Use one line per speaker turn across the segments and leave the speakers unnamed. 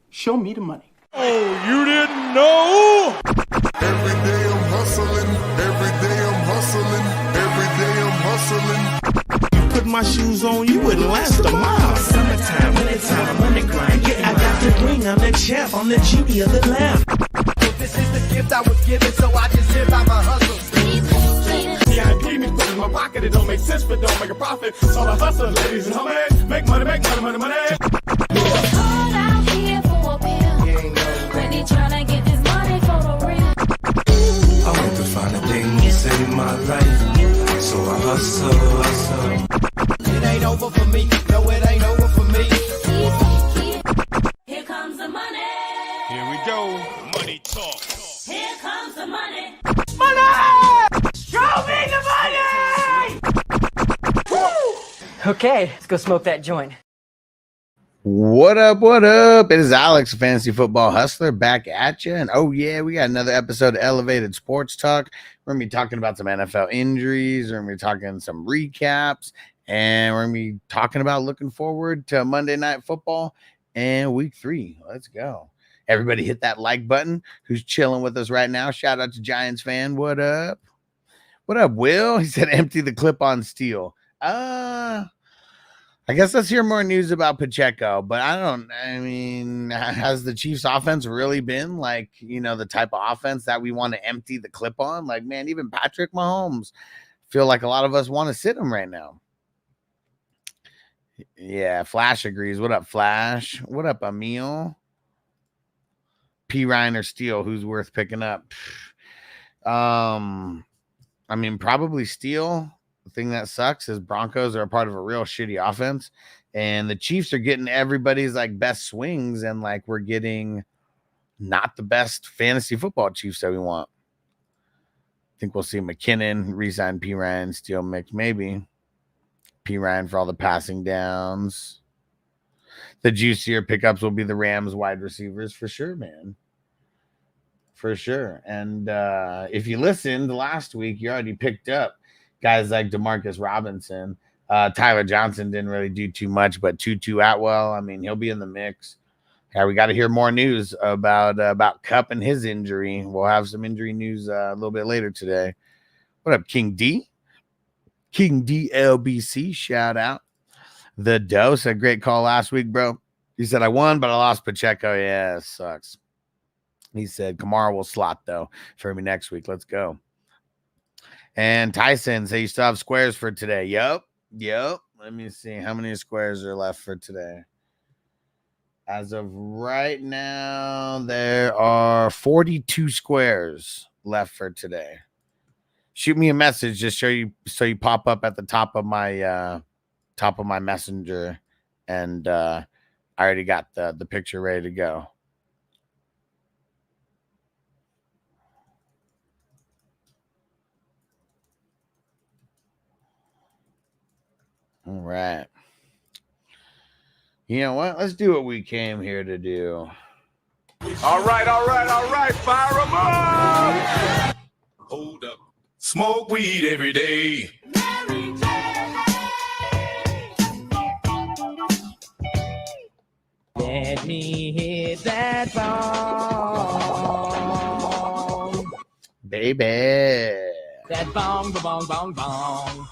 Show me the money.
Oh, you didn't know?
Every day I'm hustling. Every day I'm hustling. Every day I'm hustling.
Put my shoes on, you wouldn't last a mile. Summertime, wintertime, I'm on the grind. Yeah, I got the ring, I'm the champ, I'm the genie of the lamp.
This is the gift I was given, so I just live by my hustle.
VIP me put in my pocket, it don't make sense, but don't make a profit. So I hustle, ladies and homies. Make money, money.
Hard out here for a pill. Really tryna get this money for the real.
I want to find a thing to save my life, so I hustle.
It ain't over for me, no, it ain't over for me.
Here comes the money.
Here we go, money talk.
Here comes the money.
Show me the money!
Okay, let's go smoke that joint.
What up? What up? It is Alex, Fantasy Football Hustler, back at you. And oh, yeah, we got another episode of Elevated Sports Talk. We're going to be talking about some NFL injuries. We're going to be talking some recaps. And we're going to be talking about looking forward to Monday Night Football and Week 3. Let's go. Everybody hit that like button who's chilling with us right now. Shout out to Giants fan. What up? What up, Will? He said empty the clip on steel. I guess let's hear more news about Pacheco, but I mean, has the Chiefs offense really been like, the type of offense that we want to empty the clip on? Like, man, even Patrick Mahomes, feel like a lot of us want to sit him right now. Yeah, Flash agrees. What up, Flash? What up, Emil? P. Ryan or Steele, who's worth picking up? I mean, probably Steele. The thing that sucks is Broncos are a part of a real shitty offense, and the Chiefs are getting everybody's like best swings, and like we're getting not the best fantasy football Chiefs that we want. I think we'll see McKinnon re-sign P. Ryan, Steele mix, maybe P. Ryan for all the passing downs. The juicier pickups will be the Rams wide receivers for sure, man. For sure. And if you listened last week, you already picked up guys like Demarcus Robinson. Tyler Johnson didn't really do too much, but Tutu Atwell, I mean, he'll be in the mix. Yeah, we got to hear more news about Kupp and his injury. We'll have some injury news a little bit later today. What up, King D? King DLBC, shout out. The Dose, a great call last week, bro. He said, I won, but I lost Pacheco. Yeah, it sucks. He said, Kamara will slot, though, for me next week. Let's go. And Tyson said, you still have squares for today. Yep. Let me see how many squares are left for today. As of right now, there are 42 squares left for today. Shoot me a message just so you pop up at the top of my messenger, and I already got the picture ready to go. All right. You know what? Let's do what we came here to do.
All right. Fire them up.
Hold up. Smoke weed every day.
Let me hit that bong.
Baby.
That bong, bong, bong, bong.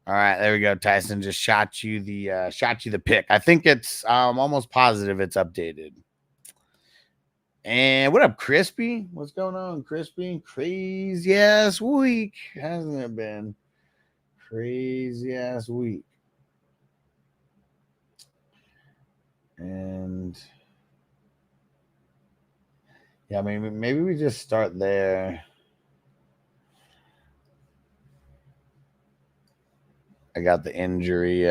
All right, there we go. Tyson just shot you the pick. I think it's almost positive it's updated. And what up, Crispy? What's going on, Crispy? Crazy ass week, hasn't it been? Crazy ass week. And yeah, maybe we just start there. I got the injury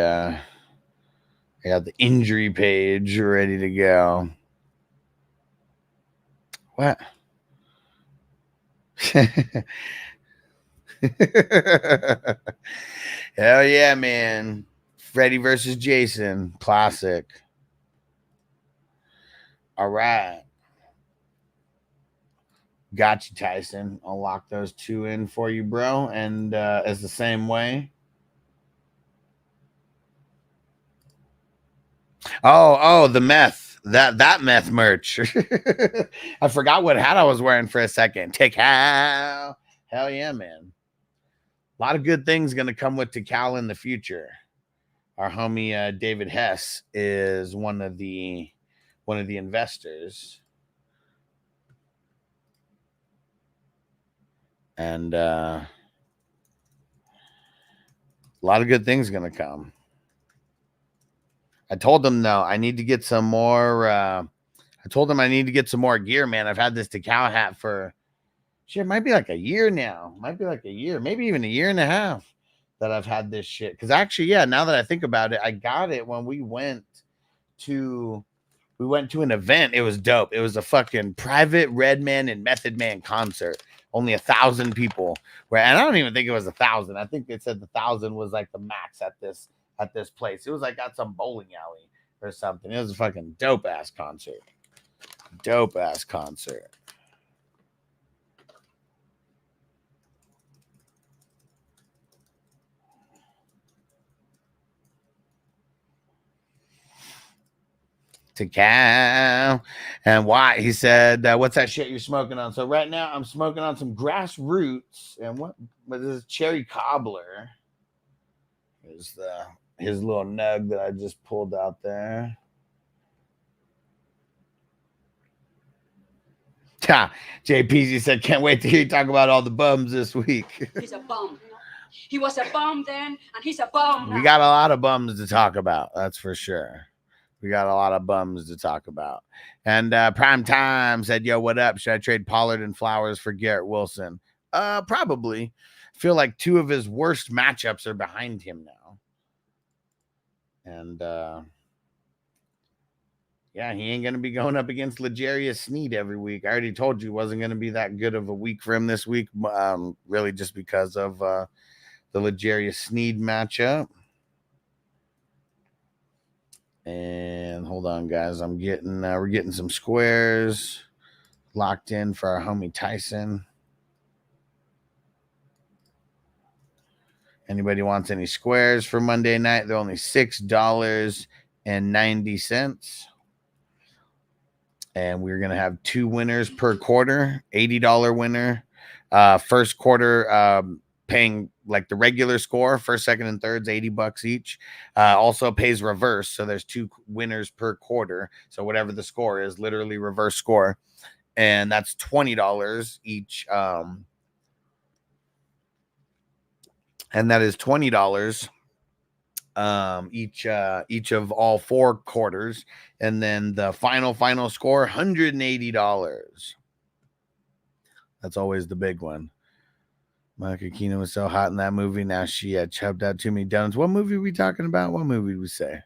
page ready to go. What? Hell yeah, man. Freddy versus Jason. Classic. All right. Got you, Tyson. I'll lock those two in for you, bro. And it's the same way. Oh, the meth. That meth merch. I forgot what hat I was wearing for a second. Tikal. Hell yeah, man. A lot of good things gonna come with Tikal in the future. Our homie David Hess is one of the investors. And a lot of good things gonna come. I told him though, I need to get some more. I told him I need to get some more gear, man. I've had this Tikal hat for shit, it might be like a year now. Might be like a year, maybe even a year and a half that I've had this shit. Because actually, yeah, now that I think about it, I got it when we went to an event. It was dope. It was a fucking private Redman and Method Man concert. Only 1,000 people. And I don't even think it was 1,000. I think they said 1,000 was like the max at this place. It was like at some bowling alley or something. It was a fucking dope ass concert. Dope ass concert. Tikal. And why? He said, what's that shit you're smoking on? So right now I'm smoking on some Grassroots. And what this is cherry cobbler. Is his little nug that I just pulled out there. JPZ said, can't wait to hear you talk about all the bums this week.
He's a bum. He was a bum then, and he's a bum now.
We got a lot of bums to talk about. That's for sure. We got a lot of bums to talk about. And Prime Time said, yo, what up? Should I trade Pollard and Flowers for Garrett Wilson? Probably. I feel like two of his worst matchups are behind him now. And yeah, he ain't going to be going up against L'Jarius Sneed every week. I already told you it wasn't going to be that good of a week for him this week, really just because of the L'Jarius Sneed matchup. And hold on, guys. We're getting some squares locked in for our homie Tyson. Anybody wants any squares for Monday night? They're only $6.90. And we're going to have 2 winners per quarter, $80 winner. First quarter paying like the regular score, first, second, and third's $80 each. Also pays reverse. So there's 2 winners per quarter. So whatever the score is, literally reverse score. And that's $20 each. And that is $20 each of all 4 quarters. And then the final score, $180. That's always the big one. Monica Keena was so hot in that movie. Now she had chubbed out too many donuts. What movie are we talking about? What movie did we say?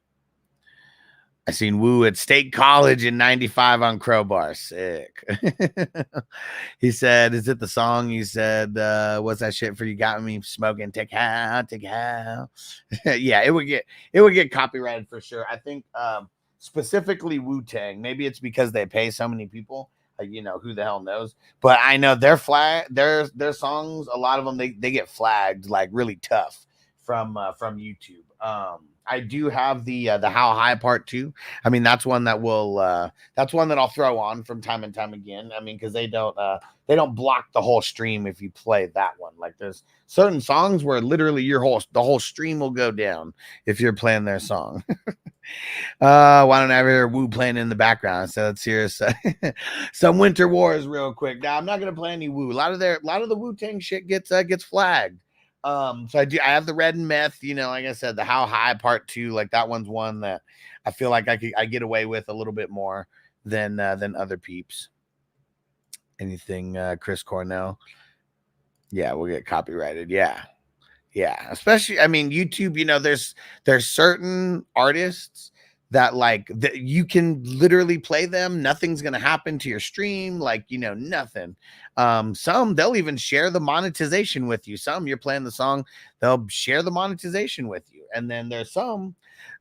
I seen Woo at State College in 95 on Crowbar. Sick. He said, is it the song? He said, what's that shit for you got me smoking? Take how. Yeah, it would get copyrighted for sure. I think specifically Wu-Tang. Maybe it's because they pay so many people. Who the hell knows? But I know their songs, a lot of them, they get flagged like really tough from YouTube. I do have the How High Part 2. I mean, that's one that I'll throw on from time and time again. I mean, because they don't block the whole stream if you play that one. Like there's certain songs where literally the whole stream will go down if you're playing their song. Why don't I ever hear Woo playing in the background? So let's hear some Winter Wars real quick. Now I'm not gonna play any Woo. A lot of the Wu-Tang shit gets flagged. So I have the Red and Meth, like I said, the How High Part 2, like that one's one that I feel like I get away with a little bit more than other peeps. Anything Chris Cornell? Yeah, we'll get copyrighted. Yeah. Especially, I mean, YouTube, there's certain artists that you can literally play them. Nothing's going to happen to your stream. Nothing. Some, they'll even share the monetization with you. Some, you're playing the song, they'll share the monetization with you. And then there's the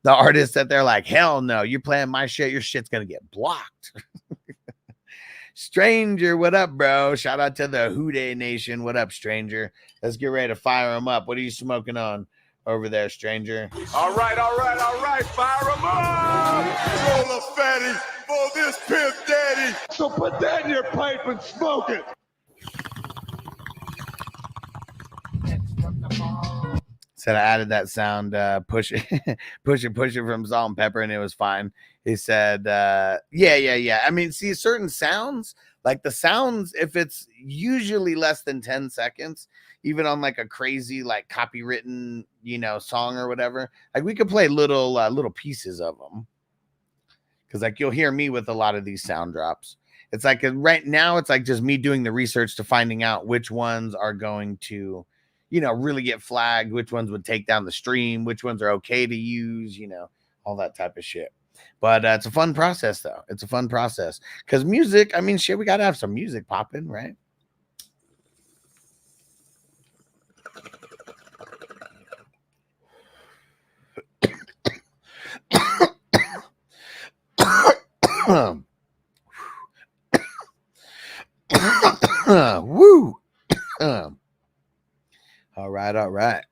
artists that they're like, hell no, you're playing my shit. Your shit's going to get blocked. Stranger, what up, bro? Shout out to the Houday Nation. What up, Stranger? Let's get ready to fire them up. What are you smoking on? over there, stranger.
All right, fire 'em up! Roll a fatty for this pimp daddy. So put that in your pipe and smoke it.
Said I added that sound, push it, push it from Salt and Pepper, and it was fine. He said, yeah. I mean, see, certain sounds, like the sounds, if it's usually less than 10 seconds, even on like a crazy, like copywritten, song or whatever, like we could play little pieces of them. Cause like you'll hear me with a lot of these sound drops. It's like right now, it's like just me doing the research to finding out which ones are going to, really get flagged, which ones would take down the stream, which ones are okay to use, all that type of shit. But it's a fun process, though. It's a fun process because music, I mean, shit, we got to have some music popping, right? Woo. All right.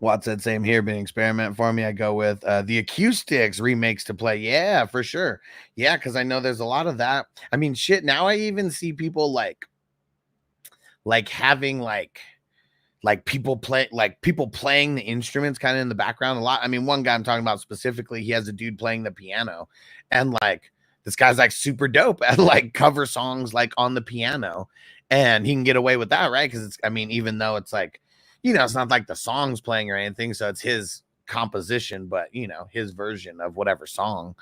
Watt said, same here, been an experiment for me. I go with the acoustics remakes to play. Yeah, for sure. Yeah, because I know there's a lot of that. I mean, shit, now I even see people like having like people playing the instruments kind of in the background a lot. I mean, one guy I'm talking about specifically, he has a dude playing the piano, and like this guy's like super dope at like cover songs like on the piano, and he can get away with that, right? Because it's, I mean, even though it's like, it's not like the song's playing or anything, so it's his composition, but his version of whatever song.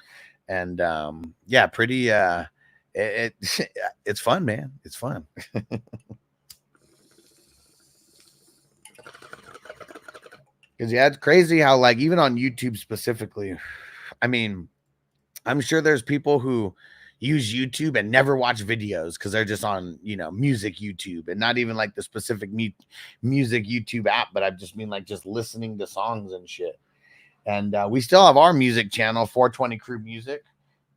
And yeah, pretty it's fun, man. It's fun. Because yeah, it's crazy how like even on YouTube specifically, I mean, I'm sure there's people who use YouTube and never watch videos because they're just on, music YouTube, and not even like the specific music YouTube app, but I just mean like just listening to songs and shit. And we still have our music channel, 420 Crew Music,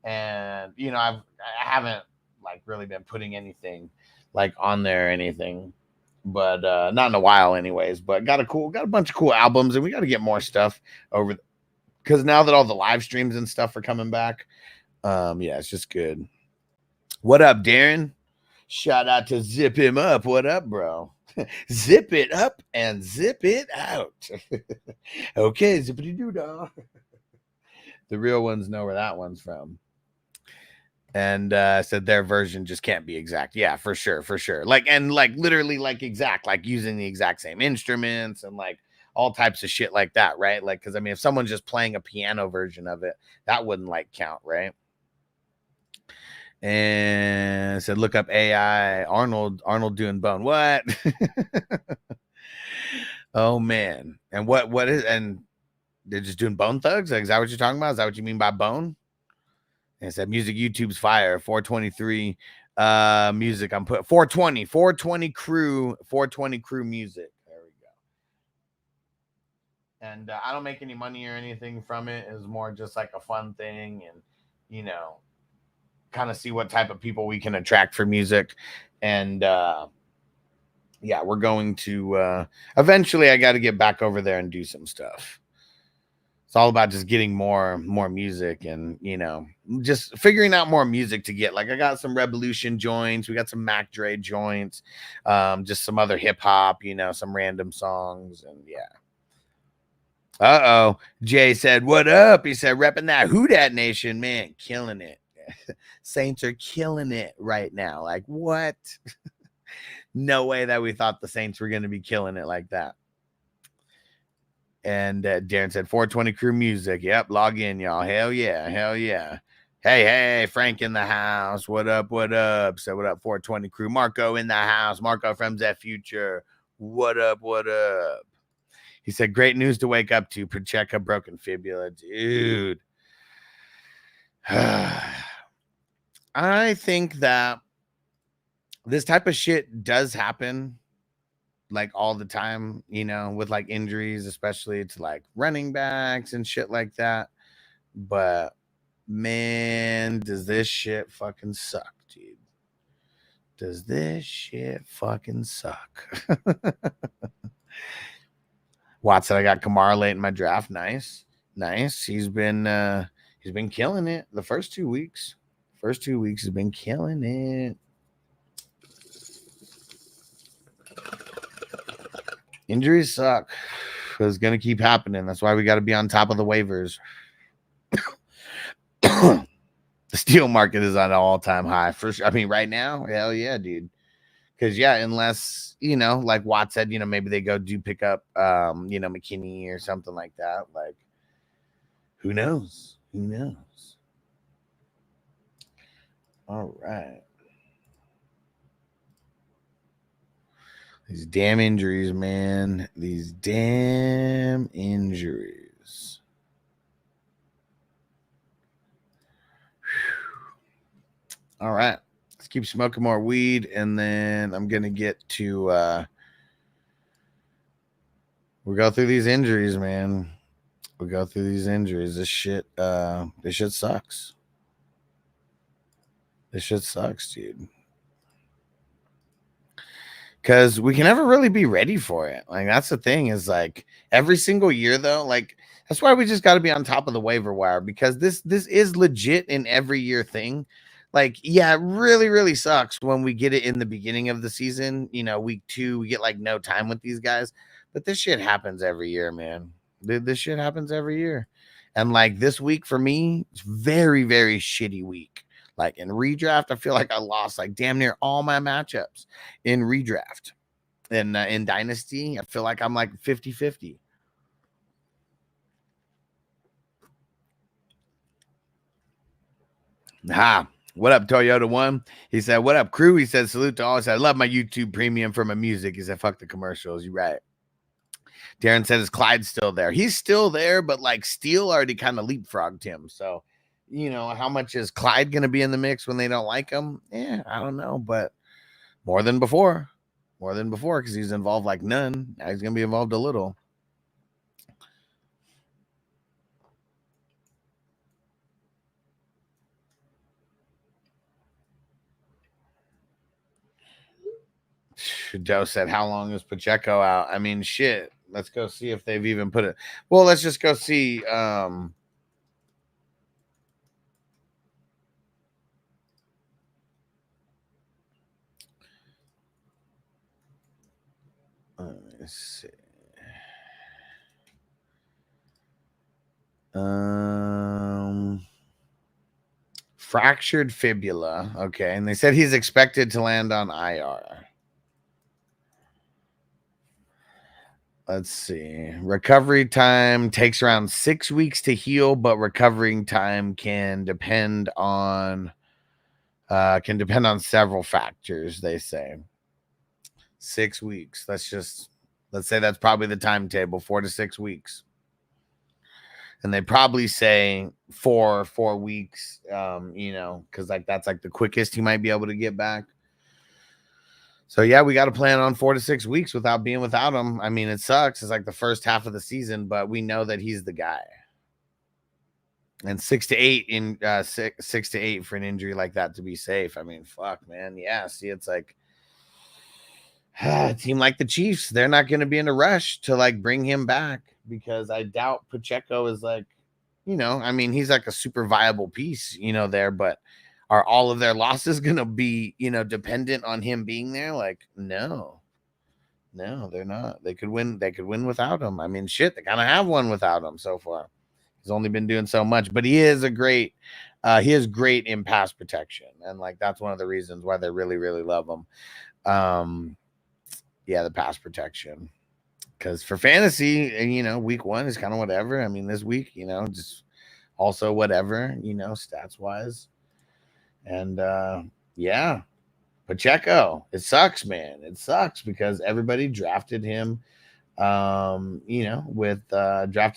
and I haven't like really been putting anything like on there or anything, but not in a while anyways. But got a bunch of cool albums, and we got to get more stuff over because now that all the live streams and stuff are coming back. Yeah, it's just good. What up, Darren? Shout out to Zip Him Up. What up, bro? Zip it up and zip it out. Okay, zippity doo dah. The real ones know where that one's from. And said their version just can't be exact. Yeah, for sure. Like, and like literally like exact, like using the exact same instruments and like all types of shit like that, right? Like, because I mean, if someone's just playing a piano version of it, that wouldn't like count, right? And said, look up AI Arnold doing Bone. What? Oh man. And what is, and they're just doing Bone Thugs? Like, is that what you're talking about? Is that what you mean by Bone? And it said music YouTube's fire. 423 music. I'm put 420 crew music. There we go. And I don't make any money or anything from it. It's more just like a fun thing, and kind of see what type of people we can attract for music. And yeah, we're going to eventually I got to get back over there and do some stuff. It's all about just getting more music, and just figuring out more music to get. Like, I got some Revolution joints, we got some Mac Dre joints, just some other hip hop, some random songs. And yeah. Jay said, what up? He said, repping that Who Dat Nation, man, killing it. Saints are killing it right now. Like, what? No way that we thought the Saints were going to be killing it like that. And Darren said 420 Crew Music. Yep, log in, y'all. Hell yeah. Hey, Frank in the house. What up? So what up, 420 Crew? Marco in the house. Marco from the future. What up? He said, great news to wake up to. Pacheco broken fibula. Dude. I think that this type of shit does happen like all the time, with like injuries, especially to like running backs and shit like that. But man, does this shit fucking suck, dude. Does this shit fucking suck? Watson, I got Kamara late in my draft. Nice. He's been killing it the first 2 weeks. First 2 weeks has been killing it. Injuries suck. It's gonna keep happening. That's why we got to be on top of the waivers. The steel market is on an all-time high. I mean, right now, hell yeah, dude. Because unless like Watt said, maybe they do pick up McKinney or something like that. Like, who knows? All right. These damn injuries, man. These damn injuries. Whew. All right. Let's keep smoking more weed, and then I'm going to get to we'll go through these injuries, man. We'll go through these injuries. This shit sucks. This shit sucks, dude. Because we can never really be ready for it. Like, that's the thing, is like every single year, though, like that's why we just got to be on top of the waiver wire, because this is legit an every year thing. Like, yeah, it really, really sucks when we get it in the beginning of the season. Week 2, we get like no time with these guys. But this shit happens every year, man. This shit happens every year. And like this week for me, it's very, very shitty week. Like in redraft, I feel like I lost like damn near all my matchups in redraft. In Dynasty, I feel like I'm like 50-50. What up, Toyota One? He said, what up, crew? He said, salute to all. He said, I love my YouTube premium for my music. He said, fuck the commercials. You're right. Darren said, is Clyde still there? He's still there, but like Steele already kind of leapfrogged him. So, how much is Clyde going to be in the mix when they don't like him? Yeah, I don't know, but more than before, because he's involved like none. Now he's going to be involved a little. Joe said, how long is Pacheco out? I mean, shit. Let's go see if they've even put it. Well, let's just go see. Let's see. Fractured fibula. Okay. And they said he's expected to land on IR. Let's see. Recovery time takes around 6 weeks to heal, but recovering time can depend on several factors, they say. 6 weeks. Let's say that's probably the timetable, 4 to 6 weeks. And they probably say 4 weeks, because like that's like the quickest he might be able to get back. So yeah, we got to plan on 4 to 6 weeks without him. I mean, it sucks. It's like the first half of the season, but we know that he's the guy. And 6 to 8 for an injury like that to be safe. I mean, fuck, man. Yeah. See, it's like a team like the Chiefs, they're not going to be in a rush to like bring him back, because I doubt Pacheco is like, I mean, he's like a super viable piece, there, but are all of their losses going to be, dependent on him being there? Like, no, they're not. They could win without him. I mean, shit, they kind of have won without him so far. He's only been doing so much, but he is great in pass protection. And like, that's one of the reasons why they really, really love him. Yeah, the pass protection. Because for fantasy, and week 1 is kind of whatever. I mean, this week, just also whatever, stats wise. And yeah, Pacheco, it sucks, man. It sucks because everybody drafted him, drafted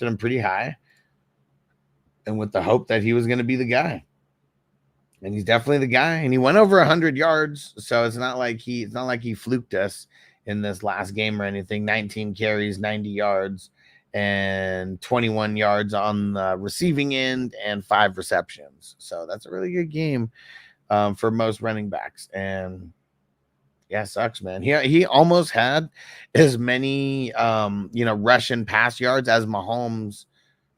him pretty high, and with the hope that he was going to be the guy. And he's definitely the guy. And he went over 100 yards, so it's not like he fluked us in this last game or anything. 19 carries, 90 yards, and 21 yards on the receiving end, and 5 receptions. So that's a really good game for most running backs. And Yeah, sucks, man. He almost had as many rushing pass yards as Mahomes.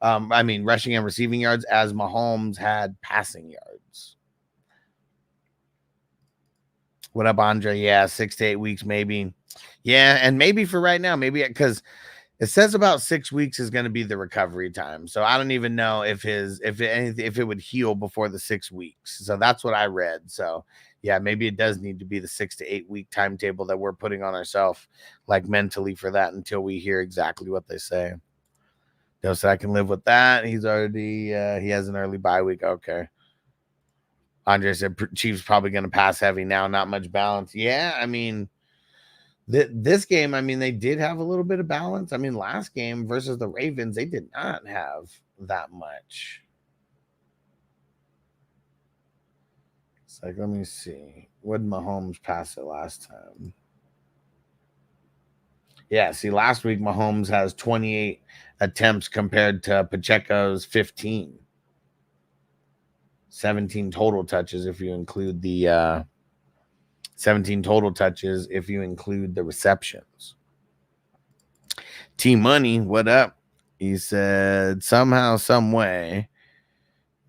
I mean, rushing and receiving yards as Mahomes had passing yards. What up, Andre? Yeah, 6 to 8 weeks, maybe. Yeah, and maybe for right now, maybe because it says about 6 weeks is going to be the recovery time. So I don't even know if it would heal before the 6 weeks. So that's what I read. So yeah, maybe it does need to be the 6 to 8 week timetable that we're putting on ourselves, like mentally for that until we hear exactly what they say. So I can live with that. He's already he has an early bye week. Okay. Andre said Chiefs probably going to pass heavy now. Not much balance. Yeah, I mean, this game, I mean, they did have a little bit of balance. I mean, last game versus the Ravens, they did not have that much. It's like, let me see. What did Mahomes pass it last time? Yeah, see, last week Mahomes has 28 attempts compared to Pacheco's 15. 17 total touches if you include the 17 total touches if you include the receptions. T Money, what up? He said, somehow, some way,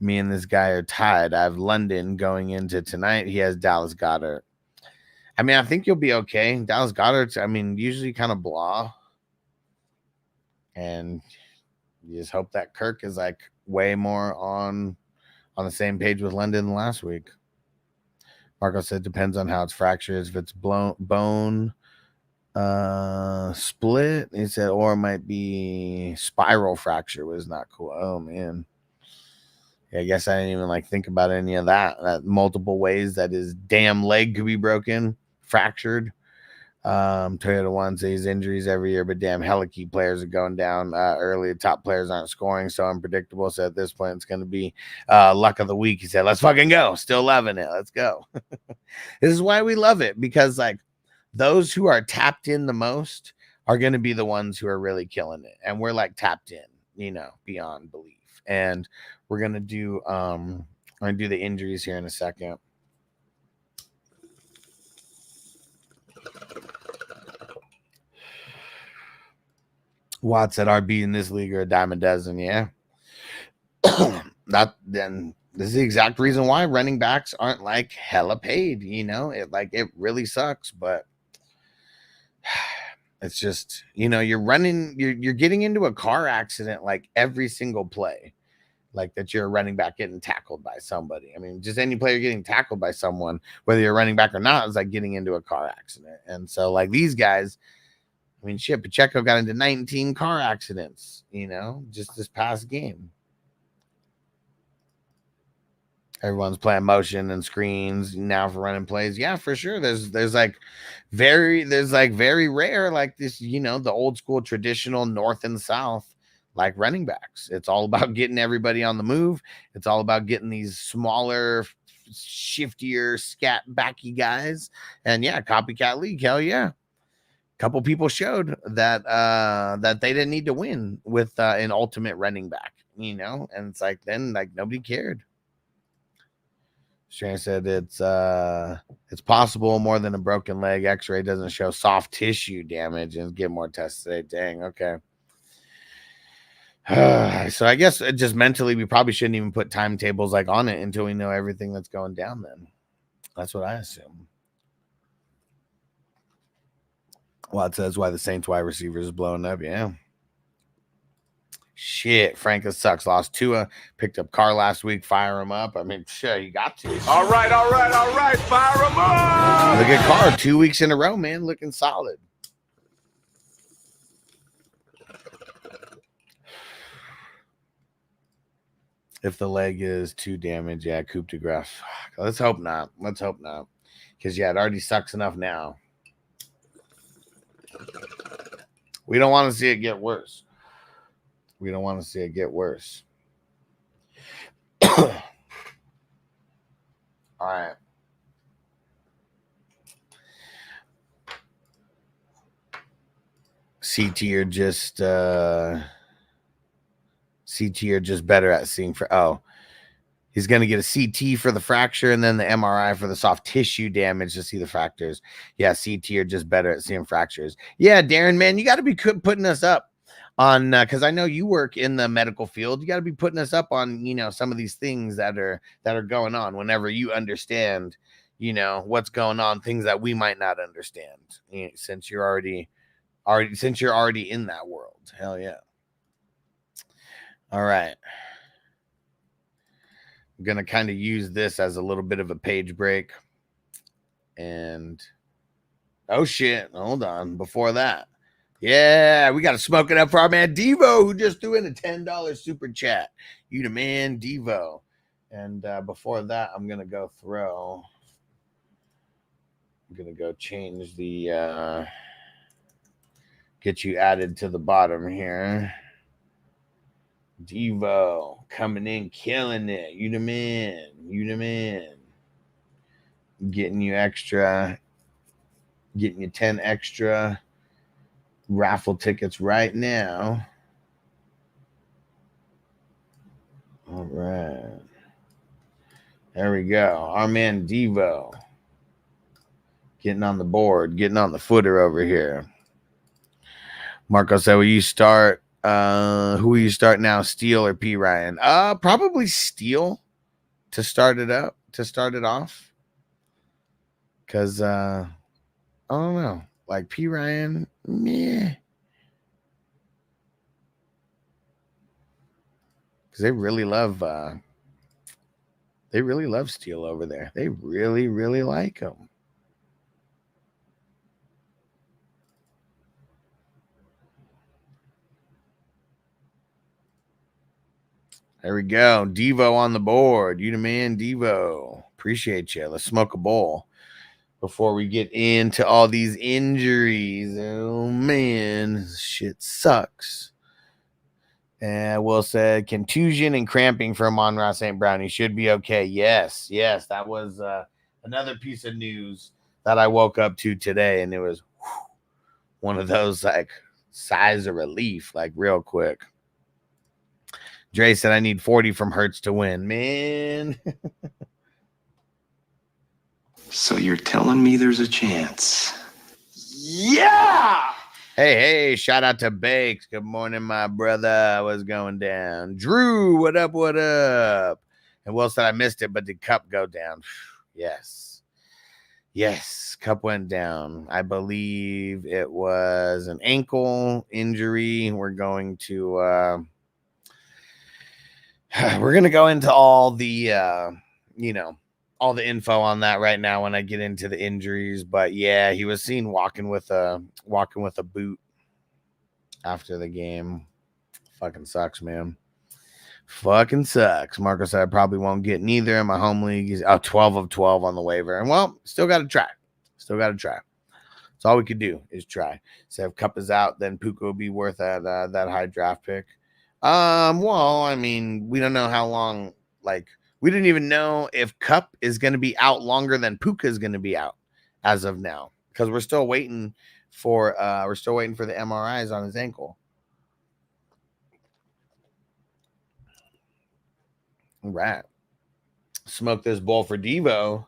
me and this guy are tied. I have London going into tonight. He has Dallas Goedert. I mean, I think you'll be okay. Dallas Goedert, I mean, usually kind of blah. And you just hope that Kirk is like way more on the same page with London than last week. Marco said, depends on how it's fractured. If it's bone split, he said, or it might be spiral fracture, was not cool. Oh man. Yeah, I guess I didn't even like think about any of that multiple ways that his damn leg could be broken, fractured. Toyota One says injuries every year, but damn, hella key players are going down early. Top players aren't scoring, so unpredictable. So at this point, it's going to be luck of the week. He said, let's fucking go. Still loving it. Let's go. This is why we love it, because like those who are tapped in the most are going to be the ones who are really killing it. And we're like tapped in, beyond belief. And we're going to do, I'm going to do the injuries here in a second. Watts at RB in this league are a dime a dozen. Yeah. Then this is the exact reason why running backs aren't like hella paid, it really sucks, but it's just, you're getting into a car accident like every single play, like that you're a running back getting tackled by somebody. I mean, just any player getting tackled by someone, whether you're a running back or not, is like getting into a car accident. And so like these guys, I mean, shit, Pacheco got into 19 car accidents, just this past game. Everyone's playing motion and screens now for running plays. Yeah, for sure. There's very rare, like this, the old school traditional North and South, like running backs. It's all about getting everybody on the move. It's all about getting these smaller, shiftier, scat backy guys. And yeah, copycat league. Hell yeah. Couple people showed that that they didn't need to win with an ultimate running back, and it's like then like nobody cared. Shane said it's possible more than a broken leg. X-ray doesn't show soft tissue damage and get more tests today. Dang, okay. So I guess just mentally we probably shouldn't even put timetables like on it until we know everything that's going down. Then that's what I assume. Well, it says why the Saints wide receivers is blowing up. Yeah. Shit, Franca sucks. Lost Tua. Picked up Carr last week. Fire him up. I mean, sure, you got to.
All right. Fire him up.
Look at Carr 2 weeks in a row, man. Looking solid. If the leg is too damaged, yeah, coup de grace. Let's hope not. Because, yeah, it already sucks enough now. We don't want to see it get worse. All right. CT are just better at seeing for He's going to get a CT for the fracture and then the MRI for the soft tissue damage to see the fractures. Yeah, CT are just better at seeing fractures. Yeah, Darren, man, you got to be putting us up on, because I know you work in the medical field. You got to be putting us up on, you know, some of these things that are going on whenever you understand, you know, what's going on, things that we might not understand, you know, since you're already in that world. Hell yeah. All right. I'm going to kind of use this as a little bit of a page break. And, oh, shit. Hold on. Before that. Yeah, we got to smoke it up for our man Devo, who just threw in a $10 super chat. You the man, Devo. And before that, I'm going to go change the, get you added to the bottom here. Devo coming in, killing it. You the man. You the man. Getting you 10 extra raffle tickets right now. All right. There we go. Our man Devo. Getting on the board, getting on the footer over here. Marco said, will you start? Who will you start now, Steele or P. Ryan? Probably Steele to start it off. Because I don't know. Like P. Ryan, meh. Because they really love Steele over there. They really, really like him. There we go. Devo on the board. You the man, Devo. Appreciate you. Let's smoke a bowl before we get into all these injuries. Oh, man. This shit sucks. And Will said, contusion and cramping for Amon-Ra St. Brown. He should be okay. Yes. That was another piece of news that I woke up to today, and it was one of those, like, sighs of relief, like, real quick. Dre said, I need 40 from Hurts to win. Man.
So you're telling me there's a chance?
Yeah!
Hey, shout out to Bakes. Good morning, my brother. What's going down? Drew, what up? And Will said, I missed it, but did Cup go down? Yes, Cup went down. I believe it was an ankle injury. We're going to go into all the all the info on that right now when I get into the injuries. But yeah, he was seen walking with a boot after the game. Fucking sucks, man. Fucking sucks. Marco said I probably won't get neither in my home league. He's 12 of 12 on the waiver. And well, still got to try. That's all we could do is try. So if Cup is out, then Puka will be worth that high draft pick. Well, I mean, we don't know how long, like, we didn't even know if Cup is going to be out longer than Puka is going to be out as of now, because we're still waiting for the MRIs on his ankle. All right. Smoke this bowl for Devo.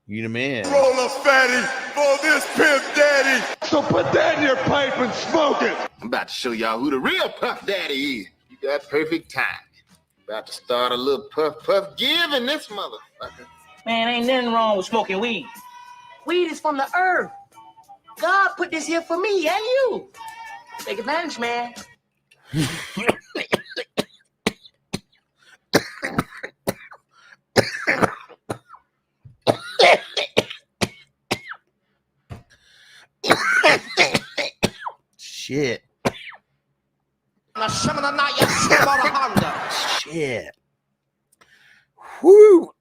You the man.
Roll a fatty for this pimp daddy. So put that in your pipe and smoke it.
I'm about to show y'all who the real Puff Daddy is. You got perfect time. About to start a little puff give in this motherfucker.
Man, ain't nothing wrong with smoking weed. Weed is from the earth. God put this here for me and you. Take advantage, man.
Shit. Shit. Whoo.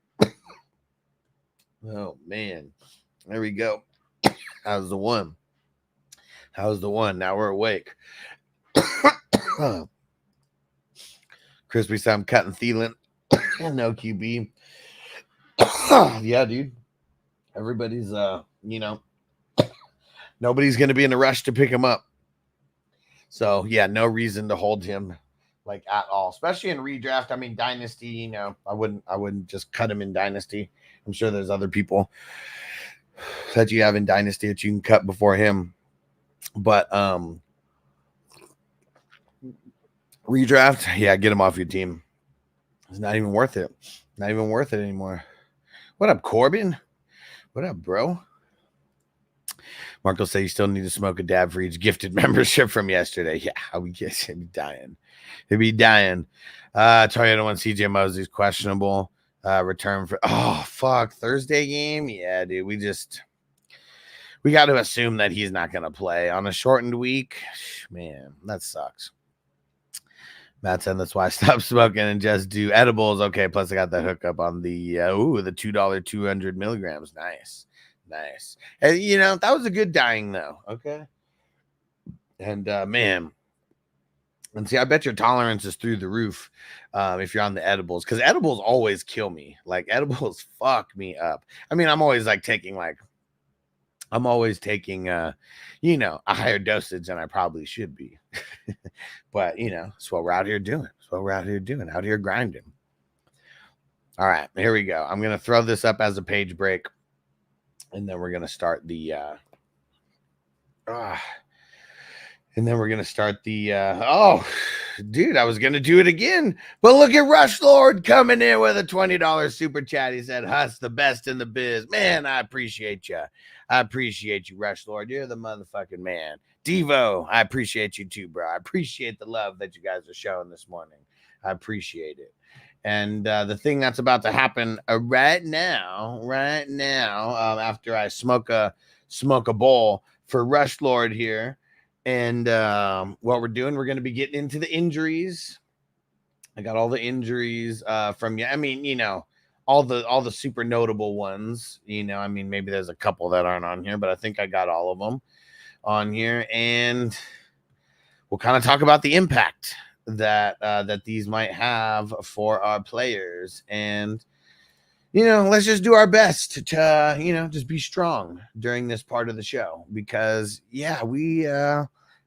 Oh, man. There we go. How's the one? Now we're awake. Crispy said I'm cutting Thielen. No QB. Yeah, dude. Everybody's, nobody's going to be in a rush to pick him up. So, yeah, no reason to hold him like at all, especially in redraft. I mean, dynasty, you know, I wouldn't just cut him in dynasty. I'm sure there's other people that you have in dynasty that you can cut before him. But redraft, yeah, get him off your team. It's not even worth it. Not even worth it anymore. What up, Corbin? What up, bro? Marco say you still need to smoke a dab for each gifted membership from yesterday. Yeah, we get he'd be dying. He'd be dying. Toyota one CJ Mosley's questionable. Return for Thursday game. Yeah, dude. We got to assume that he's not gonna play on a shortened week. Man, that sucks. Matt said that's why I stopped smoking and just do edibles. Okay, plus I got the hookup on the $2 200 milligrams. Nice. And you know, that was a good dying though. Okay. And man, and see, I bet your tolerance is through the roof if you're on the edibles, because edibles always kill me. Like edibles fuck me up. I mean, I'm always taking you know, a higher dosage than I probably should be. But you know, it's what we're out here doing. Out here grinding. All right, here we go. I'm gonna throw this up as a page break, and then we're gonna start the dude, I was gonna do it again, but look at Rush Lord coming in with a $20 super chat. He said, "Huss, the best in the biz." Man, I appreciate you. I appreciate you, Rush Lord. You're the motherfucking man. Devo, I appreciate you too, bro. I appreciate the love that you guys are showing this morning. I appreciate it. And the thing that's about to happen right now, after I smoke a bowl for Rush Lord here, and what we're doing, we're going to be getting into the injuries. I got all the injuries from you. I mean, you know, all the super notable ones. You know, I mean, maybe there's a couple that aren't on here, but I think I got all of them on here, and we'll kind of talk about the impact that these might have for our players. And you know, let's just do our best to you know, just be strong during this part of the show, because yeah,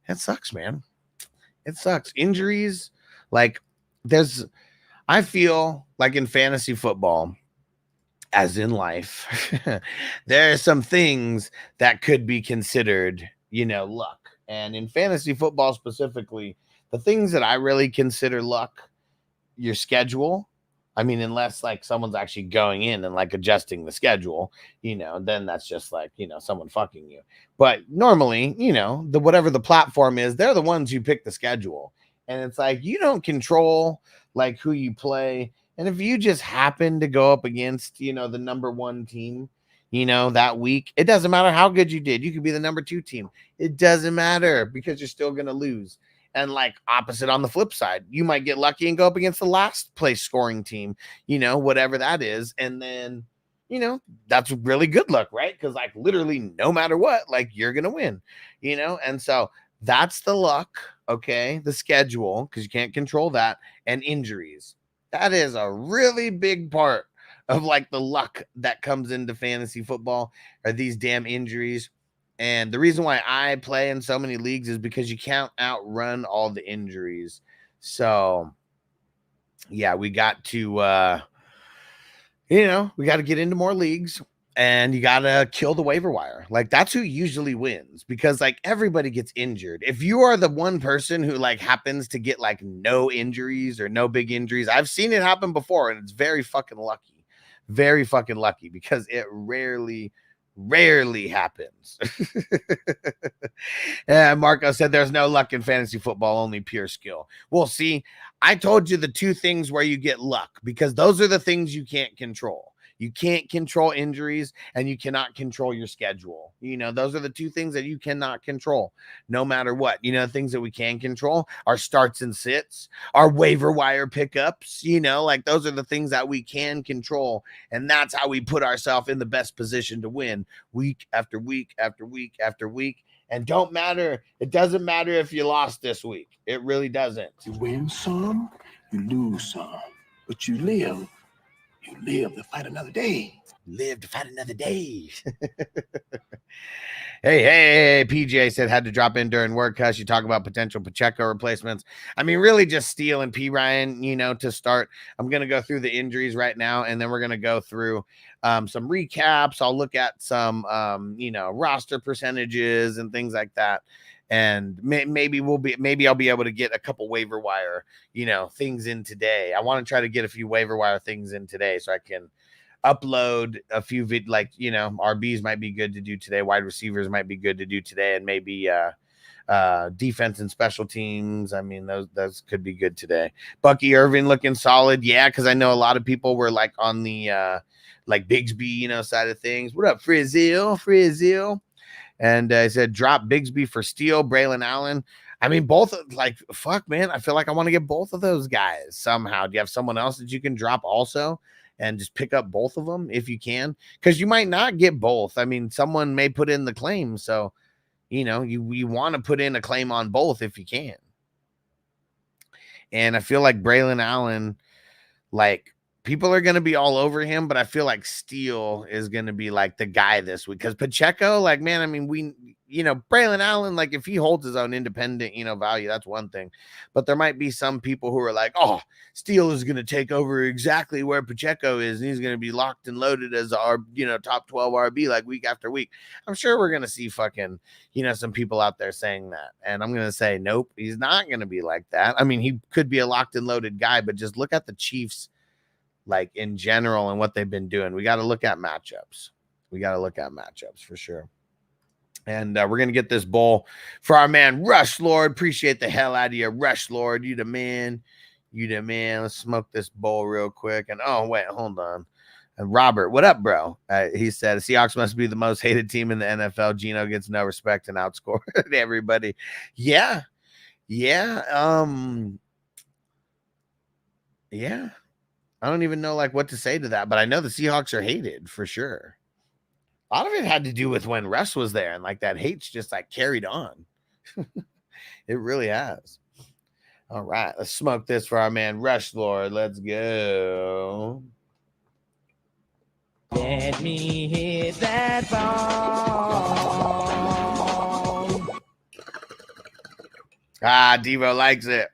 it sucks, man. It sucks. Injuries, like I feel like in fantasy football, as in life, there are some things that could be considered, you know, luck. And in fantasy football specifically, the things that I really consider luck, your schedule. I mean, unless like someone's actually going in and like adjusting the schedule, you know, then that's just like, you know, someone fucking you. But normally, you know, whatever the platform is, they're the ones who pick the schedule. And it's like, you don't control like who you play. And if you just happen to go up against, you know, the number one team, you know, that week, it doesn't matter how good you did. You could be the number 2 team. It doesn't matter, because you're still going to lose. And like opposite on the flip side, you might get lucky and go up against the last place scoring team, you know, whatever that is. And then, you know, that's really good luck, right? Because like literally no matter what, like you're going to win, you know? And so that's the luck. Okay. The schedule, because you can't control that, and injuries. That is a really big part of like the luck that comes into fantasy football, are these damn injuries. And the reason why I play in so many leagues is because you can't outrun all the injuries. So, yeah, we got to, we got to get into more leagues, and you got to kill the waiver wire. Like, that's who usually wins, because, like, everybody gets injured. If you are the one person who, like, happens to get, like, no injuries or no big injuries, I've seen it happen before, and it's very fucking lucky. Very fucking lucky, because it rarely happens. Marco said there's no luck in fantasy football, only pure skill. Well, see, I told you the 2 things where you get luck, because those are the things you can't control. You can't control injuries, and you cannot control your schedule. You know, those are the 2 things that you cannot control no matter what. You know, things that we can control are starts and sits, our waiver wire pickups, you know, like those are the things that we can control. And that's how we put ourselves in the best position to win week after week after week after week. And don't matter. It doesn't matter if you lost this week. It really doesn't.
You win some, you lose some, but you live. You live to fight another day.
Live to fight another day. Hey, PJ said had to drop in during work because you talk about potential Pacheco replacements. I mean, really just Steele and P. Ryan, to start. I'm going to go through the injuries right now, and then we're going to go through some recaps. I'll look at some, roster percentages and things like that. And maybe I'll be able to get a couple waiver wire, things in today. I want to try to get a few waiver wire things in today so I can upload a few RBs might be good to do today, wide receivers might be good to do today, and maybe defense and special teams. I mean, those could be good today. Bucky Irving looking solid, yeah, because I know a lot of people were like on the Bigsby side of things. What up, Frizzle? And I said drop Bigsby for Steele, Braylon Allen. I mean, both, fuck, man, I feel like I want to get both of those guys somehow. Do you have someone else that you can drop also and just pick up both of them if you can? Because you might not get both. I mean, someone may put in the claim. So, you want to put in a claim on both if you can. And I feel like Braylon Allen, people are going to be all over him, but I feel like Steele is going to be the guy this week. Because Pacheco, man, I mean, Braylon Allen, if he holds his own independent, value, that's one thing. But there might be some people who are like, oh, Steele is going to take over exactly where Pacheco is. And he's going to be locked and loaded as our, top 12 RB week after week. I'm sure we're going to see fucking, some people out there saying that. And I'm going to say, nope, he's not going to be like that. I mean, he could be a locked and loaded guy, but just look at the Chiefs in general and what they've been doing. We got to look at matchups. For sure. And we're going to get this bowl for our man, Rush Lord. Appreciate the hell out of you, Rush Lord. You the man. Let's smoke this bowl real quick. And, oh, wait, hold on. And Robert, what up, bro? He said, Seahawks must be the most hated team in the NFL. Geno gets no respect and outscored everybody. Yeah. I don't even know what to say to that, but I know the Seahawks are hated for sure. A lot of it had to do with when Russ was there, and that hate's just carried on. It really has. All right, let's smoke this for our man Rush Lord. Let's go.
Let me hit that ball.
Devo likes it.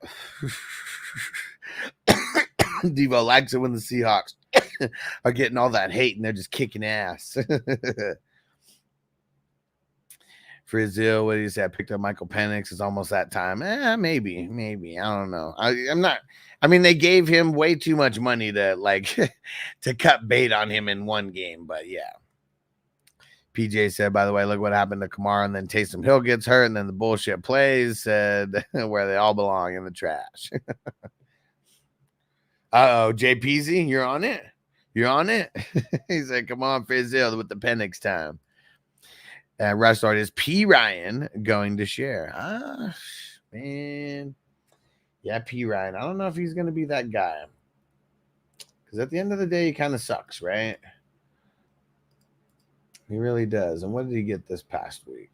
Devo likes it when the Seahawks are getting all that hate and they're just kicking ass. Frizzle, what do you say? I picked up Michael Penix. It's almost that time. Maybe. I don't know. I'm not. I mean, they gave him way too much money to to cut bait on him in one game. But yeah. PJ said, by the way, look what happened to Kamara, and then Taysom Hill gets hurt, and then the bullshit plays said where they all belong, in the trash. JPZ, you're on it. He said, come on, Frizzle, with the Penix time. Rush Lord, is P. Ryan going to share? Man. Yeah, P. Ryan. I don't know if he's going to be that guy. Because at the end of the day, he kind of sucks, right? He really does. And what did he get this past week?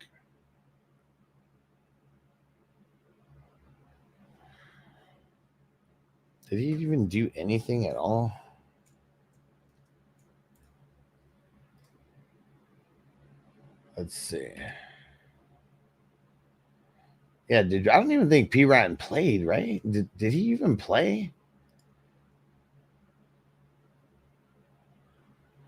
Did he even do anything at all? Let's see. Yeah, I don't even think P. Ryan played, right? Did he even play?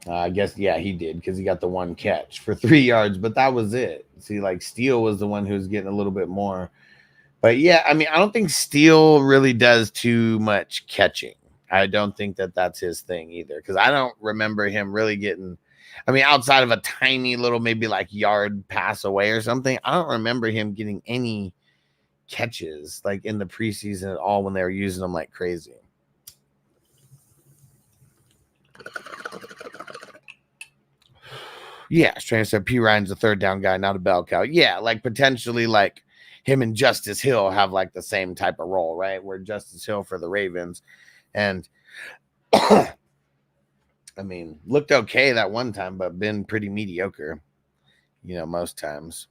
I guess, yeah, he did, because he got the one catch for 3 yards, but that was it. See, Steele was the one who was getting a little bit more. But yeah, I mean, I don't think Steele really does too much catching. I don't think that's his thing either, because I don't remember him really getting, I mean, outside of a tiny little maybe yard pass away or something, I don't remember him getting any catches in the preseason at all when they were using them like crazy. Yeah, Stranger said P. Ryan's a third down guy, not a bell cow. Yeah, potentially him and Justice Hill have the same type of role, right? Where Justice Hill for the Ravens, and I mean, looked okay that one time, but been pretty mediocre, most times.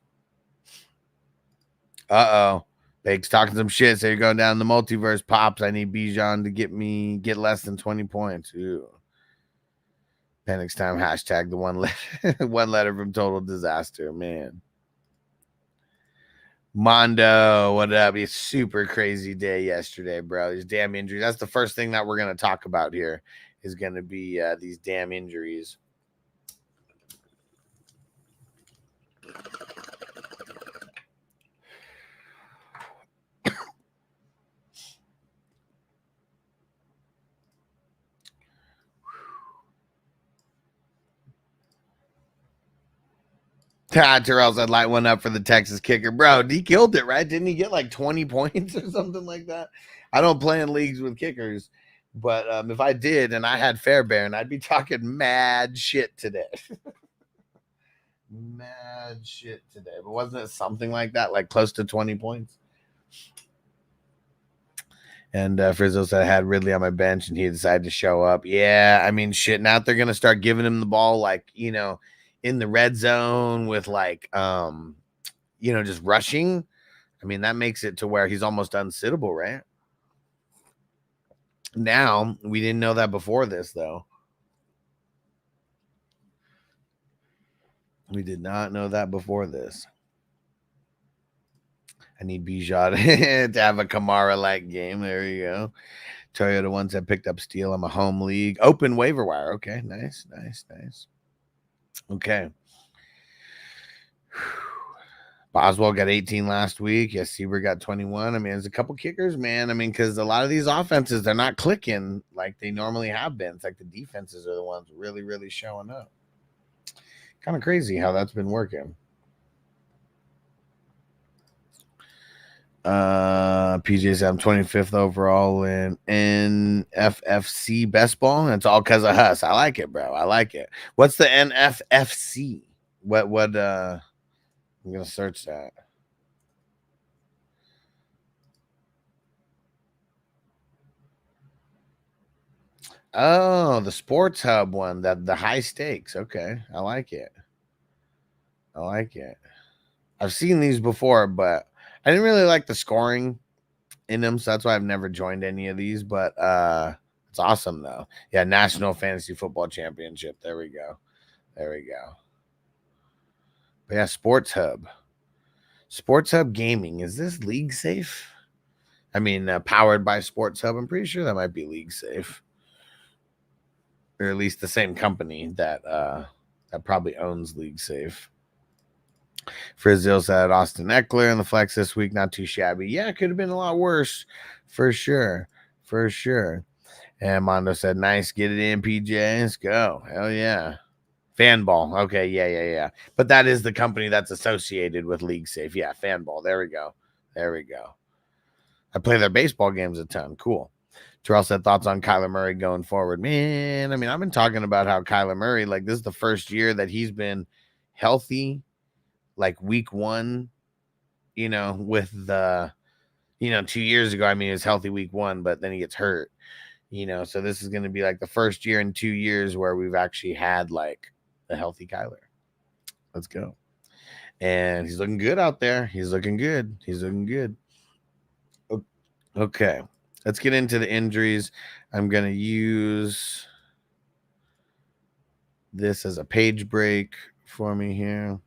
Bake's talking some shit. So you're going down the multiverse, Pops. I need Bijan to get less than 20 points. Ooh. Penix time, hashtag the one letter from total disaster, man. Mondo, what up? It's a super crazy day yesterday, bro. These damn injuries. That's the first thing that we're going to talk about here is going to be these damn injuries. Terrell said light one up for the Texas kicker. Bro, he killed it, right? Didn't he get like 20 points or something like that? I don't play in leagues with kickers, but if I did and I had Fairbairn, I'd be talking mad shit today. Mad shit today. But wasn't it something like that, like close to 20 points? And Frizzo said I had Ridley on my bench and he decided to show up. Yeah, I mean, shit. Now they're going to start giving him the ball like, you know, in the red zone with like, you know, just rushing. I mean, that makes it to where he's almost unsittable, right? Now, we didn't know that before this, though. We did not know that before this. I need Bijan to have a Kamara-like game. There you go. Toyota ones that picked up Steele. I'm a home league. Open waiver wire. Okay, nice. Okay. Boswell got 18 last week. Yes, Seaver got 21. I mean, there's a couple kickers, man. I mean, because a lot of these offenses, they're not clicking like they normally have been. It's like the defenses are the ones really, really showing up. Kind of crazy how that's been working. PJ said I'm 25th overall in NFFC best ball. And it's all because of Huss. I like it, bro. I like it. What's the NFFC? What I'm gonna search that. Oh, the Sports Hub one, that the high stakes. Okay, I like it. I've seen these before, but I didn't really like the scoring in them, so that's why I've never joined any of these. But it's awesome though. Yeah, National Fantasy Football Championship. There we go. But yeah, Sports Hub Gaming. Is this league safe? I mean, powered by Sports Hub. I'm pretty sure that might be league safe, or at least the same company that probably owns league safe. Frizzil said Austin Eckler in the flex this week, not too shabby. Yeah, it could have been a lot worse, for sure. And Mondo said, nice, get it in, PJ. Let's go. Hell yeah. Fanball. Okay, yeah. But that is the company that's associated with League Safe. Yeah, Fanball. There we go. I play their baseball games a ton. Cool. Terrell said thoughts on Kyler Murray going forward. Man, I mean, I've been talking about how Kyler Murray, like, this is the first year that he's been healthy, like week 1, you know, with the, you know, 2 years ago, I mean, he was healthy week 1, but then he gets hurt, you know, so this is going to be like the first year in 2 years where we've actually had like a healthy Kyler. Let's go. And he's looking good out there. He's looking good. Okay. Let's get into the injuries. I'm going to use this as a page break for me here.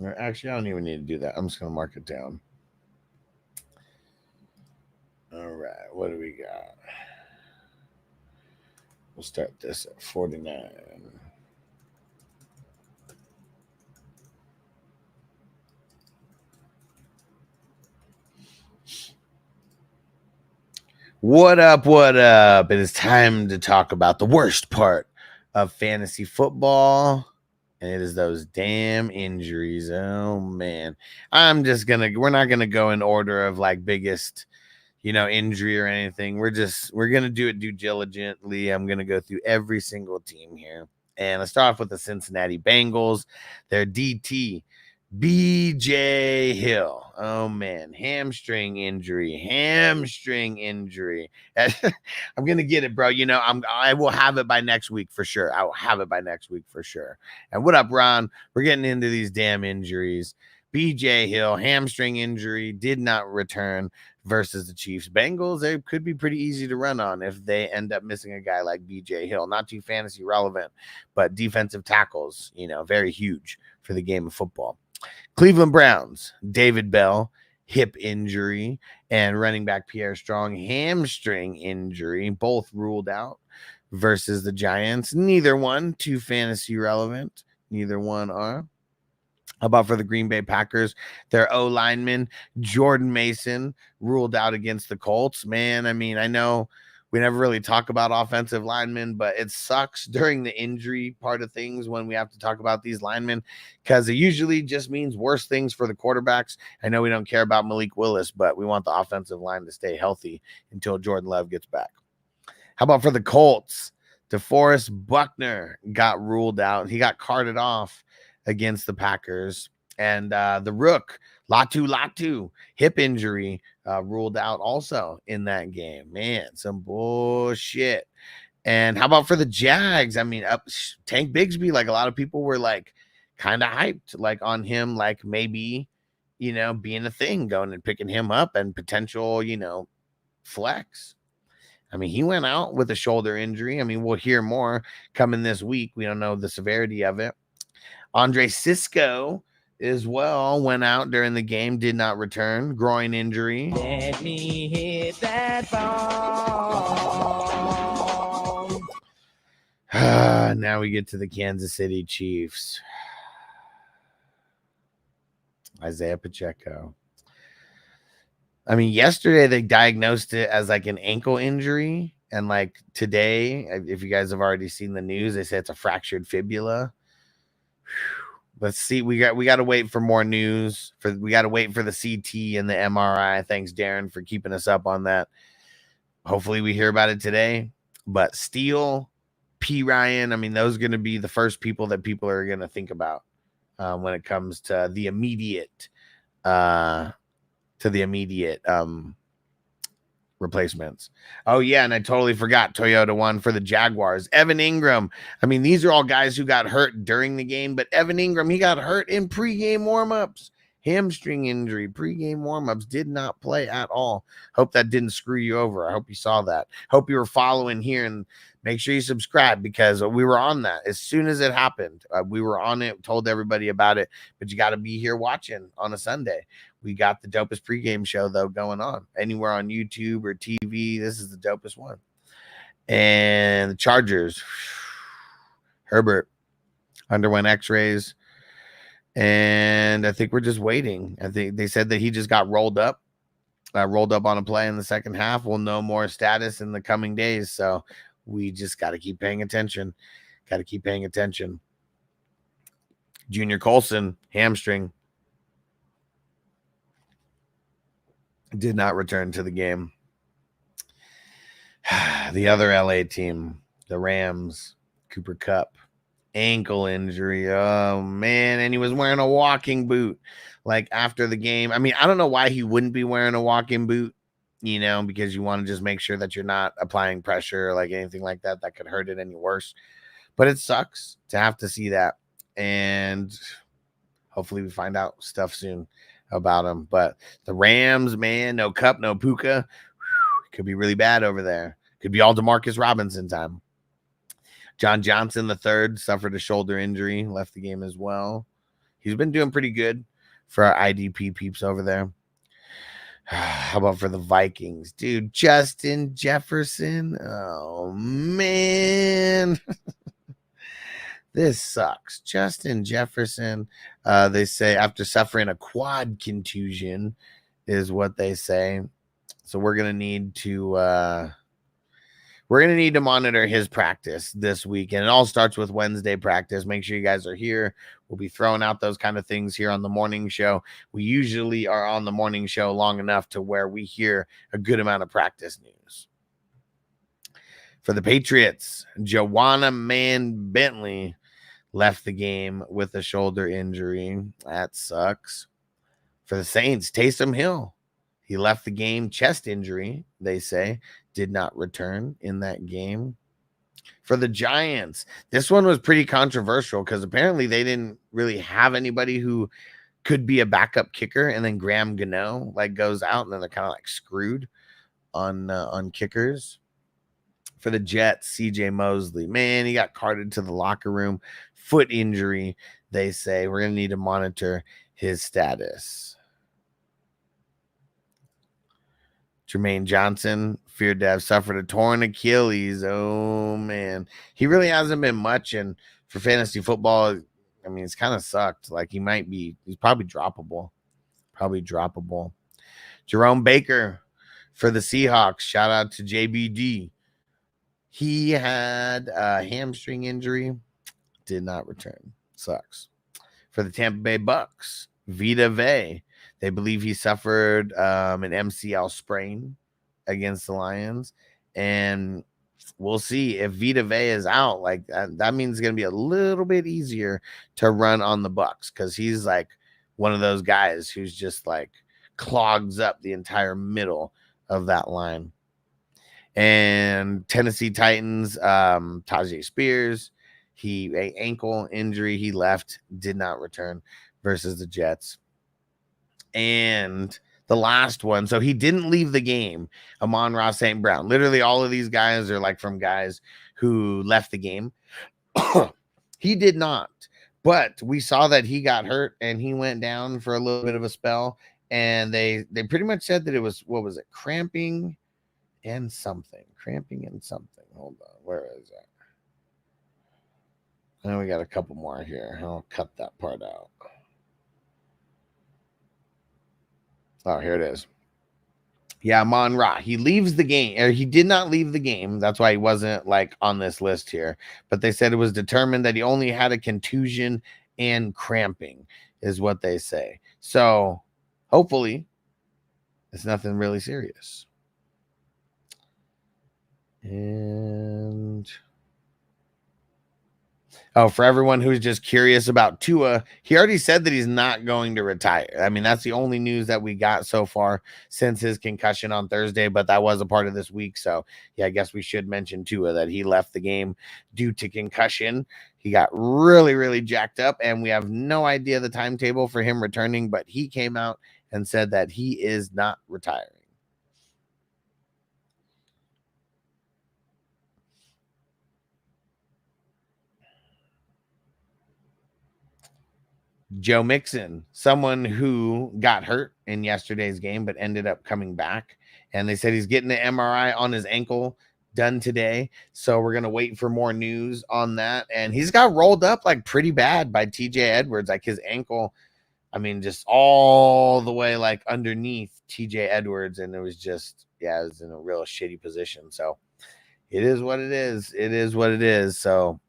Or actually, I don't even need to do that. I'm just going to mark it down. All right. What do we got? We'll start this at 49. What up? It is time to talk about the worst part of fantasy football, and it is those damn injuries. Oh man. We're not gonna go in order of like biggest, you know, injury or anything. We're gonna do it diligently. I'm gonna go through every single team here. And let's start off with the Cincinnati Bengals. Their DT, BJ Hill. Oh man, hamstring injury. I'm gonna get it, bro. You know, I will have it by next week for sure. And what up, Ron? We're getting into these damn injuries. BJ Hill, hamstring injury, did not return versus the Chiefs. Bengals, they could be pretty easy to run on if they end up missing a guy like BJ Hill. Not too fantasy relevant, but defensive tackles, you know, very huge for the game of football. Cleveland Browns, David Bell, hip injury, and running back Pierre Strong, hamstring injury, both ruled out versus the Giants. Neither one too fantasy relevant. Neither one are. How about for the Green Bay Packers? Their O lineman, Jordan Mason, ruled out against the Colts. Man, I mean, I know we never really talk about offensive linemen, but it sucks during the injury part of things when we have to talk about these linemen because it usually just means worse things for the quarterbacks. I know we don't care about Malik Willis, but we want the offensive line to stay healthy until Jordan Love gets back. How about for the Colts? DeForest Buckner got ruled out. He got carted off against the Packers. And the Rook, Latu, hip injury, ruled out also in that game. Man, some bullshit. And how about for the Jags? I mean, Tank Bigsby, like a lot of people were like kind of hyped like on him, like maybe, you know, being a thing, going and picking him up and potential, you know, flex. I mean, he went out with a shoulder injury. I mean, we'll hear more coming this week. We don't know the severity of it. Andre Cisco as well went out during the game, did not return, groin injury.
Let me hit that ball.
Now we get to the Kansas City Chiefs. Isaiah Pacheco. I mean, yesterday they diagnosed it as like an ankle injury. And like today, if you guys have already seen the news, they say it's a fractured fibula. Let's see. We got to wait for more news. We got to wait for the CT and the MRI. Thanks, Darren, for keeping us up on that. Hopefully we hear about it today. But Steele, P. Ryan, I mean, those are going to be the first people that people are going to think about when it comes to the immediate replacements. Oh yeah, and I totally forgot Toyota won for the Jaguars. Evan Ingram. I mean, these are all guys who got hurt during the game, but Evan Ingram, he got hurt in pregame warmups. Hamstring injury, pregame warmups, did not play at all. Hope that didn't screw you over. I hope you saw that. Hope you were following here, and make sure you subscribe because we were on that as soon as it happened. We were on it, told everybody about it, but you got to be here watching on a Sunday. We got the dopest pregame show, though, going on. Anywhere on YouTube or TV, this is the dopest one. And the Chargers, Herbert underwent x-rays, and I think we're just waiting. I think they said that he just got rolled up on a play in the second half. We'll know more status in the coming days, so we just got to keep paying attention. Junior Colson, hamstring, did not return to the game. The other LA team, the Rams, Cooper Kupp, ankle injury. Oh, man. And he was wearing a walking boot like after the game. I mean, I don't know why he wouldn't be wearing a walking boot, you know, because you want to just make sure that you're not applying pressure or like anything like that that could hurt it any worse. But it sucks to have to see that. And hopefully we find out stuff soon about him. But the Rams, man, no Kupp, no Puka. Could be really bad over there. Could be all DeMarcus Robinson time. John Johnson III suffered a shoulder injury, left the game as well. He's been doing pretty good for our IDP peeps over there. How about for the Vikings? Dude, Justin Jefferson. Oh, man. This sucks. Justin Jefferson, they say, after suffering a quad contusion, is what they say. So we're gonna need to monitor his practice this week, and it all starts with Wednesday practice. Make sure you guys are here. We'll be throwing out those kind of things here on the morning show. We usually are on the morning show long enough to where we hear a good amount of practice news. For the Patriots, Joanna Man Bentley left the game with a shoulder injury. That sucks. For the Saints, Taysom Hill, he left the game, chest injury, they say, did not return in that game. For the Giants, this one was pretty controversial because apparently they didn't really have anybody who could be a backup kicker, and then Graham Gano like goes out, and then they're kind of like screwed on kickers. For the Jets, CJ Mosley, man, he got carted to the locker room, foot injury, they say. We're going to need to monitor his status. Jermaine Johnson, feared to have suffered a torn Achilles. Oh, man. He really hasn't been much. And for fantasy football, I mean, it's kind of sucked. Like, he's probably droppable. Jerome Baker for the Seahawks. Shout out to JBD. He had a hamstring injury. Did not return. Sucks. For the Tampa Bay Bucks, Vita Vea. They believe he suffered an MCL sprain against the Lions. And we'll see if Vita Vea is out. Like that means it's going to be a little bit easier to run on the Bucks because he's like one of those guys who's just like clogs up the entire middle of that line. And Tennessee Titans, Tajay Spears, ankle injury. He left, did not return versus the Jets. And the last one, so he didn't leave the game. Amon-Ra St. Brown. Literally all of these guys are like from guys who left the game. He did not. But we saw that he got hurt and he went down for a little bit of a spell. And they pretty much said that it was, what was it? Cramping and something. Hold on. Where is that? And we got a couple more here. I'll cut that part out. Oh, here it is. Yeah, Amon-Ra. He leaves the game, or he did not leave the game. That's why he wasn't like on this list here. But they said it was determined that he only had a contusion and cramping, is what they say. So hopefully it's nothing really serious. And for everyone who's just curious about Tua, he already said that he's not going to retire. I mean, that's the only news that we got so far since his concussion on Thursday, but that was a part of this week. So, yeah, I guess we should mention Tua that he left the game due to concussion. He got really, really jacked up, and we have no idea the timetable for him returning, but he came out and said that he is not retiring. Joe Mixon, someone who got hurt in yesterday's game, but ended up coming back. And they said he's getting an MRI on his ankle done today. So we're going to wait for more news on that. And he's got rolled up like pretty bad by TJ Edwards. Like his ankle, I mean, just all the way like underneath TJ Edwards. And it was just, yeah, it was in a real shitty position. So it is what it is. So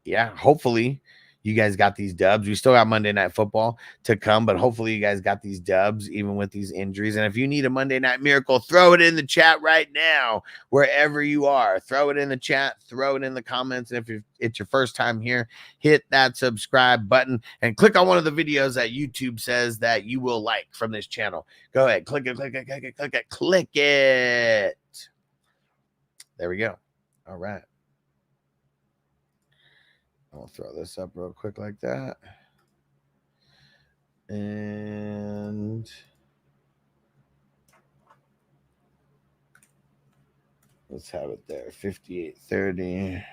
yeah, hopefully you guys got these dubs. We still got Monday Night Football to come, but hopefully you guys got these dubs even with these injuries. And if you need a Monday Night Miracle, throw it in the chat right now, wherever you are. Throw it in the chat, throw it in the comments. And if it's your first time here, hit that subscribe button and click on one of the videos that YouTube says that you will like from this channel. Go ahead, click it. There we go. All right. I'll throw this up real quick like that. And let's have it there. 5830.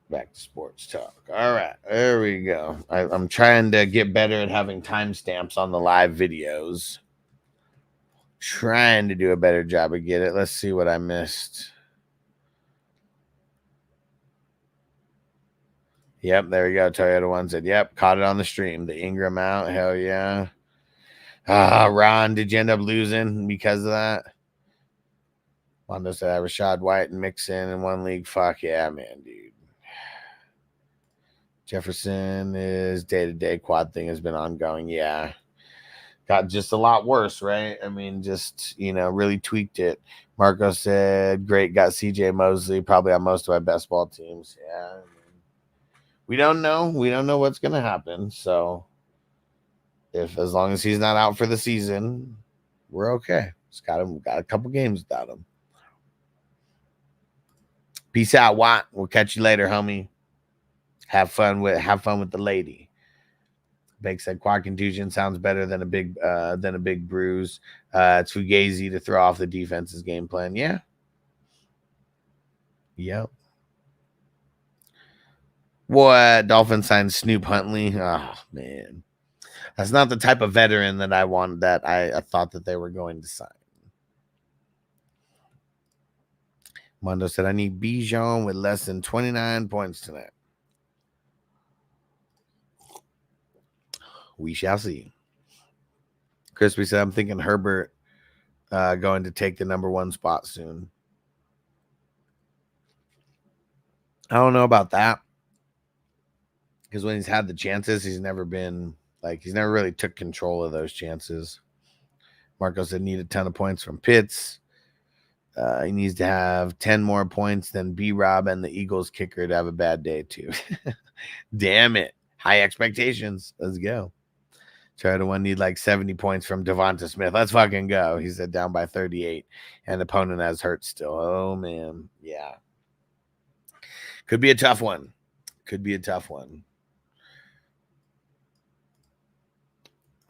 Back to sports talk. All right. There we go. I'm trying to get better at having timestamps on the live videos. Trying to do a better job of get it. Let's see what I missed. Yep, there we go. Toyota One said, yep, caught it on the stream. The Ingram out, hell yeah. Ron, did you end up losing because of that? Mondo said, Rashad White and Mixon in one league. Fuck yeah, man, dude. Jefferson is day-to-day quad thing has been ongoing. Yeah. Got just a lot worse, right? I mean, just, really tweaked it. Marco said, great, got CJ Mosley, probably on most of my best ball teams. Yeah. We don't know. We don't know what's going to happen. So as long as he's not out for the season, we're okay. Just got a couple games without him. Peace out, Watt. We'll catch you later, homie. Have fun with the lady. Bake said quad contusion sounds better than a big bruise. It's Fugazi to throw off the defense's game plan. Yeah. Yep. What? Dolphins signed Snoop Huntley? Oh, man. That's not the type of veteran that I want, that I thought that they were going to sign. Mondo said, I need Bijan with less than 29 points tonight. We shall see. Crispy said, I'm thinking Herbert going to take the number 1 spot soon. I don't know about that. Because when he's had the chances, he's never been, like, he's never really took control of those chances. Marco said, need a ton of points from Pitts. He needs to have 10 more points than B-Rob and the Eagles kicker to have a bad day, too. Damn it. High expectations. Let's go. Try to need like 70 points from Devonta Smith. Let's fucking go. He said down by 38. And opponent has hurt still. Oh, man. Yeah. Could be a tough one. Could be a tough one.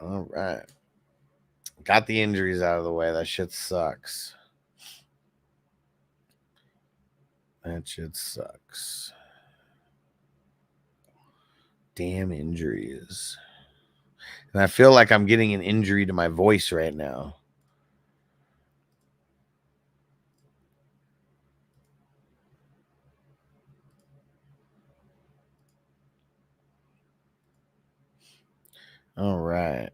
All right. Got the injuries out of the way. That shit sucks. That shit sucks. Damn injuries. And I feel like I'm getting an injury to my voice right now. All right.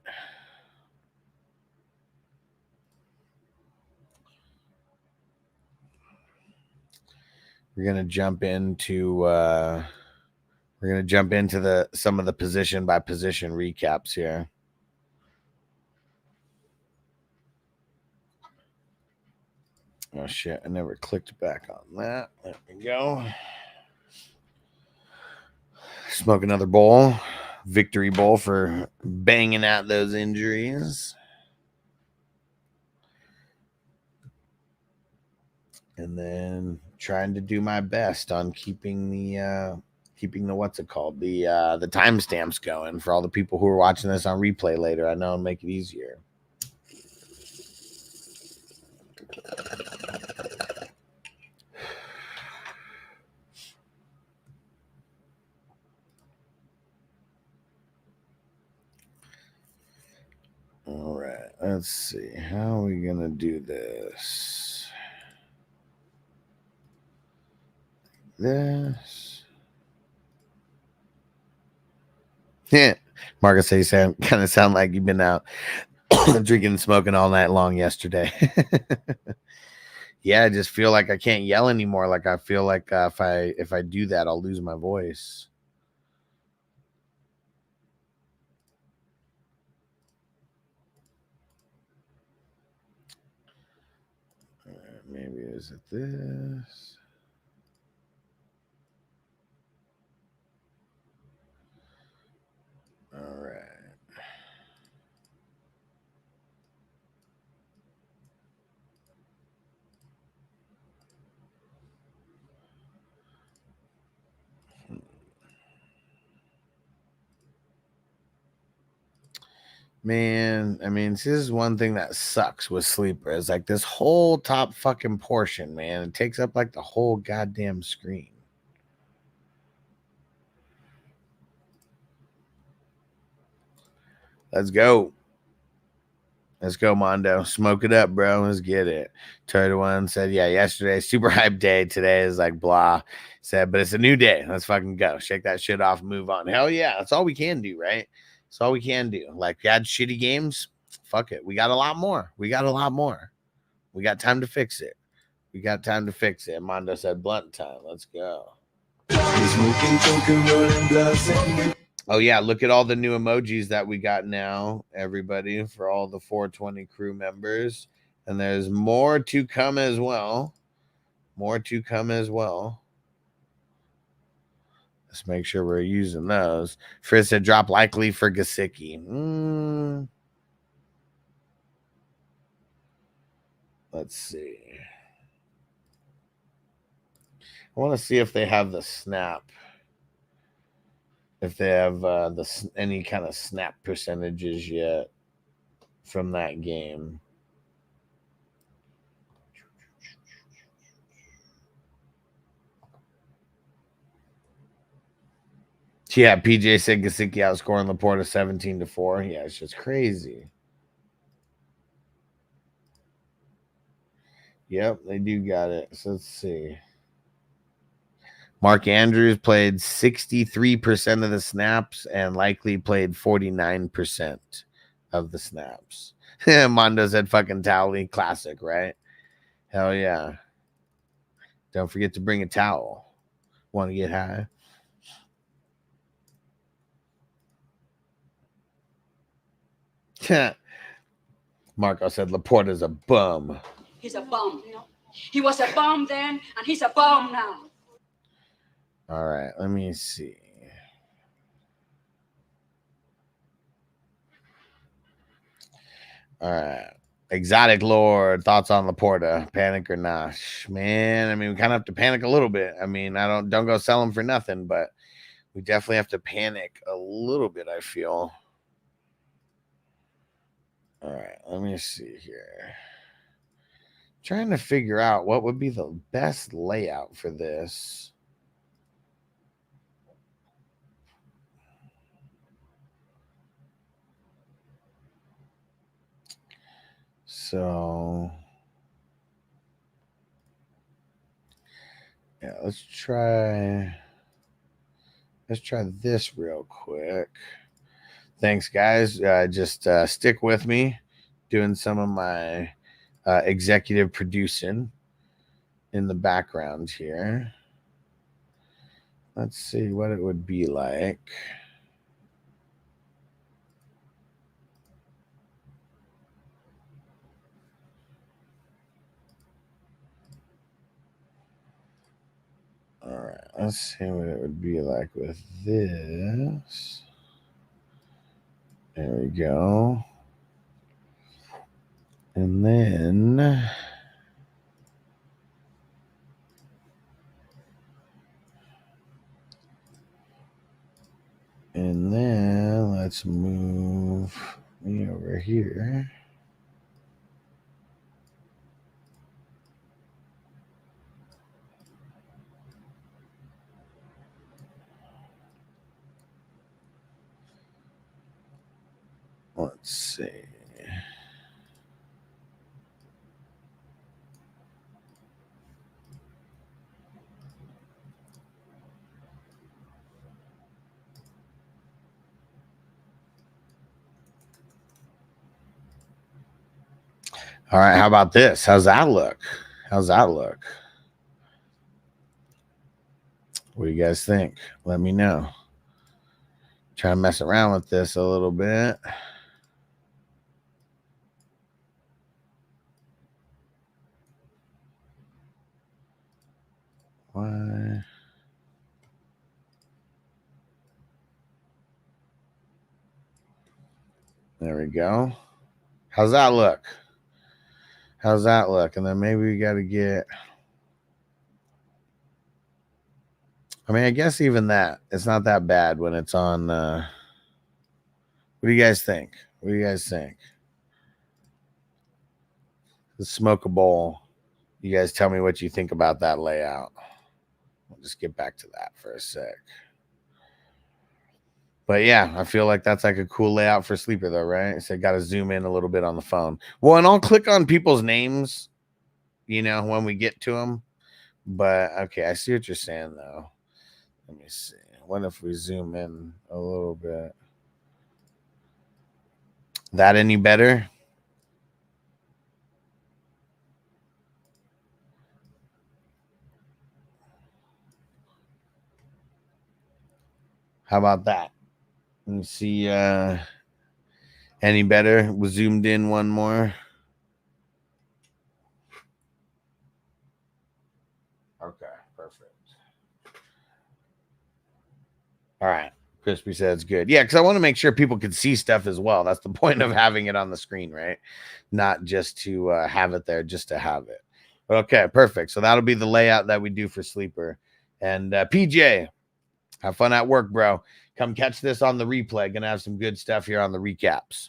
We're gonna jump into some of the position by position recaps here. Oh shit, I never clicked back on that. There we go. Smoke another bowl. Victory bowl for banging out those injuries. And then trying to do my best on keeping the what's it called? The timestamps going for all the people who are watching this on replay later. I know it'll make it easier. All right, let's see. How are we gonna do this? Yeah. Marcus says you kind of sound like you've been out drinking and smoking all night long yesterday. Yeah, I just feel like I can't yell anymore. Like I feel like if I do that, I'll lose my voice. Maybe is it this? All right. Man, I mean, this is one thing that sucks with Sleeper. Is like this whole top fucking portion, man. It takes up like the whole goddamn screen. Let's go. Let's go, Mondo. Smoke it up, bro. Let's get it. Turtle One said, yeah, yesterday, super hype day. Today is like blah. Said, but it's a new day. Let's fucking go. Shake that shit off and move on. Hell yeah. That's all we can do, right? That's all we can do. Like, we had shitty games. Fuck it. We got a lot more. We got time to fix it. Mondo said, blunt time. Let's go. Oh, yeah. Look at all the new emojis that we got now, everybody, for all the 420 crew members. And there's more to come as well. Let's make sure we're using those. Frizz said, drop likely for Gesicki. Let's see. I want to see if they have the snap. If they have any kind of snap percentages yet from that game. Yeah, PJ said Gesicki outscoring Laporta 17-4. Yeah, it's just crazy. Yep, they do got it. So let's see. Mark Andrews played 63% of the snaps and likely played 49% of the snaps. Mondo said fucking Towley. Classic, right? Hell yeah. Don't forget to bring a towel. Want to get high? Marco said Laporta's a bum.
He's a bum. He was a bum then, and he's a bum now.
All right, let me see. All right. Exotic Lord, thoughts on Laporta? Panic or not? Man, I mean, we kind of have to panic a little bit. I mean, don't go sell him for nothing, but we definitely have to panic a little bit, I feel. All right, let me see here. Trying to figure out what would be the best layout for this. So, yeah, let's try this real quick. Thanks, guys. Just stick with me doing some of my executive producing in the background here. Let's see what it would be like. All right, let's see what it would be like with this. There we go. And then let's move me over here. Let's see. All right, how about this? How's that look? How's that look? What do you guys think? Let me know. Try to mess around with this a little bit. Why? There we go. How's that look? How's that look? And then maybe we got to get... I mean, I guess even that, it's not that bad when it's on... What do you guys think? What do you guys think? Let's smoke a bowl. You guys tell me what you think about that layout. We'll just get back to that for a sec. But yeah, I feel like that's like a cool layout for Sleeper though, right? So I got to zoom in a little bit on the phone. Well, and I'll click on people's names, you know, when we get to them. But okay, I see what you're saying though. Let me see. What if we zoom in a little bit? That any better? How about that? Let me see. Any better? We zoomed in one more. Okay, perfect. All right. Crispy said it's good. Yeah, because I want to make sure people can see stuff as well. That's the point of having it on the screen, right? Not just to have it there, just to have it. But okay, perfect. So that'll be the layout that we do for Sleeper. And PJ, have fun at work, bro. Come catch this on the replay. Gonna have some good stuff here on the recaps.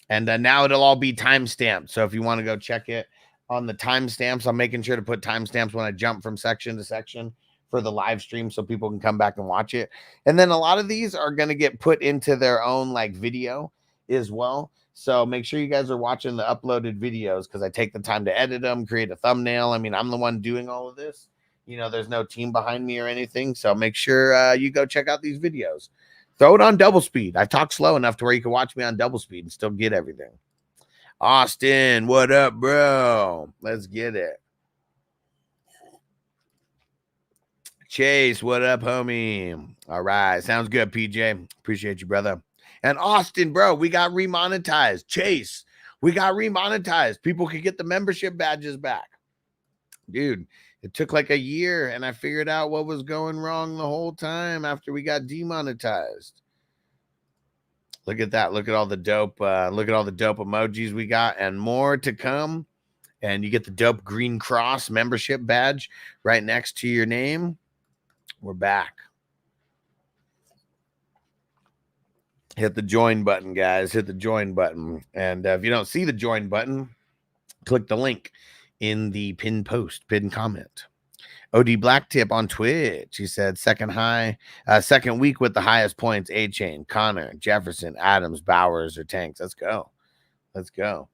And now it'll all be timestamped. So if you want to go check it on the timestamps, I'm making sure to put timestamps when I jump from section to section for the live stream so people can come back and watch it. And then a lot of these are going to get put into their own like video as well. So make sure you guys are watching the uploaded videos because I take the time to edit them, create a thumbnail. I mean, I'm the one doing all of this. You know, there's no team behind me or anything. So make sure you go check out these videos. Throw it on double speed. I talk slow enough to where you can watch me on double speed and still get everything. Austin, what up, bro? Let's get it. Chase, what up, homie? All right. Sounds good, PJ. Appreciate you, brother. And Austin, bro, we got remonetized. Chase, we got remonetized. People could get the membership badges back. Dude, it took like a year, and I figured out what was going wrong the whole time after we got demonetized. Look at that. Look at all the dope. Look at all the dope emojis we got, and more to come. And you get the dope green cross membership badge right next to your name. We're back. Hit the join button, guys. Hit the join button. And if you don't see the join button, click the link in the pinned post, pinned comment. OD Black Tip on Twitch. He said second week with the highest points. A-Chain, Connor, Jefferson, Adams, Bowers, or Tanks. Let's go. Let's go.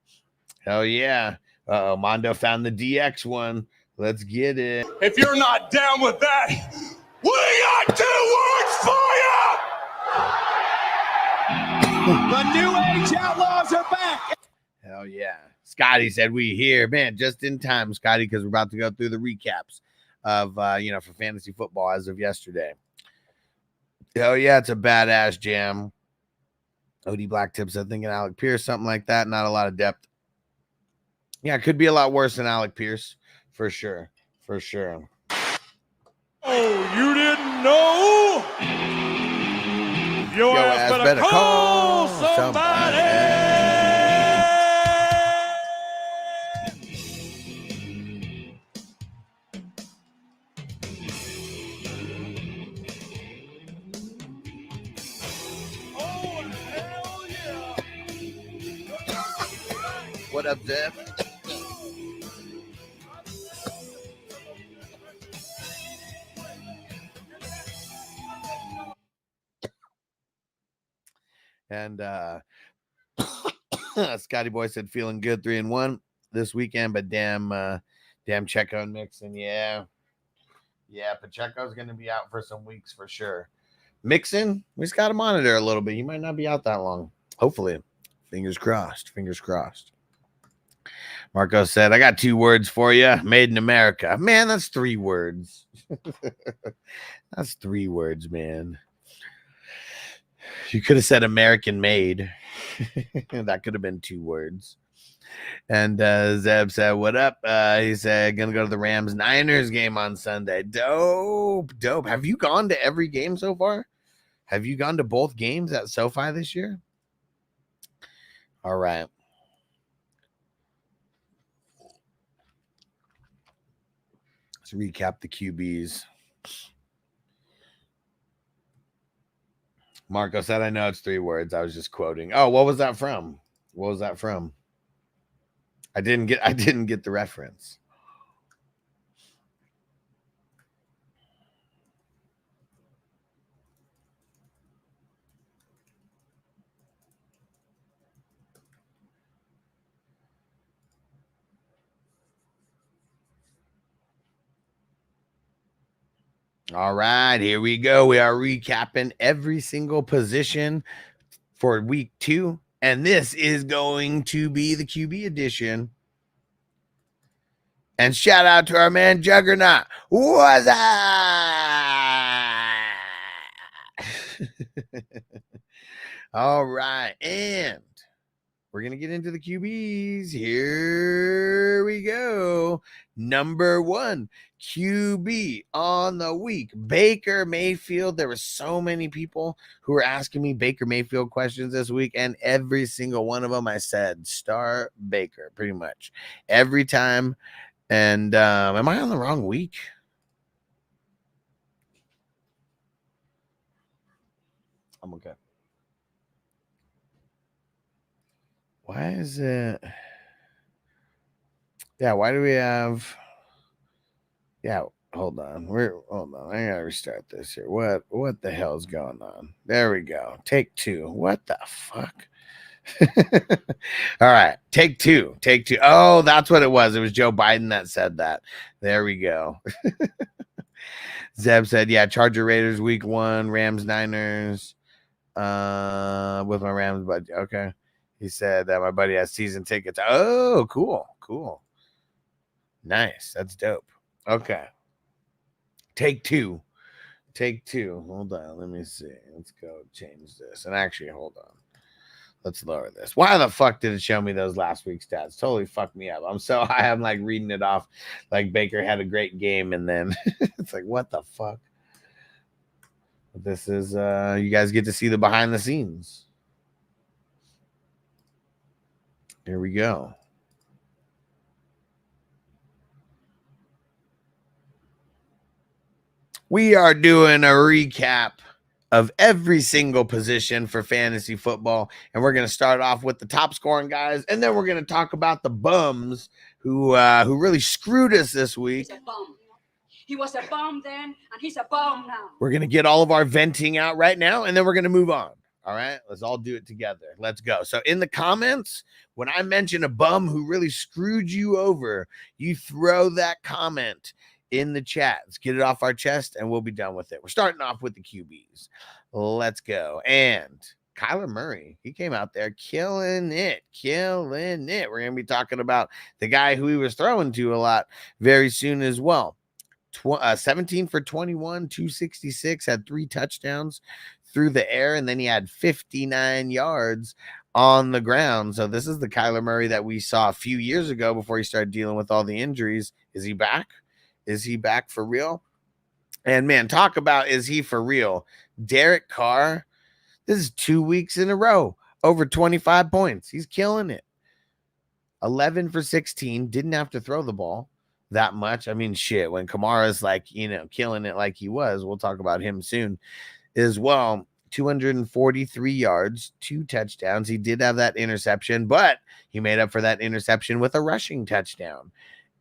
Hell yeah. Mondo found the DX one. Let's get it.
If you're not down with that, we got 2 words for you!
The New Age Outlaws are back.
Hell yeah. Scotty said we here. Man, just in time, Scotty, because we're about to go through the recaps of, for fantasy football as of yesterday. Hell yeah, it's a badass jam. OD Black Tip said thinking Alec Pierce, something like that. Not a lot of depth. Yeah, it could be a lot worse than Alec Pierce, for sure. For sure.
Oh, you didn't know? Your ass better call somebody.
What up, Zeb? And Scotty Boy said feeling good 3-1 this weekend, but damn Checo and Mixon. Yeah, Pacheco's gonna be out for some weeks for sure. Mixon, we just gotta monitor a little bit. He might not be out that long. Hopefully. Fingers crossed. Fingers crossed. Marco said, I got 2 words for you. Made in America. Man, that's 3 words. That's 3 words, man. You could have said American made. That could have been 2 words. And Zeb said, what up? He said, gonna go to the Rams-Niners game on Sunday. Dope. Have you gone to every game so far? Have you gone to both games at SoFi this year? All right. Let's recap the QBs. Marco said, I know it's 3 words. I was just quoting. Oh, what was that from? What was that from? I didn't get the reference. All right, here we go. We are recapping every single position for week 2. And this is going to be the QB edition. And shout out to our man Juggernaut. What's up? All right. And we're going to get into the QBs. Here we go. Number 1, QB on the week, Baker Mayfield. There were so many people who were asking me Baker Mayfield questions this week, and every single one of them I said, start Baker, pretty much. Every time. And am I on the wrong week? I'm okay. Why is it? Yeah, why do we have? Yeah, Hold on. Hold on. I gotta restart this here. What the hell's going on? There we go. Take two. What the fuck? All right. Take two. Take two. Oh, that's what it was. It was Joe Biden that said that. There we go. Zeb said, yeah, Charger Raiders week 1, Rams Niners. With my Rams buddy. Okay. He said that my buddy has season tickets. Oh, cool. Cool. Nice. That's dope. Okay. Take two. Take two. Hold on. Let me see. Let's go change this. And actually, hold on. Let's lower this. Why the fuck did it show me those last week's stats? Totally fucked me up. I'm so high. I'm like reading it off like Baker had a great game. And then it's like, what the fuck? This is, you guys get to see the behind the scenes. Here we go. We are doing a recap of every single position for fantasy football. And we're going to start off with the top scoring guys. And then we're going to talk about the bums who really screwed us this week.
He's a bum. He was a bum then, and he's a bum now.
We're going to get all of our venting out right now, and then we're going to move on. All right, let's all do it together. Let's go. So in the comments, when I mention a bum who really screwed you over, you throw that comment in the chat. Let's get it off our chest, and we'll be done with it. We're starting off with the QBs. Let's go. And Kyler Murray, he came out there killing it. We're going to be talking about the guy who he was throwing to a lot very soon as well. 17 for 21, 266, had 3 touchdowns through the air, and then he had 59 yards on the ground. So this is the Kyler Murray that we saw a few years ago before he started dealing with all the injuries. Is he back? Is he back for real? And man, talk about is he for real? Derek Carr, this is 2 weeks in a row, over 25 points. He's killing it. 11 for 16, didn't have to throw the ball that much. I mean, shit, when Kamara's like, killing it like he was, we'll talk about him soon as well. 243 yards, 2 touchdowns. He did have that interception, but he made up for that interception with a rushing touchdown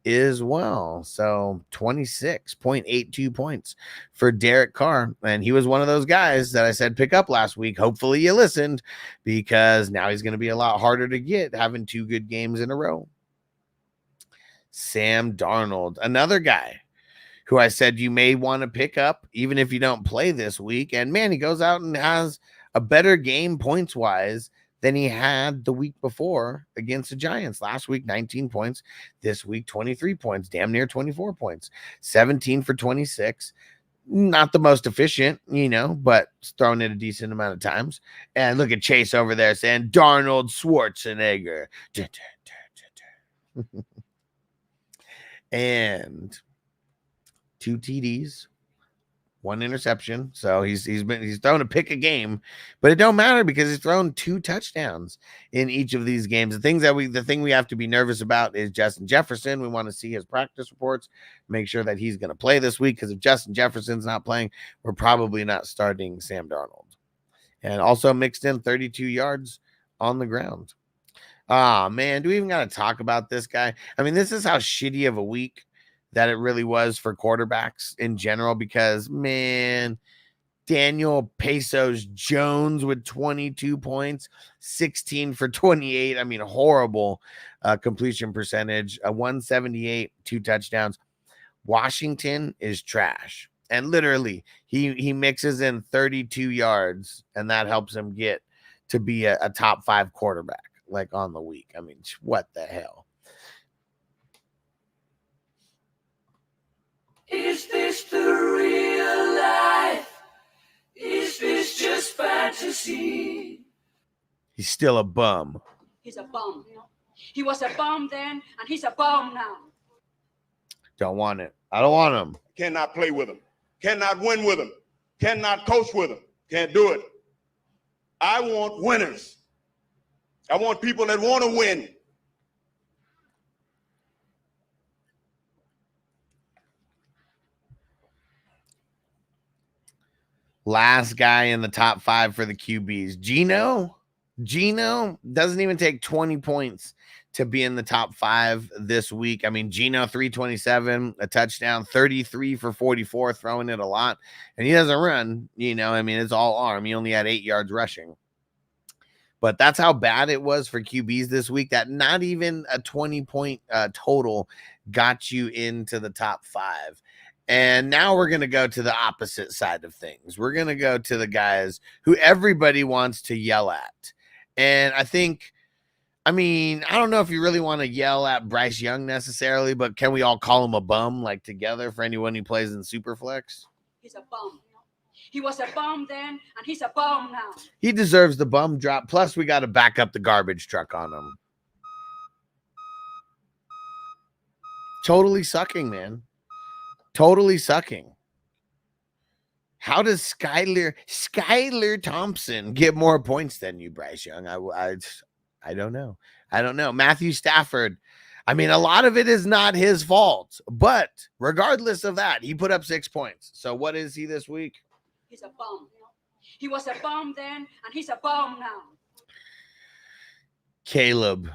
as well. So 26.82 points for Derek Carr. And he was one of those guys that I said pick up last week. Hopefully you listened, because now he's going to be a lot harder to get having 2 good games in a row. Sam Darnold, another guy who I said you may want to pick up even if you don't play this week. And man, he goes out and has a better game points wise than he had the week before against the Giants. Last week, 19 points. This week, 23 points, damn near 24 points. 17 for 26. Not the most efficient, but thrown it a decent amount of times. And look at Chase over there saying Darnold Schwarzenegger. And 2 TDs, 1 interception. So he's thrown a pick a game, but it don't matter because he's thrown 2 touchdowns in each of these games. The thing we have to be nervous about is Justin Jefferson. We want to see his practice reports, make sure that he's going to play this week, because if Justin Jefferson's not playing, we're probably not starting Sam Darnold. And also mixed in 32 yards on the ground. Ah, man, do we even got to talk about this guy? I mean, this is how shitty of a week that it really was for quarterbacks in general, because, man, Daniel Pesos Jones with 22 points, 16 for 28. I mean, horrible completion percentage, a 178, 2 touchdowns. Washington is trash. And literally, he mixes in 32 yards, and that helps him get to be a top 5 quarterback, like on the week. I mean, what the hell?
Is this the real life? Is this just fantasy?
He's still a bum.
He's a bum. He was a bum then, and he's a bum now.
Don't want it. I don't want him.
Cannot play with him. Cannot win with him. Cannot coach with him. Can't do it. I want winners. I want people that want to win.
Last guy in the top 5 for the QBs. Gino doesn't even take 20 points to be in the top 5 this week. I mean, Geno 327, a touchdown, 33 for 44, throwing it a lot. And he doesn't run, you know, I mean, it's all arm. He only had 8 yards rushing. But that's how bad it was for QBs this week, that not even a 20-point total got you into the top 5. And now we're going to go to the opposite side of things. We're going to go to the guys who everybody wants to yell at. And I mean, I don't know if you really want to yell at Bryce Young necessarily, but can we all call him a bum, like, together for anyone who plays in Superflex?
He's a bum. He was a bum then, and he's a bum now.
He deserves the bum drop. Plus, we got to back up the garbage truck on him. Totally sucking, man. Totally sucking. How does Skylar Thompson get more points than you, Bryce Young? I don't know. I don't know. Matthew Stafford. I mean, a lot of it is not his fault, but regardless of that, he put up 6 points. So what is he this week?
He's a bum. He was a bum then, and he's a bum now.
Caleb,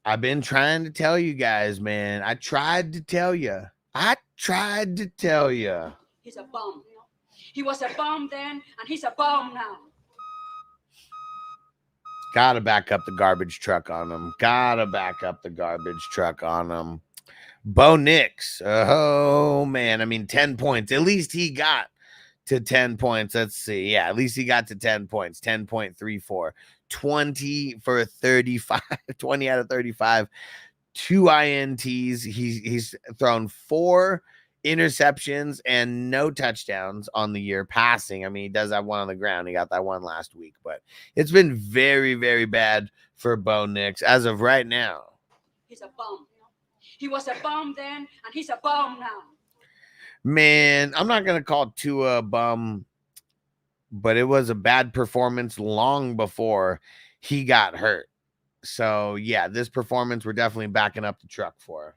I've been trying to tell you guys, man. I tried to tell you.
He's a bum. He was a bum then, and he's a bum now.
Gotta back up the garbage truck on him. Bo Nix. Oh, man. I mean, 10 points. At least he got to 10 points. Let's see. Yeah, at least he got to 10 points. 10.34. 20 for 35. 20 out of 35. 2 INTs. He's thrown 4 interceptions and no touchdowns on the year passing. I mean, he does have one on the ground. He got that one last week, but it's been very, very bad for Bo Nix as of right now.
He's a bum. He was a bum then, and he's a bum now.
Man, I'm not going to call Tua a bum, but it was a bad performance long before he got hurt. So, yeah, this performance we're definitely backing up the truck for.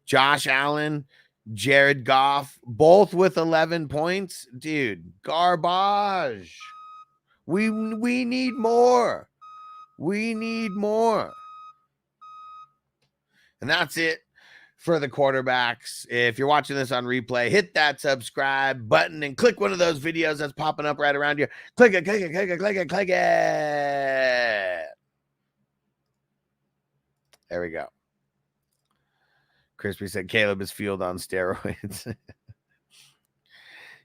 Josh Allen, Jared Goff, both with 11 points. Dude, garbage. We need more. And that's it for the quarterbacks. If you're watching this on replay, hit that subscribe button and click one of those videos that's popping up right around you. Click it. There we go. Crispy said Caleb is fueled on steroids.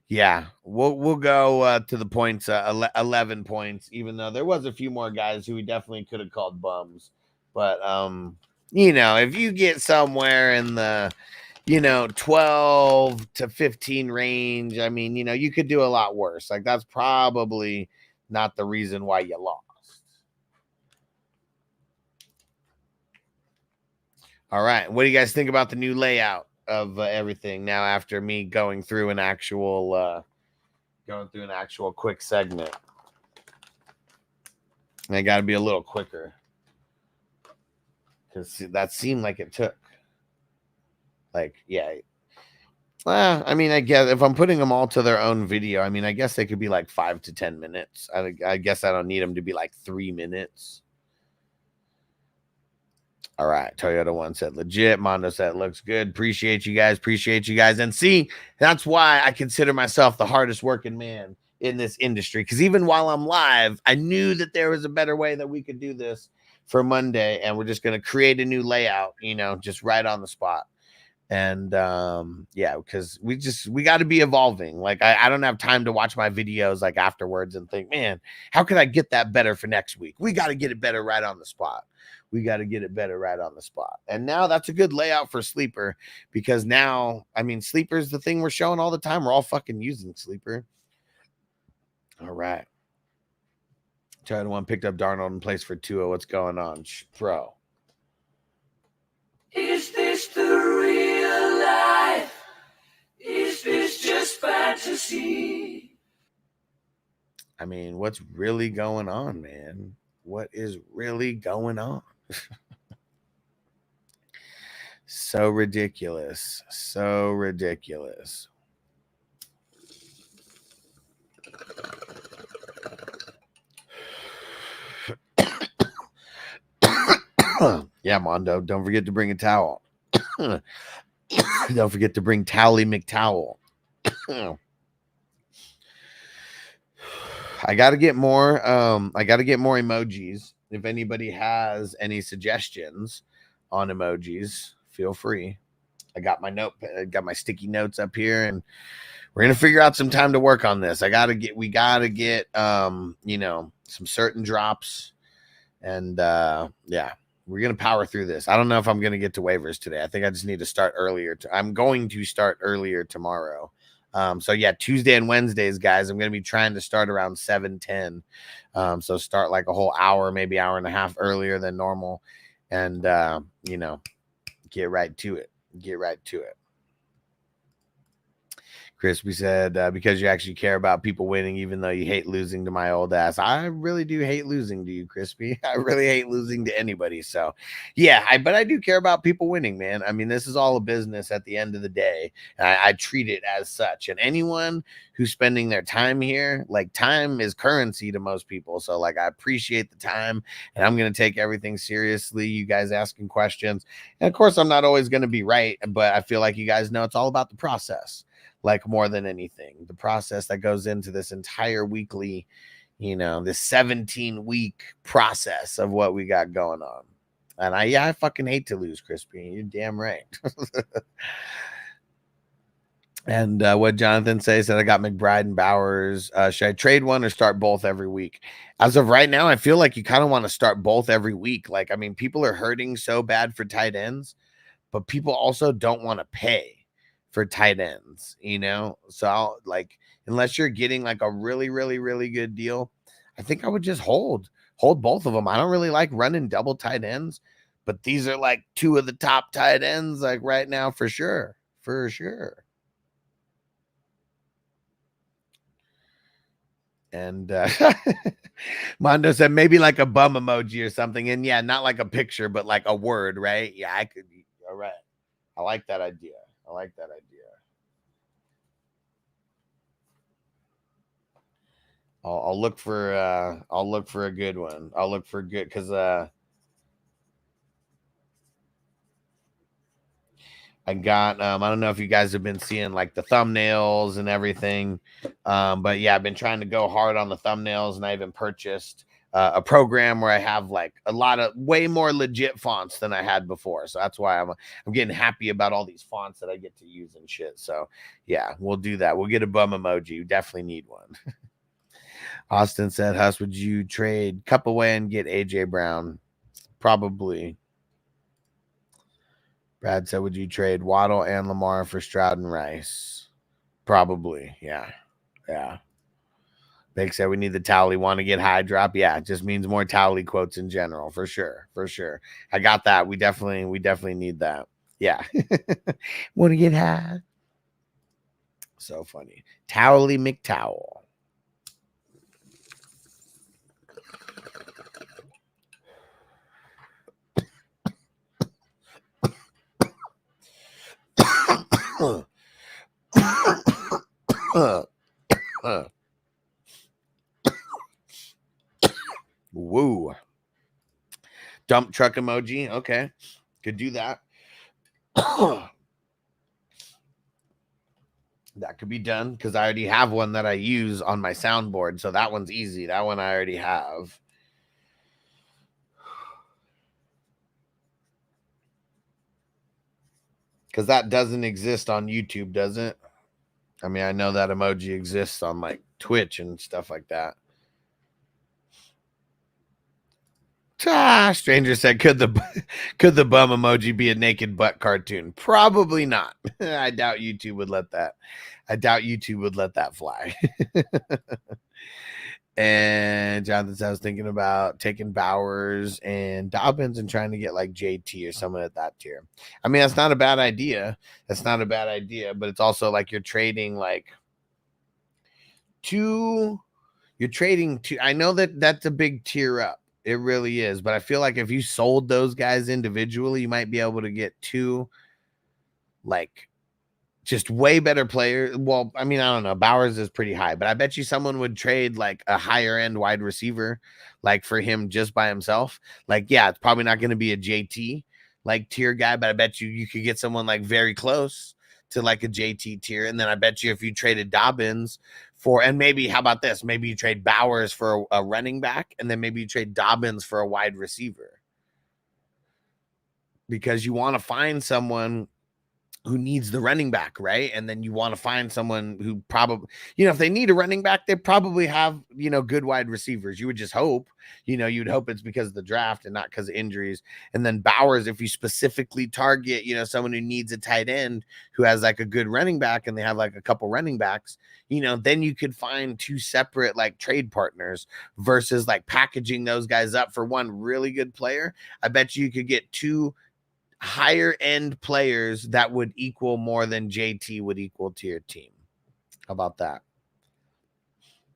Yeah, we'll go to the points, 11 points, even though there was a few more guys who we definitely could have called bums. But, you know, if you get somewhere in the, 12 to 15 range, I mean, you could do a lot worse. Like, that's probably not the reason why you lost. All right. What do you guys think about the new layout of everything now after me going through an actual quick segment? I got to be a little quicker because that seemed like it took well, I mean, I guess if I'm putting them all to their own video, I mean, I guess they could be like 5 to 10 minutes. I guess I don't need them to be like 3 minutes. All right. Toyota One said legit. Mondo said looks good. Appreciate you guys. And see, that's why I consider myself the hardest working man in this industry. Because even while I'm live, I knew that there was a better way that we could do this for Monday. And we're just going to create a new layout, just right on the spot. And because we got to be evolving. Like I don't have time to watch my videos like afterwards and think, man, how can I get that better for next week? We got to get it better right on the spot. And now that's a good layout for Sleeper because now, I mean, Sleeper is the thing we're showing all the time. We're all fucking using Sleeper. All right. China one picked up Darnold and placed for Tua. What's going on, bro?
Is this the real life? Is this just fantasy?
I mean, what's really going on, man? What is really going on? So ridiculous. Yeah, Mondo, don't forget to bring a towel. Don't forget to bring Towley McTowel. I got to get more emojis. If anybody has any suggestions on emojis, feel free. I got my sticky notes up here, and we're going to figure out some time to work on this. We got to get some certain drops, and yeah, we're going to power through this. I don't know if I'm going to get to waivers today. I think I just need to start earlier. I'm going to start earlier tomorrow. So yeah, Tuesday and Wednesdays, guys, I'm going to be trying to start around 7:10. So start like a whole hour, maybe hour and a half earlier than normal. And, get right to it. Crispy said, because you actually care about people winning, even though you hate losing to my old ass. I really do hate losing to you, Crispy. I really hate losing to anybody. So, yeah, but I do care about people winning, man. I mean, this is all a business at the end of the day. And I treat it as such. And anyone who's spending their time here, like, time is currency to most people. So, like, I appreciate the time, and I'm going to take everything seriously. You guys asking questions. And, of course, I'm not always going to be right, but I feel like you guys know it's all about the process. Like, more than anything, the process that goes into this entire weekly, this 17-week process of what we got going on. And I fucking hate to lose, Crispy. You're damn right. And what Jonathan said, I got McBride and Bowers. Should I trade one or start both every week? As of right now, I feel like you kind of want to start both every week. Like, I mean, people are hurting so bad for tight ends, but people also don't want to pay for tight ends, so unless you're getting like a really, really, really good deal, I think I would just hold both of them. I don't really like running double tight ends, but these are like two of the top tight ends, like right now, for sure. And Mondo said maybe like a bum emoji or something, and yeah, not like a picture, but like a word, right? Yeah, I could be all right. I like that idea. I'll look for a good one. I'll look for good, because I got I don't know if you guys have been seeing like the thumbnails and everything, but yeah, I've been trying to go hard on the thumbnails, and I even purchased a program where I have like a lot of way more legit fonts than I had before. So that's why I'm getting happy about all these fonts that I get to use and shit. So yeah, we'll do that. We'll get a bum emoji. You definitely need one. Austin said, Huss, would you trade Cup away and get AJ Brown? Probably. Brad said, would you trade Waddle and Lamar for Stroud and Rice? Probably. Yeah. Big said we need the Towley. Want to get high drop? Yeah, it just means more Towley quotes in general, for sure. I got that. We definitely need that. Yeah. Want to get high? So funny. Towley McTowel. Woo. Dump truck emoji. Okay. Could do that. That could be done, because I already have one that I use on my soundboard. So that one's easy. That one I already have. Because that doesn't exist on YouTube, does it? I mean, I know that emoji exists on like Twitch and stuff like that. Stranger said, could the bum emoji be a naked butt cartoon? Probably not. I doubt YouTube would let that. Fly. And Jonathan said, I was thinking about taking Bowers and Dobbins and trying to get like JT or someone at that tier. I mean, that's not a bad idea. But it's also like you're trading like two. I know that's a big tier up. It really is. But I feel like if you sold those guys individually, you might be able to get two Just way better player. Well, I mean, I don't know. Bowers is pretty high, but I bet you someone would trade like a higher end wide receiver, like for him just by himself. Like, yeah, it's probably not going to be a JT like tier guy, but I bet you could get someone like very close to like a JT tier. And then I bet you if you traded Dobbins for, and maybe how about this? Maybe you trade Bowers for a running back, and then maybe you trade Dobbins for a wide receiver, because you want to find someone who needs the running back, right? And then you want to find someone who probably, if they need a running back, they probably have, good wide receivers. You would just hope, you'd hope it's because of the draft and not because of injuries. And then Bowers, if you specifically target, someone who needs a tight end who has like a good running back, and they have like a couple running backs, then you could find two separate like trade partners versus like packaging those guys up for one really good player. I bet you could get two higher end players that would equal more than JT would equal to your team. How about that?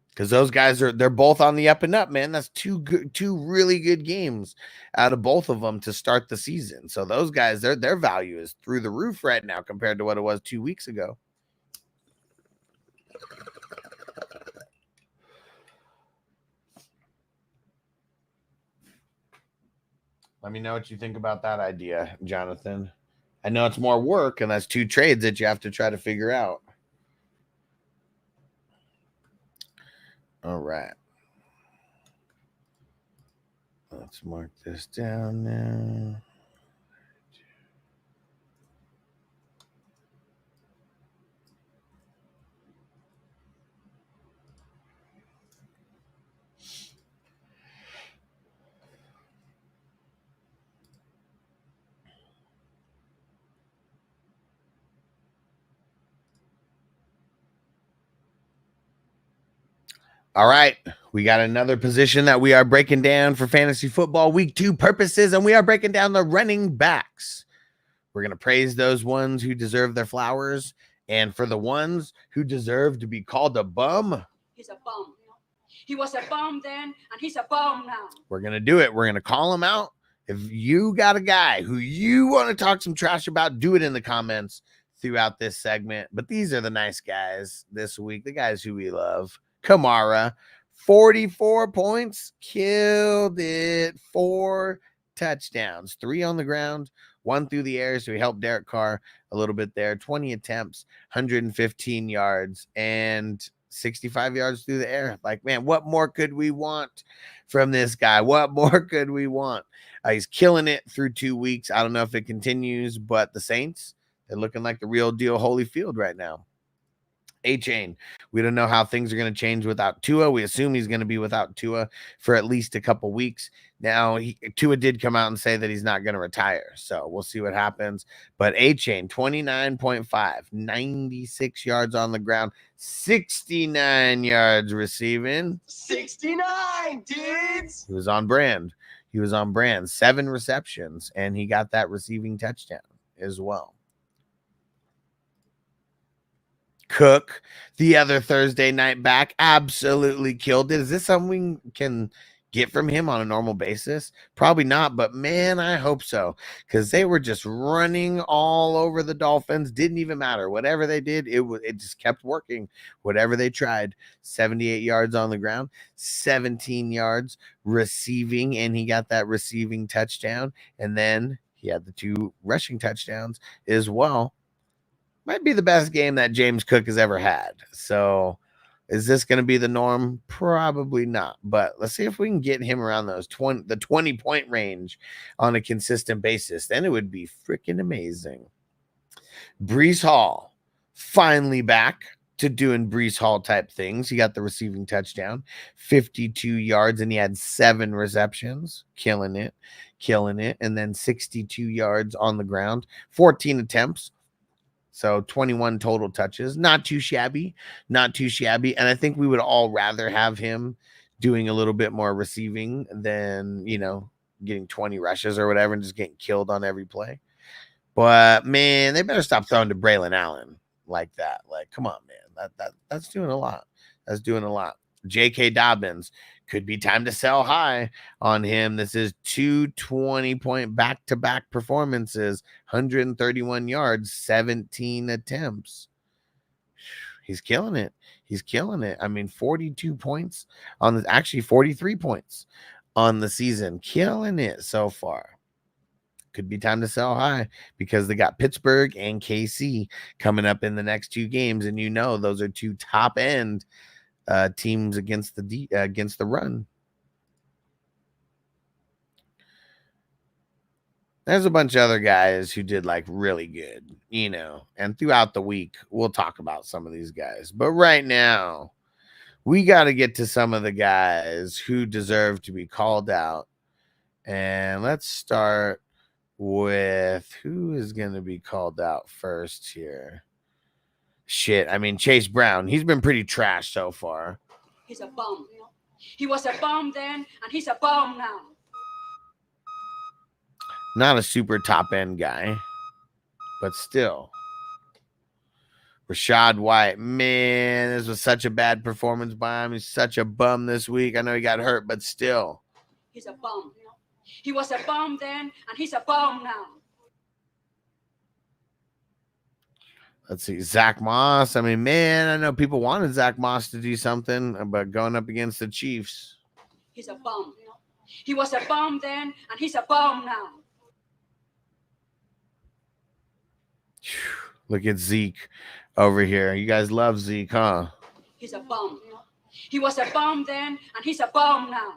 Because those guys they're both on the up and up, man. That's two really good games out of both of them to start the season. So those guys, their value is through the roof right now compared to what it was 2 weeks ago. Let me know what you think about that idea, Jonathan. I know it's more work, and that's two trades that you have to try to figure out. All right. Let's mark this down now. All right, we got another position that we are breaking down for fantasy football week 2 purposes, and we are breaking down the running backs. We're going to praise those ones who deserve their flowers, and for the ones who deserve to be called a bum,
he's a bum. He was a bum then, and he's a bum now.
We're going to do it. We're going to call him out. If you got a guy who you want to talk some trash about, do it in the comments throughout this segment. But these are the nice guys this week, the guys who we love. Kamara, 44 points, killed it, 4 touchdowns, 3 on the ground, 1 through the air, so he helped Derek Carr a little bit there, 20 attempts, 115 yards, and 65 yards through the air. Like, man, what more could we want from this guy? What more could we want? He's killing it through 2 weeks. I don't know if it continues, but the Saints, they're looking like the real deal Holyfield right now. A-Chain, we don't know how things are going to change without Tua. We assume he's going to be without Tua for at least a couple weeks. Now, Tua did come out and say that he's not going to retire, so we'll see what happens. But A-Chain, 29.5, 96 yards on the ground, 69 yards receiving.
69, dudes!
He was on brand. 7 receptions, and he got that receiving touchdown as well. Cook, the other Thursday night back, absolutely killed it. Is this something we can get from him on a normal basis? Probably not, but man, I hope so, because they were just running all over the Dolphins. Didn't even matter. Whatever they did, it just kept working. Whatever they tried. 78 yards on the ground, 17 yards receiving, and he got that receiving touchdown. And then he had the 2 rushing touchdowns as well. Might be the best game that James Cook has ever had. So is this going to be the norm? Probably not. But let's see if we can get him around the 20-point range on a consistent basis. Then it would be freaking amazing. Breece Hall, finally back to doing Breece Hall type things. He got the receiving touchdown, 52 yards, and he had 7 receptions. Killing it. And then 62 yards on the ground, 14 attempts. So 21 total touches, not too shabby. And I think we would all rather have him doing a little bit more receiving than, getting 20 rushes or whatever and just getting killed on every play. But man, they better stop throwing to Braylon Allen like that. Like, come on, man. That's doing a lot. J.K. Dobbins Could be time to sell high on him. This is 220-point back-to-back performances, 131 yards, 17 attempts. He's killing it. He's killing it. I mean, 42 points on the, actually 43 points on the season. Killing it so far. Could be time to sell high because they got Pittsburgh and KC coming up in the next 2 games, and you know those are 2 top end teams against the run. There's a bunch of other guys who did like really good, you know, and throughout the week we'll talk about some of these guys. But right now, we got to get to some of the guys who deserve to be called out. And let's start with who is going to be called out first here. Shit, I mean, Chase Brown, he's been pretty trash so far.
He's a bum. He was a bum then, and he's a bum now.
Not a super top end guy, but still. Rashad White, man, this was such a bad performance by him. He's such a bum this week. I know he got hurt, but still.
He's a bum. He was a bum then, and he's a bum now.
Let's see, Zach Moss. I mean, man, I know people wanted Zach Moss to do something, but going up against the Chiefs.
He's a bum. He was a bum then, and he's a bum now.
Look at Zeke over here. You guys love Zeke, huh?
He's a bum. He was a bum then, and he's a bum now.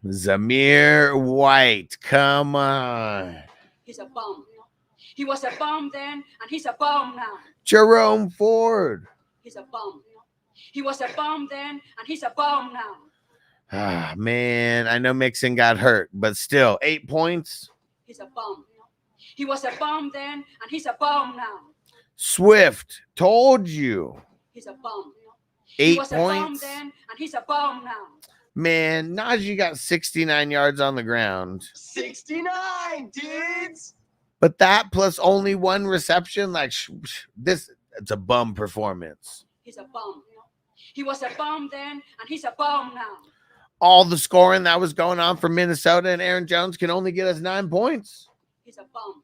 Zamir White, come on.
He's a bum. He was a bum then, and he's a bum now.
Jerome Ford.
He's a bum. He was a bum then, and he's a bum now.
Ah, man, I know Mixon got hurt, but still, 8 points.
He's a bum. He was a bum then, and he's a bum now.
Swift, told you.
He's a bum.
8
he was
points.
A bum then, and he's a bum now.
Man, Najee got 69 yards on the ground.
69, dudes.
But that plus only 1 reception, like this, it's a bum performance.
He's a bum. He was a bum then, and he's a bum now.
All the scoring that was going on for Minnesota, and Aaron Jones can only get us 9 points.
He's a bum.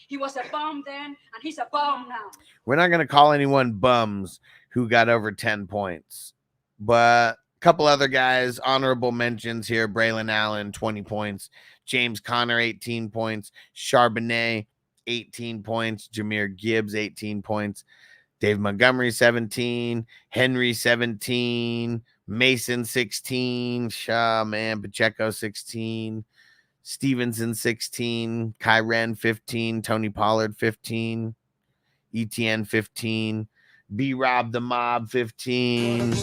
He was a bum then, and he's a bum now.
We're not going to call anyone bums who got over 10 points. But a couple other guys, honorable mentions here. Braylon Allen, 20 points. James Conner, 18 points. Charbonnet, 18 points. Jahmyr Gibbs, 18 points. Dave Montgomery, 17. Henry, 17. Mason, 16. Pacheco, 16. Stevenson, 16. Kyren, 15. Tony Pollard, 15. ETN, 15. B-Rob the Mob, 15.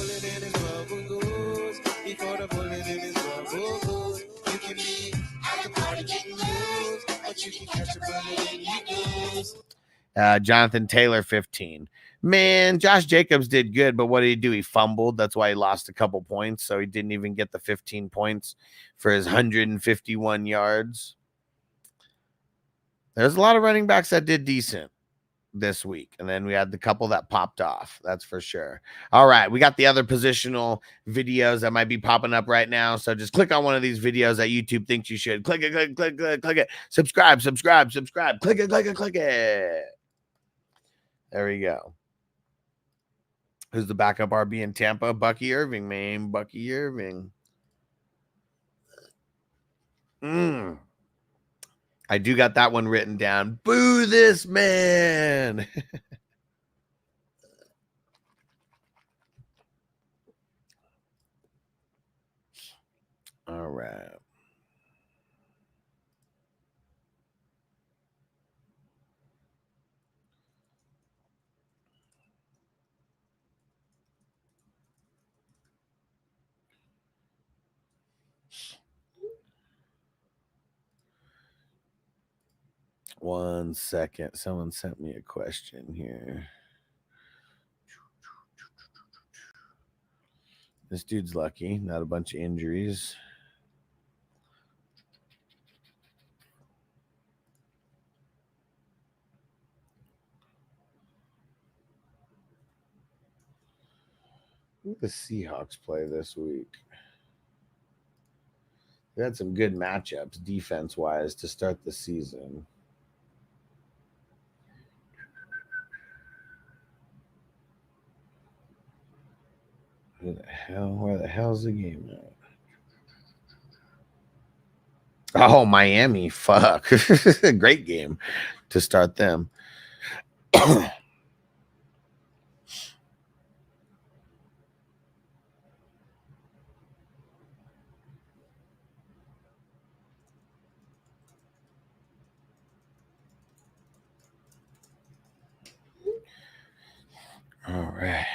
Jonathan Taylor, 15. Man, Josh Jacobs did good, but what did he do? He fumbled. That's why he lost a couple points. So he didn't even get the 15 points for his 151 yards. There's a lot of running backs that did decent this week. And then we had the couple that popped off. That's for sure. All right. We got the other positional videos that might be popping up right now. So just click on one of these videos that YouTube thinks you should. Click it, click it. Subscribe. Click it. There we go. Who's the backup RB in Tampa? Bucky Irving, man. Bucky Irving. I do got that one written down. Boo this man. All right. One second. Someone sent me a question here. This dude's lucky. Not a bunch of injuries. Who the Seahawks play this week? We had some good matchups defense-wise to start the season. Where the hell's the game at? Oh, Miami. Fuck. Great game to start them. All right.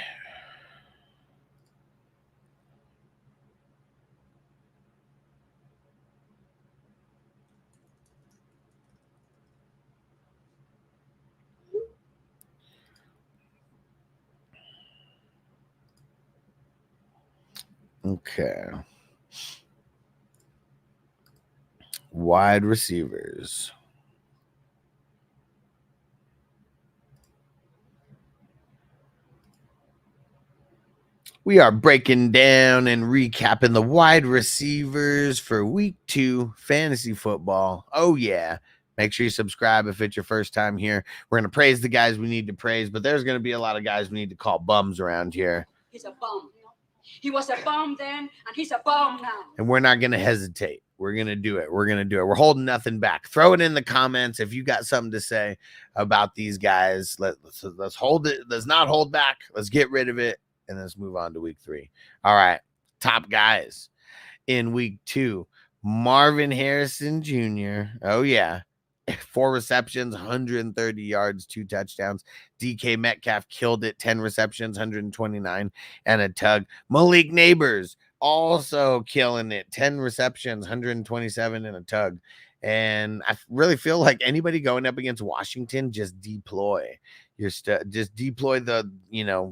Okay. Wide receivers. We are breaking down and recapping the wide receivers for week 2 fantasy football. Oh, yeah. Make sure you subscribe if it's your first time here. We're going to praise the guys we need to praise, but there's going to be a lot of guys we need to call bums around here.
He's a bum. He was a bum then, and he's a bum now.
And we're not going to hesitate. We're going to do it. We're going to do it. We're holding nothing back. Throw it in the comments if you got something to say about these guys. Let's hold it. Let's not hold back. Let's get rid of it. And let's move on to week 3. All right. Top guys in week 2. Marvin Harrison Jr. Oh, yeah. 4 receptions, 130 yards, 2 touchdowns. DK Metcalf killed it. 10 receptions, 129 and a tug. Malik Neighbors also killing it. 10 receptions, 127 and a tug. And I really feel like anybody going up against Washington, just deploy your just deploy the,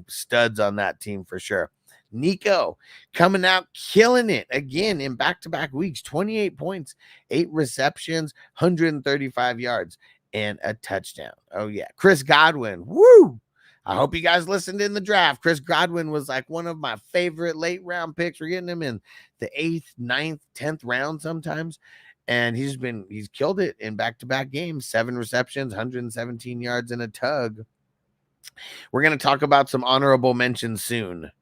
studs on that team for sure. Nico coming out, killing it again in back-to-back weeks. 28 points, 8 receptions, 135 yards, and a touchdown. Oh, yeah. Chris Godwin. Woo! I hope you guys listened in the draft. Chris Godwin was like one of my favorite late-round picks. We're getting him in the 8th, 9th, 10th round sometimes. And he's killed it in back-to-back games. 7 receptions, 117 yards, and a tug. We're going to talk about some honorable mentions soon.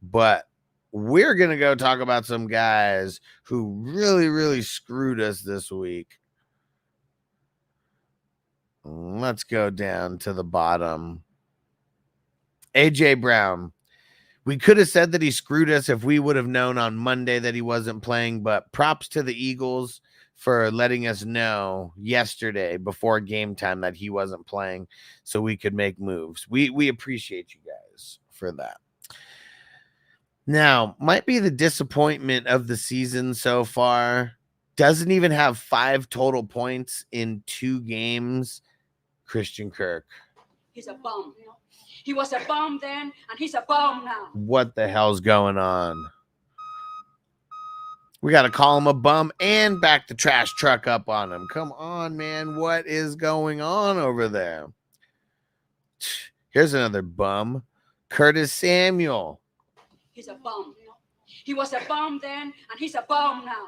But we're going to go talk about some guys who really, really screwed us this week. Let's go down to the bottom. A.J. Brown. We could have said that he screwed us if we would have known on Monday that he wasn't playing, but props to the Eagles for letting us know yesterday before game time that he wasn't playing so we could make moves. We appreciate you guys for that. Now, might be the disappointment of the season so far. Doesn't even have 5 total points in 2 games. Christian Kirk.
He's a bum. He was a bum then, and he's a bum now.
What the hell's going on? We got to call him a bum and back the trash truck up on him. Come on, man. What is going on over there? Here's another bum. Curtis Samuel.
He's a bum. He was a bum then, and he's a bum now.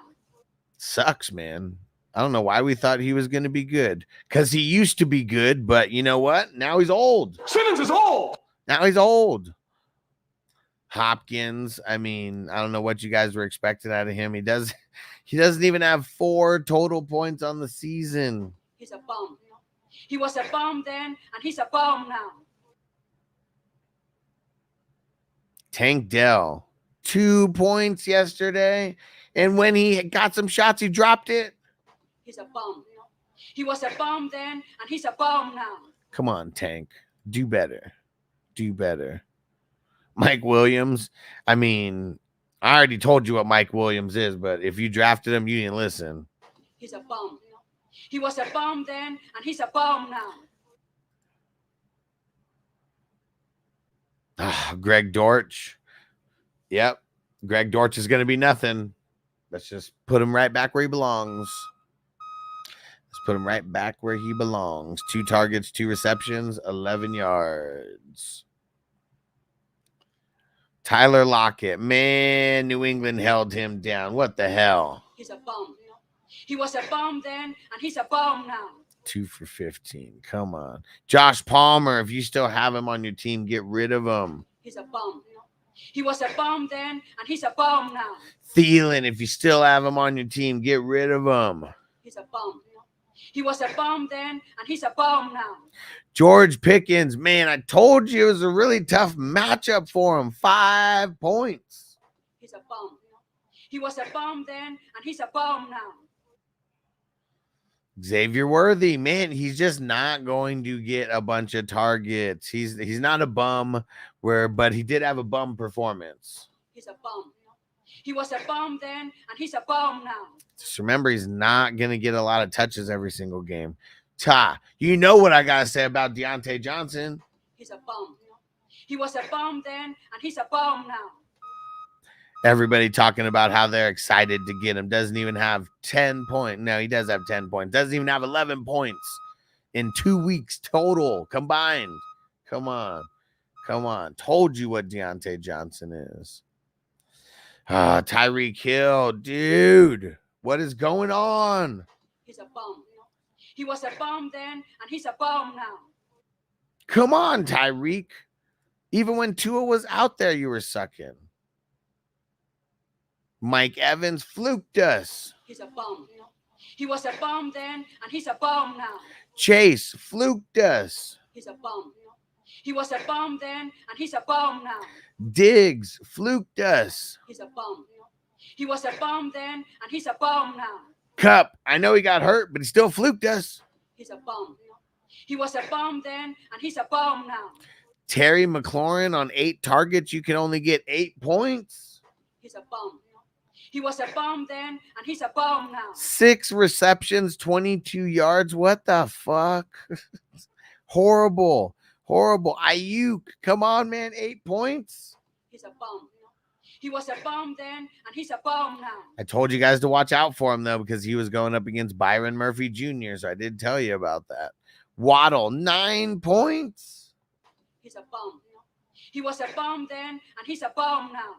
Sucks, man. I don't know why we thought he was going to be good. Because he used to be good, but you know what? Now he's old.
Simmons is old.
Now he's old. Hopkins, I mean, I don't know what you guys were expecting out of him. He doesn't even have 4 total points on the season.
He's a bum. He was a bum then, and he's a bum now.
Tank Dell, 2 points yesterday. And when he got some shots, he dropped it.
He's a bum. He was a bum then, and he's a bum now.
Come on, Tank. Do better. Do better. Mike Williams. I mean, I already told you what Mike Williams is, but if you drafted him, you didn't listen.
He's a bum. He was a bum then, and he's a bum now.
Greg Dortch. Yep. Greg Dortch is going to be nothing. Let's just put him right back where he belongs. Let's put him right back where he belongs. 2 targets, 2 receptions, 11 yards. Tyler Lockett. Man, New England held him down. What the hell?
He's a bum. He was a bum then, and he's a bum now.
2 for 15. Come on. Josh Palmer, if you still have him on your team, get rid of him.
He's a bum. He was a bum then, and he's a bum now.
Thielen, if you still have him on your team, get rid of him.
He's a bum. He was a bum then, and he's a bum now.
George Pickens, man, I told you it was a really tough matchup for him. 5 points.
He's a bum. He was a bum then, and he's a bum now.
Xavier Worthy, man, he's just not going to get a bunch of targets. He's not a bum, but he did have a bum performance.
He's a bum. He was a bum then, and he's a bum now.
Just remember, he's not going to get a lot of touches every single game. You know what I got to say about Deontay Johnson.
He's a bum. He was a bum then, and he's a bum now.
Everybody talking about how they're excited to get him. Doesn't even have 10 points. No, he does have 10 points. Doesn't even have 11 points in 2 weeks total combined. Come on. Told you what Deontay Johnson is. Tyreek Hill, dude. What is going on?
He's a bum. He was a bum then, and he's a bum now.
Come on, Tyreek. Even when Tua was out there, you were sucking. Mike Evans fluked us.
He's a bum. He was a bum then, and he's a bum now.
Chase fluked us.
He's a bum. He was a bum then, and he's a bum now.
Diggs fluked us.
He's a bum. He was a bum then, and he's a bum now.
Cup, I know he got hurt, but he still fluked us.
He's a bum. He was a bum then, and he's a bum now.
Terry McLaurin on 8 targets, you can only get 8 points.
He's a bum. He was a bum then, and he's a bum now.
6 receptions, 22 yards. What the fuck? Horrible. Ayuk, come on, man. 8 points.
He's a bum. He was a bum then, and he's a bum now.
I told you guys to watch out for him, though, because he was going up against Byron Murphy Jr., so I did tell you about that. Waddle, 9 points.
He's a bum. He was a bum then, and he's a bum now.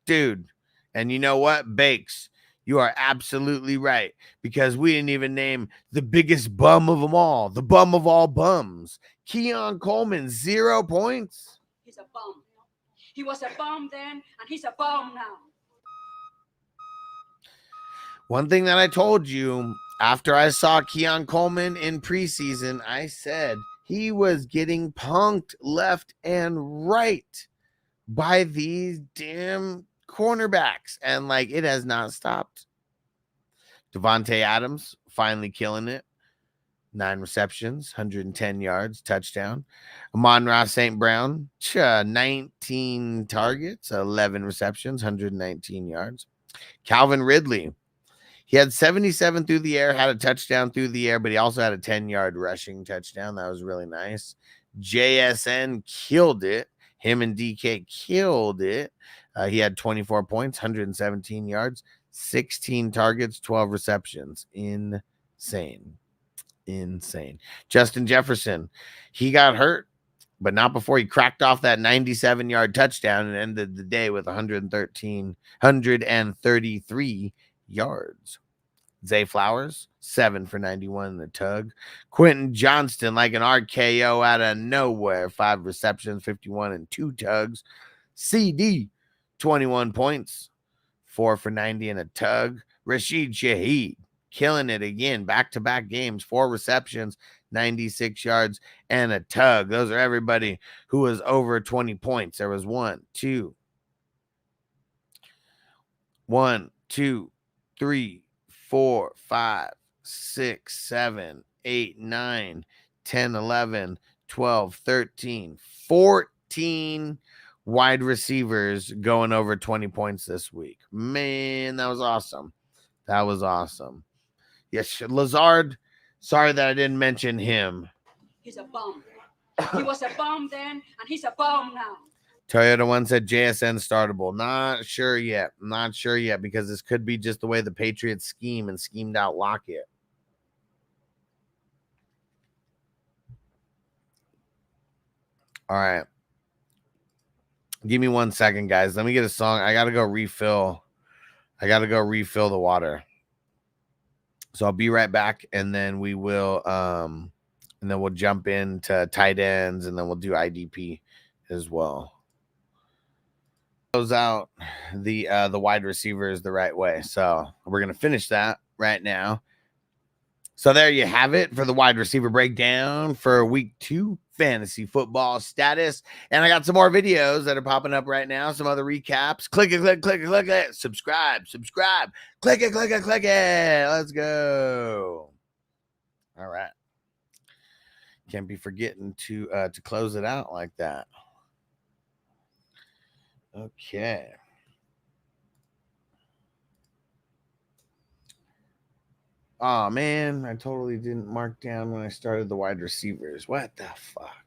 Dude, and you know what? Bakes, you are absolutely right, because we didn't even name the biggest bum of them all, the bum of all bums. Keon Coleman, 0 points.
He's a bum. He was a bum then, and he's a bum now.
One thing that I told you after I saw Keon Coleman in preseason, I said he was getting punked left and right by these damn cornerbacks, and like it has not stopped. Devontae Adams finally killing it. 9 receptions, 110 yards, touchdown. Amon-Ra St. Brown, 19 targets, 11 receptions, 119 yards. Calvin Ridley, he had 77 through the air, had a touchdown through the air, but he also had a 10-yard rushing touchdown. That was really nice. JSN killed it. Him and DK killed it. He had 24 points, 117 yards, 16 targets, 12 receptions. Insane. Justin Jefferson, he got hurt, but not before he cracked off that 97-yard touchdown and ended the day with 133 yards. Zay Flowers, 7 for 91 in the tug. Quentin Johnston, like an RKO out of nowhere, 5 receptions, 51 and 2 tugs. CD, 21 points, 4 for 90 in a tug. Rashid Shaheed, killing it again, back-to-back games, 4 receptions, 96 yards, and a tug. Those are everybody who was over 20 points. There was 1, 2, 3, 4, 5, 6, 7, 8, 9, 10, 11, 12, 13, 14 wide receivers going over 20 points this week. Man, that was awesome. Yes, Lazard, sorry that I didn't mention him.
He's a bum. He was a bum then, and he's a bum now.
Toyota One said JSN startable. Not sure yet, because this could be just the way the Patriots schemed out Lockett. All right. Give me 1 second, guys. Let me get a song. I gotta go refill. I gotta go refill the water. So I'll be right back, and then we will and then we'll jump into tight ends, and then we'll do IDP as well. Close out the wide receivers the right way. So we're gonna finish that right now. So there you have it for the wide receiver breakdown for week 2 fantasy football status. And I got some more videos that are popping up right now. Some other recaps. Click it, click, click it, click it. Subscribe, subscribe. Click it, click it, click it. Let's go. All right. Can't be forgetting to close it out like that. Okay. Oh, man, I totally didn't mark down when I started the wide receivers. What the fuck?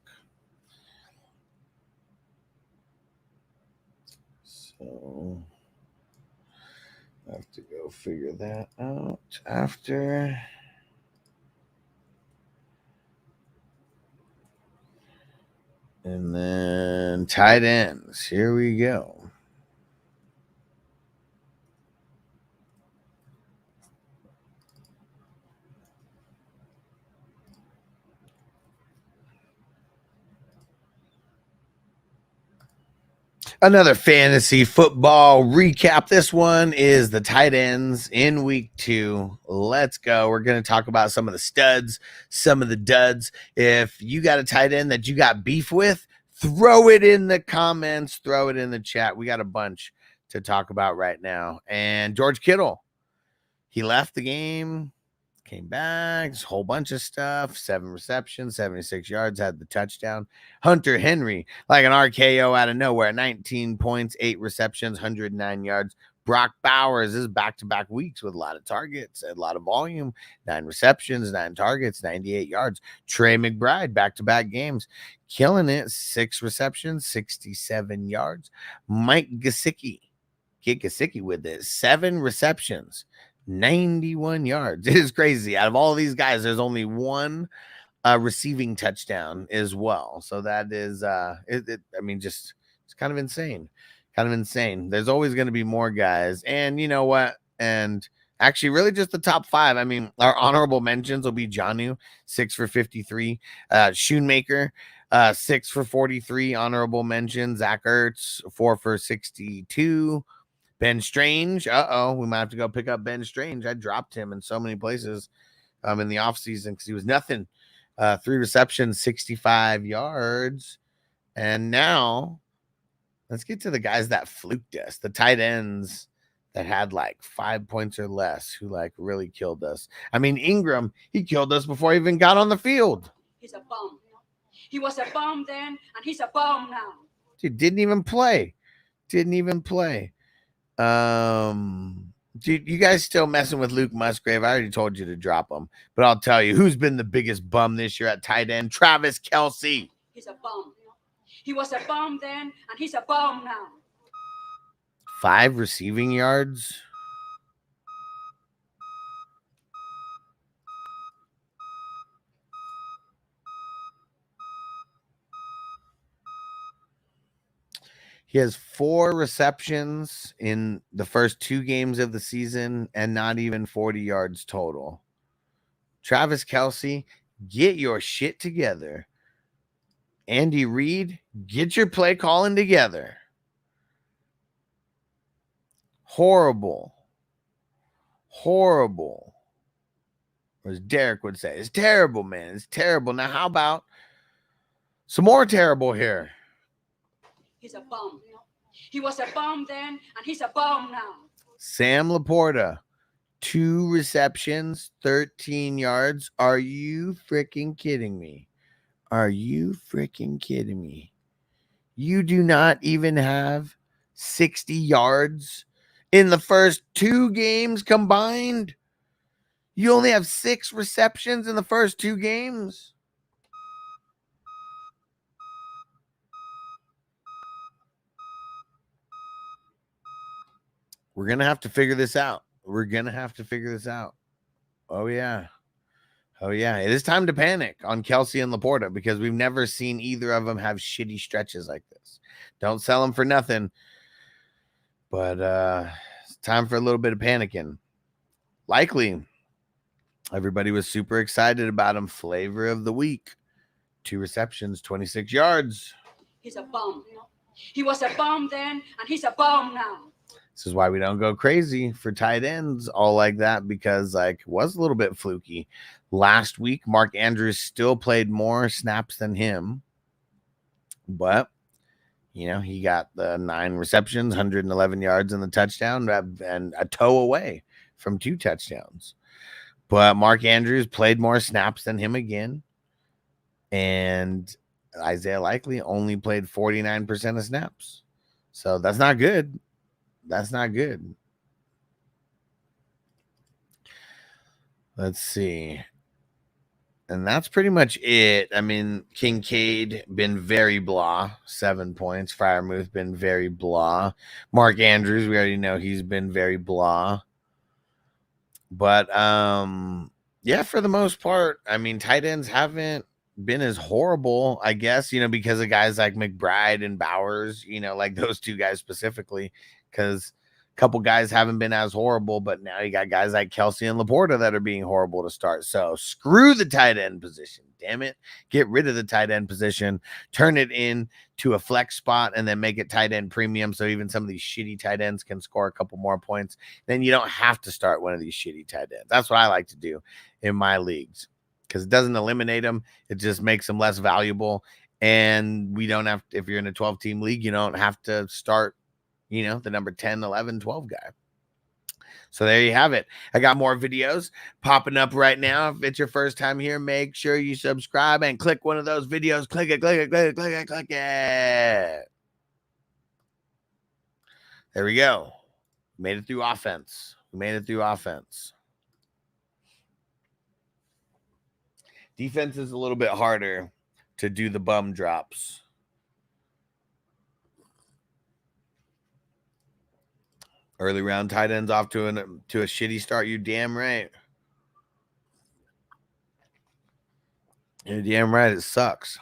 So I have to go figure that out after. And then tight ends. Here we go. Another fantasy football recap. This one is the tight ends in week 2. Let's go. We're going to talk about some of the studs, some of the duds. If you got a tight end that you got beef with, throw it in the comments, throw it in the chat. We got a bunch to talk about right now. And George Kittle, he left the game, came back, a whole bunch of stuff, 7 receptions, 76 yards, had the touchdown. Hunter Henry, like an RKO out of nowhere, 19 points, 8 receptions, 109 yards. Brock Bowers is back-to-back weeks with a lot of targets, a lot of volume, 9 receptions, 9 targets, 98 yards. Trey McBride, back-to-back games, killing it, 6 receptions, 67 yards. Mike Gesicki, get Gesicki with it, 7 receptions, 91 yards. It is crazy. Out of all of these guys, there's only 1 receiving touchdown as well. So that is I mean, just it's kind of insane. Kind of insane. There's always going to be more guys. And you know what? And actually, really just the top 5. I mean, our honorable mentions will be Jonnu, 6 for 53. Shoemaker, 6 for 43. Honorable mention. Zach Ertz, 4 for 62. Ben Strange, we might have to go pick up Ben Strange. I dropped him in so many places in the offseason because he was nothing. 3 receptions, 65 yards. And now let's get to the guys that fluked us, the tight ends that had like 5 points or less, who like really killed us. I mean, Ingram, he killed us before he even got on the field.
He's a bum. He was a bum then, and he's a bum now.
Dude, didn't even play. Dude, you guys still messing with Luke Musgrave? I already told you to drop him, but I'll tell you who's been the biggest bum this year at tight end. Travis Kelce.
He's a bum. He was a bum then, and he's a bum now.
5 receiving yards. He has 4 receptions in the first 2 games of the season and not even 40 yards total. Travis Kelce, get your shit together. Andy Reid, get your play calling together. Horrible. Or as Derek would say, it's terrible, man. It's terrible. Now, how about some more terrible here?
He's a bum. He was a bum then, and he's a bum now.
Sam Laporta, 2 receptions, 13 yards. Are you freaking kidding me? You do not even have 60 yards in the first 2 games combined. You only have 6 receptions in the first 2 games. We're going to have to figure this out. Oh, yeah. Oh, yeah. It is time to panic on Kelsey and Laporta because we've never seen either of them have shitty stretches like this. Don't sell them for nothing. But it's time for a little bit of panicking. Likely, everybody was super excited about him. Flavor of the week. 2 receptions, 26 yards.
He's a bum. He was a bum then, and he's a bum now.
This is why we don't go crazy for tight ends all like that, because like it was a little bit fluky. Last week, Mark Andrews still played more snaps than him. But, you know, he got the 9 receptions, 111 yards and the touchdown, and a toe away from 2 touchdowns. But Mark Andrews played more snaps than him again. And Isaiah Likely only played 49% of snaps. So that's not good. That's not good. Let's see. And that's pretty much it. I mean, Kincaid been very blah, 7 points. Freiermuth been very blah. Mark Andrews, we already know he's been very blah. But yeah, for the most part, I mean, tight ends haven't been as horrible, I guess, you know, because of guys like McBride and Bowers, you know, like those 2 guys specifically, because a couple guys haven't been as horrible, but now you got guys like Kelsey and Laporta that are being horrible to start. So screw the tight end position. Damn it. Get rid of the tight end position, turn it into a flex spot, and then make it tight end premium. So even some of these shitty tight ends can score a couple more points. Then you don't have to start one of these shitty tight ends. That's what I like to do in my leagues, because it doesn't eliminate them. It just makes them less valuable. And we don't have to, if you're in a 12-team league, you don't have to start, you know, the number 10, 11, 12 guy. So there you have it. I got more videos popping up right now. If it's your first time here, make sure you subscribe and click one of those videos. Click it, click it, click it, click it, click it. There we go. We made it through offense. We made it through offense. Defense is a little bit harder to do the bum drops. Early round tight ends off to a shitty start. You damn right. You're damn right. It sucks.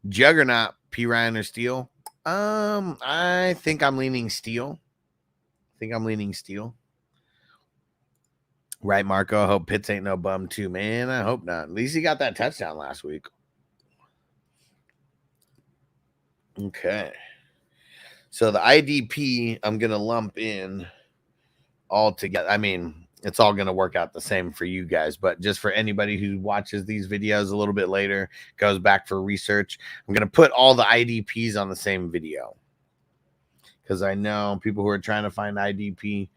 Juggernaut, P. Ryan or Steele? I think I'm leaning Steele. Right, Marco? I hope Pitts ain't no bum too, man. I hope not. At least he got that touchdown last week. Okay. So the IDP, I'm going to lump in all together. I mean, it's all going to work out the same for you guys, but just for anybody who watches these videos a little bit later, goes back for research, I'm going to put all the IDPs on the same video, because I know people who are trying to find IDP,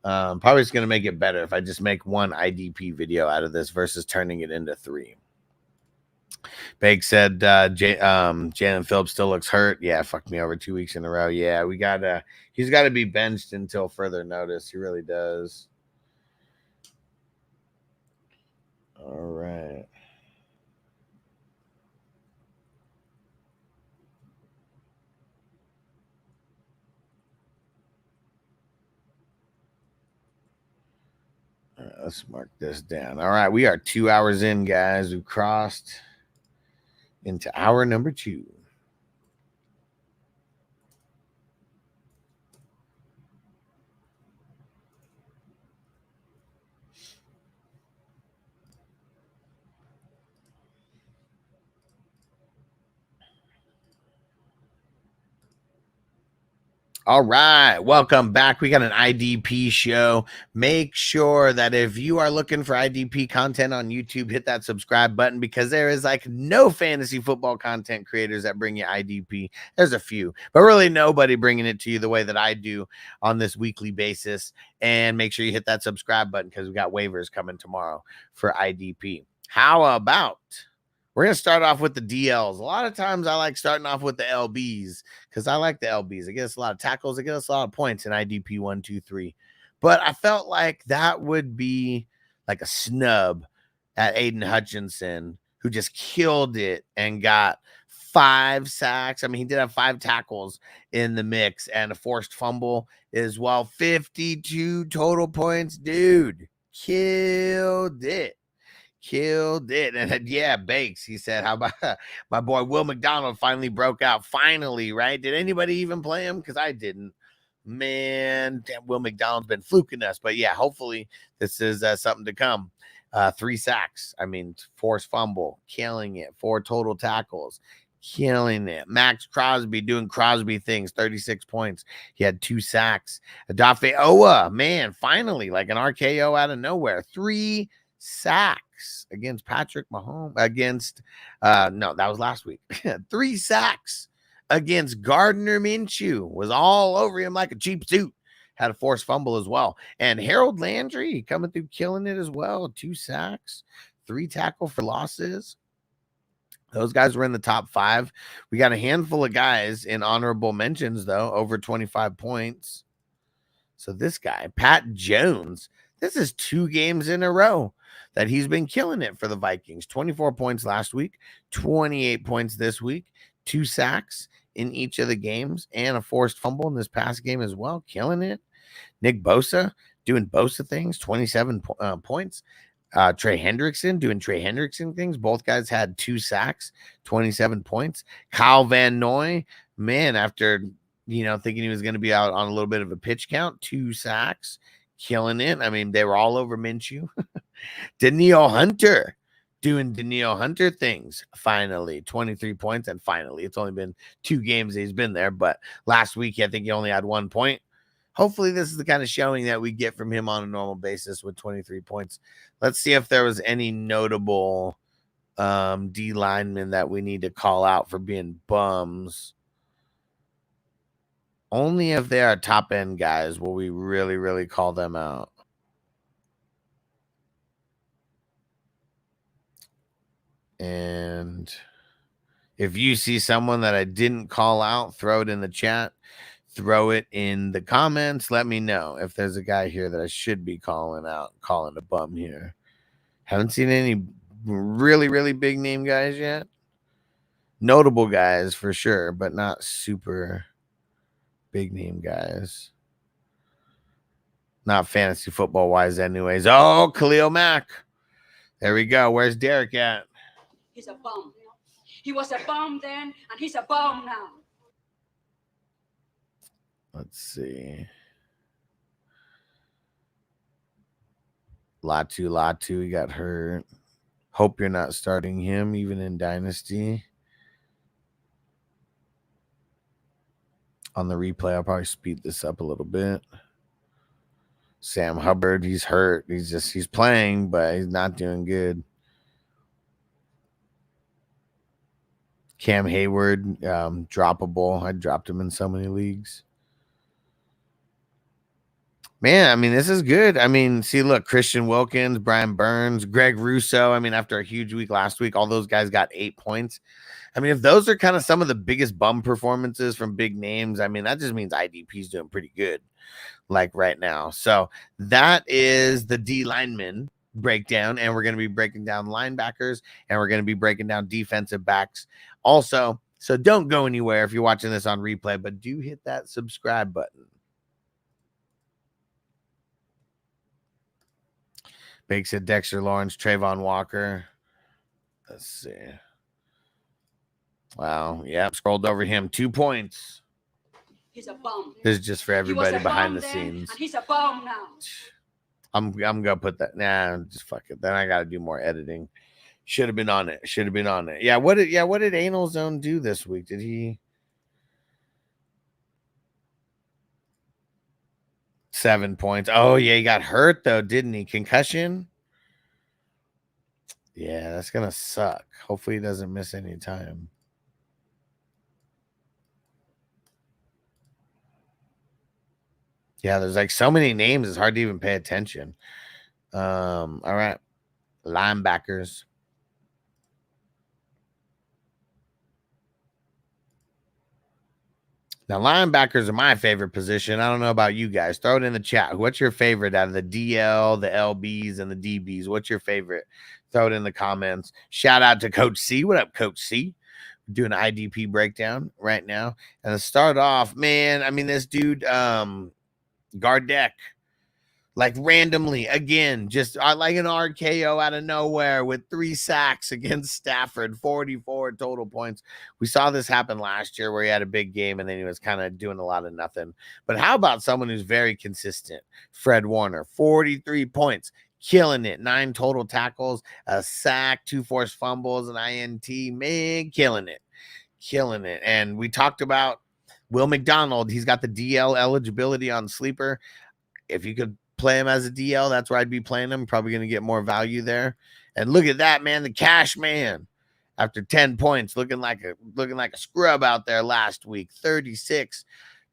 probably it's going to make it better if I just make one IDP video out of this versus turning it into 3. Bake said Jalen Phillips still looks hurt. Yeah, fucked me over 2 weeks in a row. Yeah, he's got to be benched until further notice. He really does. All right. All right, let's mark this down. All right, we are 2 hours in, guys. We've crossed into hour number 2. All right, welcome back. We got an IDP show. Make sure that if you are looking for IDP content on YouTube, hit that subscribe button, because there is like no fantasy football content creators that bring you IDP. There's a few, but really nobody bringing it to you the way that I do on this weekly basis. And make sure you hit that subscribe button, because we got waivers coming tomorrow for IDP. How about... we're going to start off with the DLs. A lot of times I like starting off with the LBs, because I like the LBs. It gets us a lot of tackles. It gets us a lot of points in IDP 1, 2, 3. But I felt like that would be like a snub at Aiden Hutchinson, who just killed it and got 5 sacks. I mean, he did have 5 tackles in the mix and a forced fumble as well. 52 total points. Dude, Killed it. Killed it. And then, yeah, Bakes, he said, how about my boy Will McDonald finally broke out? Finally, right? Did anybody even play him? Because I didn't. Man, damn, Will McDonald's been fluking us. But yeah, hopefully this is something to come. 3 sacks. I mean, forced fumble, killing it. 4 total tackles, killing it. Max Crosby doing Crosby things, 36 points. He had 2 sacks. Adafe Owa, man, finally, like an RKO out of nowhere. 3 sacks against Patrick Mahomes. Against, no, that was last week. 3 sacks against Gardner Minshew. Was all over him like a cheap suit. Had a forced fumble as well. And Harold Landry coming through, killing it as well. 2 sacks, 3 tackle for losses. Those guys were in the top 5. We got a handful of guys in honorable mentions, though, over 25 points. So this guy, Pat Jones, this is 2 games in a row that he's been killing it for the Vikings. 24 points last week, 28 points this week, 2 sacks in each of the games, and a forced fumble in this past game as well, killing it. Nick Bosa doing Bosa things, 27 points. Trey Hendrickson doing Trey Hendrickson things. Both guys had 2 sacks, 27 points. Kyle Van Noy, man, after thinking he was going to be out on a little bit of a pitch count, 2 sacks, killing it. I mean, they were all over Minshew. Danielle Hunter doing Danielle Hunter things, finally 23 points. And finally, it's only been 2 games that he's been there, but last week I think he only had 1 point. Hopefully this is the kind of showing that we get from him on a normal basis with 23 points. Let's see if there was any notable D linemen that we need to call out for being bums. Only if they are top end guys will we really, really call them out. And if you see someone that I didn't call out, throw it in the chat. Throw it in the comments. Let me know if there's a guy here that I should be calling out, calling a bum here. Haven't seen any really, really big name guys yet. Notable guys for sure, but not super big name guys. Not fantasy football wise anyways. Oh, Khalil Mack. There we go. Where's Derek at?
He's a bum. He was a bum then, and he's a bum now.
Let's see. Latu, he got hurt. Hope you're not starting him, even in Dynasty. On the replay, I'll probably speed this up a little bit. Sam Hubbard, he's hurt. He's playing, but he's not doing good. Cam Hayward, droppable. I dropped him in so many leagues. Man, I mean, this is good. I mean, see, look, Christian Wilkins, Brian Burns, Greg Russo. I mean, after a huge week last week, all those guys got 8 points. I mean, if those are kind of some of the biggest bum performances from big names, I mean, that just means IDP is doing pretty good, like right now. So that is the D lineman breakdown, and we're going to be breaking down linebackers, and we're going to be breaking down defensive backs also. So don't go anywhere if you're watching this on replay, but do hit that subscribe button. Bake said Dexter Lawrence, Trayvon Walker. Let's see. Wow. Yep. Scrolled over him. 2 points.
He's a bum.
This is just for everybody behind the scenes.
And he's a bum now.
I'm gonna put that. Nah, just fuck it. Then I gotta do more editing. Should have been on it. Should have been on it. Yeah. What did Anal Zone do this week? Did he 7 points? Oh yeah, he got hurt though, didn't he? Concussion. Yeah, that's gonna suck. Hopefully he doesn't miss any time. Yeah, there's like so many names, it's hard to even pay attention. All right. Linebackers. Now, linebackers are my favorite position. I don't know about you guys. Throw it in the chat. What's your favorite out of the DL, the LBs, and the DBs? What's your favorite? Throw it in the comments. Shout out to Coach C. What up, Coach C? We're doing an IDP breakdown right now. And to start off, man, I mean, this dude, Gardeck, like randomly again, just like an RKO out of nowhere with 3 sacks against Stafford, 44 total points. We saw this happen last year where he had a big game and then he was kind of doing a lot of nothing. But how about someone who's very consistent? Fred Warner, 43 points, killing it, 9 total tackles, a sack, 2 forced fumbles, an INT, man, killing it. And we talked about Will McDonald. He's got the DL eligibility on Sleeper. If you could play him as a DL, that's where I'd be playing him. Probably going to get more value there. And look at that, man, the cash man. After 10 points, looking like a scrub out there last week. 36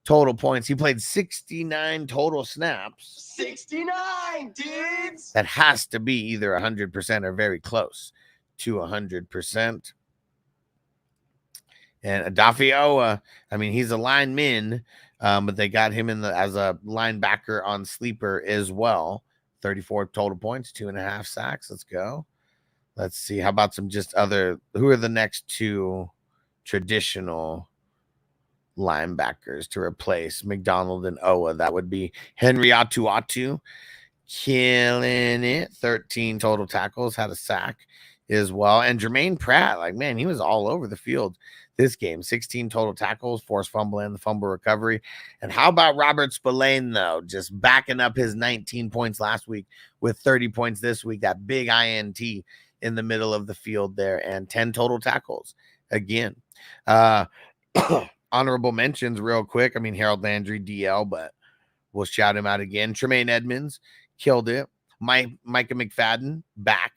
total points. He played 69 total snaps.
69, dudes.
That has to be either 100% or very close to 100%. And Adafioa, I mean, he's a lineman, but they got him as a linebacker on Sleeper as well. 34 total points, 2.5 sacks. Let's go. Let's see. How about some just other? Who are the next 2 traditional linebackers to replace McDonald and Owa? That would be Henry Atuatu, killing it. 13 total tackles, had a sack as well. And Jermaine Pratt, like, man, he was all over the field this game. 16 total tackles, forced fumble, and the fumble recovery. And how about Robert Spillane, though? Just backing up his 19 points last week with 30 points this week. That big INT in the middle of the field there, and 10 total tackles again. Honorable mentions real quick. I mean, Harold Landry, DL, but we'll shout him out again. Tremaine Edmonds killed it. Micah McFadden back,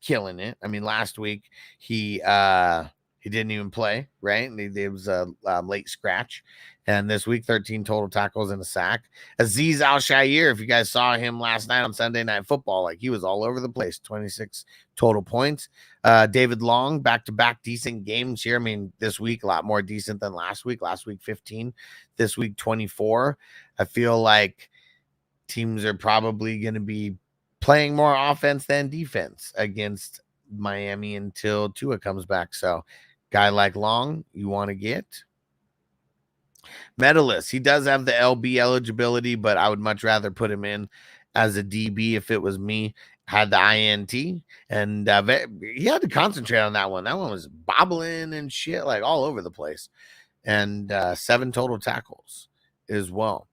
killing it. I mean, last week he didn't even play, right? It was a late scratch. And this week, 13 total tackles and a sack. Azeez Al-Shaair, if you guys saw him last night on Sunday Night Football, like, he was all over the place. 26 total points. David Long, back-to-back decent games here. I mean, this week, a lot more decent than last week. Last week, 15. This week, 24. I feel like teams are probably going to be playing more offense than defense against Miami until Tua comes back. So, guy like Long, you want to get. Medalist, he does have the LB eligibility, but I would much rather put him in as a DB if it was me. Had the INT, and he had to concentrate on that one. That one was bobbling and shit, like all over the place. And 7 total tackles as well.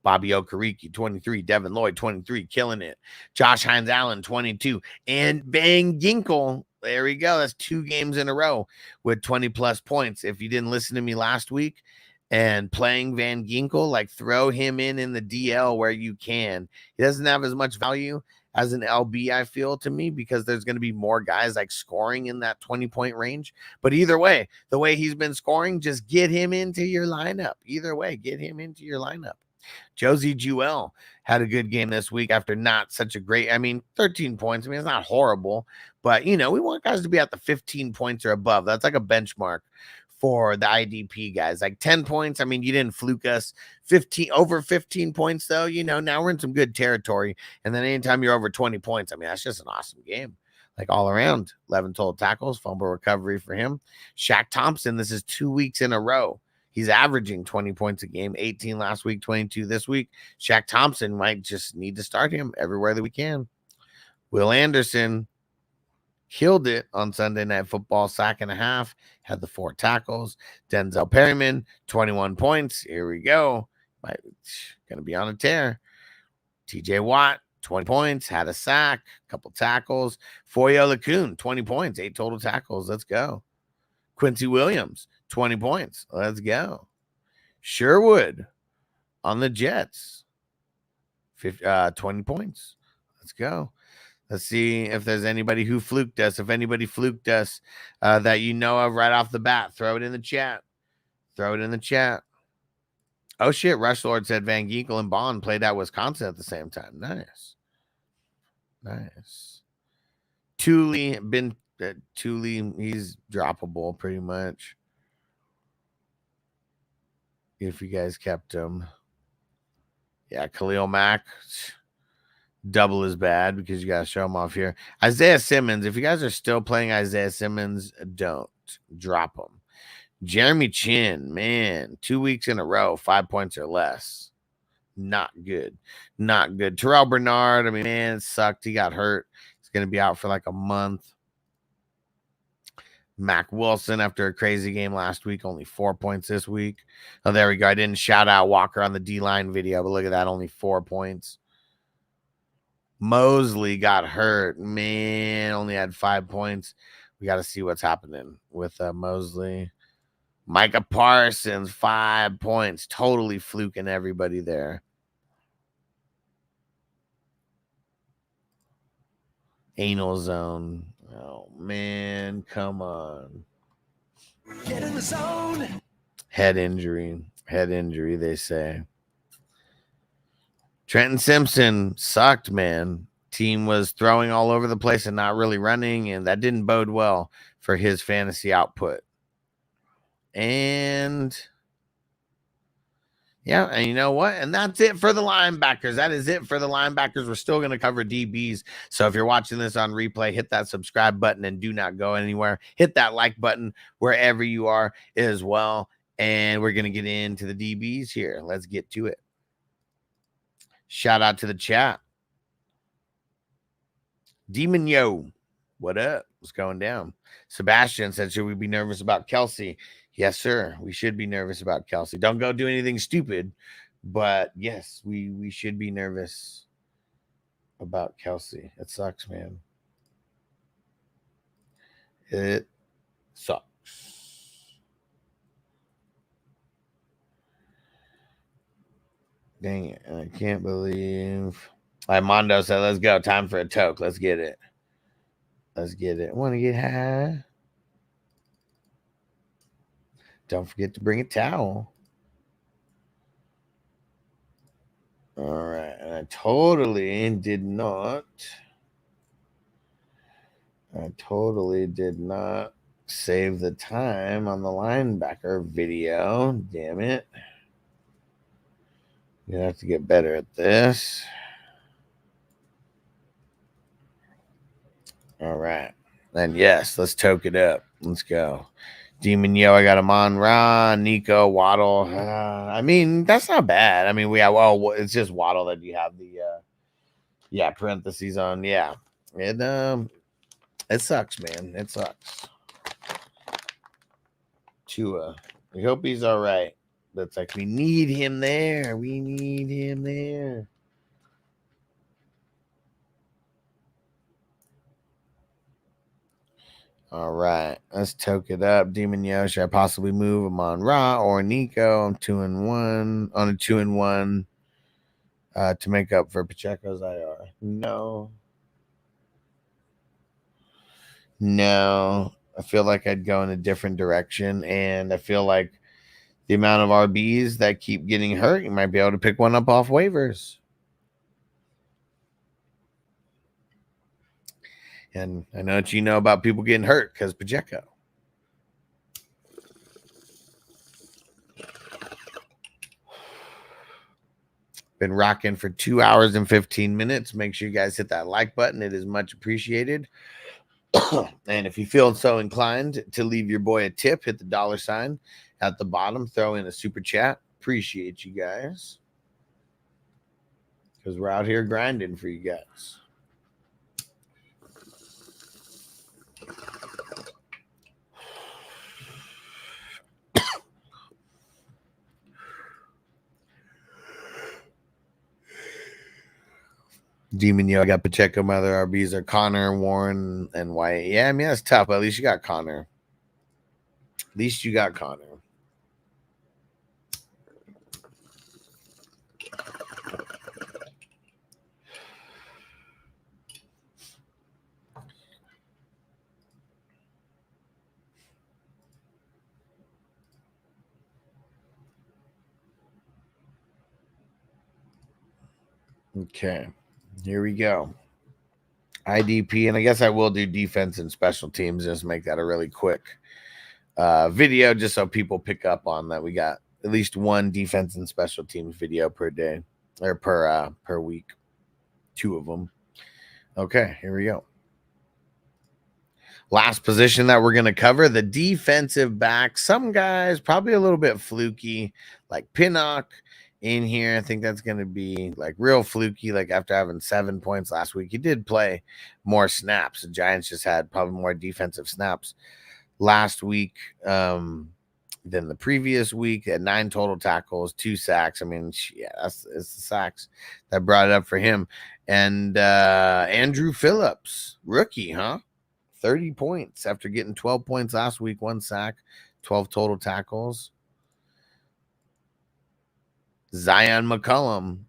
Bobby Okereke, 23. Devin Lloyd, 23, killing it. Josh Hines-Allen, 22. And Van Ginkel, there we go. That's 2 games in a row with 20-plus points. If you didn't listen to me last week and playing Van Ginkel, like, throw him in the DL where you can. He doesn't have as much value as an LB, I feel, to me, because there's going to be more guys like scoring in that 20-point range. But either way, the way he's been scoring, just get him into your lineup. Either way, get him into your lineup. Josie Jewell had a good game this week after not such a great, 13 points. I mean, it's not horrible, but, we want guys to be at the 15 points or above. That's like a benchmark for the IDP guys. Like 10 points. I mean, you didn't fluke us. 15 points, though, now we're in some good territory. And then anytime you're over 20 points, that's just an awesome game. Like, all around. 11 total tackles, fumble recovery for him. Shaq Thompson, this is 2 weeks in a row. He's averaging 20 points a game, 18 last week, 22 this week. Shaq Thompson might just need to start him everywhere that we can. Will Anderson killed it on Sunday Night Football, sack and a half, had the 4 tackles. Denzel Perryman, 21 points. Here we go. Going to be on a tear. TJ Watt, 20 points, had a sack, a couple tackles. Foye Lacoon, 20 points, 8 total tackles. Let's go. Quincy Williams, 20 points. Let's go. Sherwood on the Jets, 20 points. Let's go. Let's see if there's anybody who fluked us. If anybody fluked us that you know of right off the bat, throw it in the chat. Throw it in the chat. Oh, shit. Rush Lord said Van Ginkel and Bond played at Wisconsin at the same time. Nice. Nice. Thule, he's droppable pretty much. If you guys kept him. Yeah, Khalil Mack, double is bad because you got to show him off here. Isaiah Simmons, if you guys are still playing Isaiah Simmons, don't drop him. Jeremy Chin, man, 2 weeks in a row, 5 points or less. Not good. Not good. Terrell Bernard, I mean, man, it sucked. He got hurt. He's going to be out for like a month. Mac Wilson, after a crazy game last week, only 4 points this week. Oh, there we go. I didn't shout out Walker on the D-line video, but look at that, only 4 points. Mosley got hurt. Man, only had 5 points. We got to see what's happening with Mosley. Micah Parsons, 5 points. Totally fluking everybody there. Anal zone. Oh, man. Come on.
Get in the zone.
Head injury. Head injury, they say. Trenton Simpson sucked, man. Team was throwing all over the place and not really running, and that didn't bode well for his fantasy output. And yeah, and you know what? And that's it for the linebackers. That is it for the linebackers. We're still going to cover DBs. So if you're watching this on replay, hit that subscribe button and do not go anywhere. Hit that like button wherever you are as well. And we're going to get into the DBs here. Let's get to it. Shout out to the chat. Demon Yo, what up? What's going down? Sebastian said, should we be nervous about Kelsey? Yes, sir. We should be nervous about Kelsey. Don't go do anything stupid, but yes, we should be nervous about Kelsey. It sucks, man. It sucks. Dang it. I can't believe. Mondo said, let's go. Time for a toke. Let's get it. Let's get it. Want to get high? Don't forget to bring a towel. All right. And I totally did not save the time on the linebacker video. Damn it. You have to get better at this. All right. And yes, let's toke it up. Let's go. Demon Yo, I got him on. Ron, Nico, Waddle. I mean, that's not bad. I mean, we have, well, it's just Waddle that you have the, parentheses on. Yeah. It sucks, man. It sucks. Tua. We hope he's all right. That's like, we need him there. We need him there. All right, let's toke it up. Demon Yo, should I possibly move him on Ra or Nico? I'm 2-1 on a 2-1 to make up for Pacheco's IR. No. I feel like I'd go in a different direction, and I feel like the amount of RBs that keep getting hurt, you might be able to pick one up off waivers. And I know that you know about people getting hurt because Pacheco. Been rocking for 2 hours and 15 minutes. Make sure you guys hit that like button. It is much appreciated. And if you feel so inclined to leave your boy a tip, hit the $sign at the bottom. Throw in a super chat. Appreciate you guys. Because we're out here grinding for you guys. Demon Yo, I got Pacheco. My other RBs are Connor, Warren, and Wyatt. Yeah, I mean, that's tough, but at least you got Connor. At least you got Connor. Okay. Here we go. IDP, and I guess I will do defense and special teams. Just make that a really quick video, just so people pick up on that. We got at least one defense and special teams video per day or per week. 2 of them. Okay, here we go. Last position that we're going to cover, the defensive back. Some guys probably a little bit fluky, like Pinnock in here. I think that's going to be like real fluky. Like after having 7 points last week, he did play more snaps. The Giants just had probably more defensive snaps last week than the previous week. At 9 total tackles, 2 sacks. I mean, yeah, it's the sacks that brought it up for him. And Andrew Phillips, rookie, huh? 30 points after getting 12 points last week, 1 sack, 12 total tackles. Zion McCollum.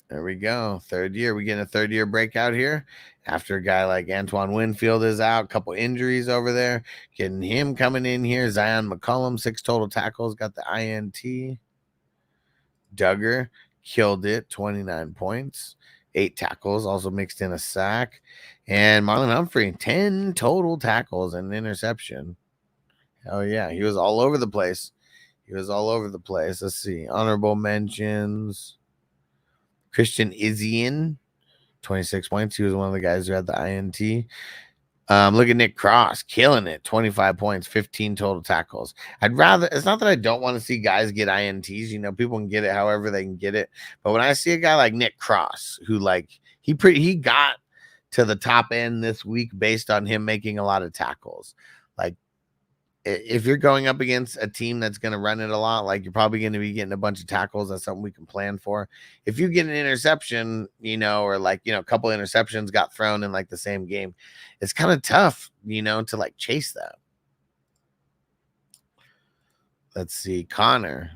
There we go. 3rd year. We getting a 3rd year breakout here after a guy like Antoine Winfield is out. A couple injuries over there. Getting him coming in here. Zion McCollum, 6 total tackles. Got the INT. Duggar killed it. 29 points. 8 tackles. Also mixed in a sack. And Marlon Humphrey, 10 total tackles and an interception. Oh, yeah. He was all over the place. Let's see. Honorable mentions. Christian Izzian, 26 points. He was one of the guys who had the INT. Look at Nick Cross, killing it. 25 points, 15 total tackles. It's not that I don't want to see guys get INTs. You know, people can get it however they can get it. But when I see a guy like Nick Cross, who like he got to the top end this week based on him making a lot of tackles. Like, if you're going up against a team that's going to run it a lot, like you're probably going to be getting a bunch of tackles. That's something we can plan for. If you get an interception, you know, or like, you know, a couple interceptions got thrown in like the same game, it's kind of tough, you know, to like chase that. Let's see. Connor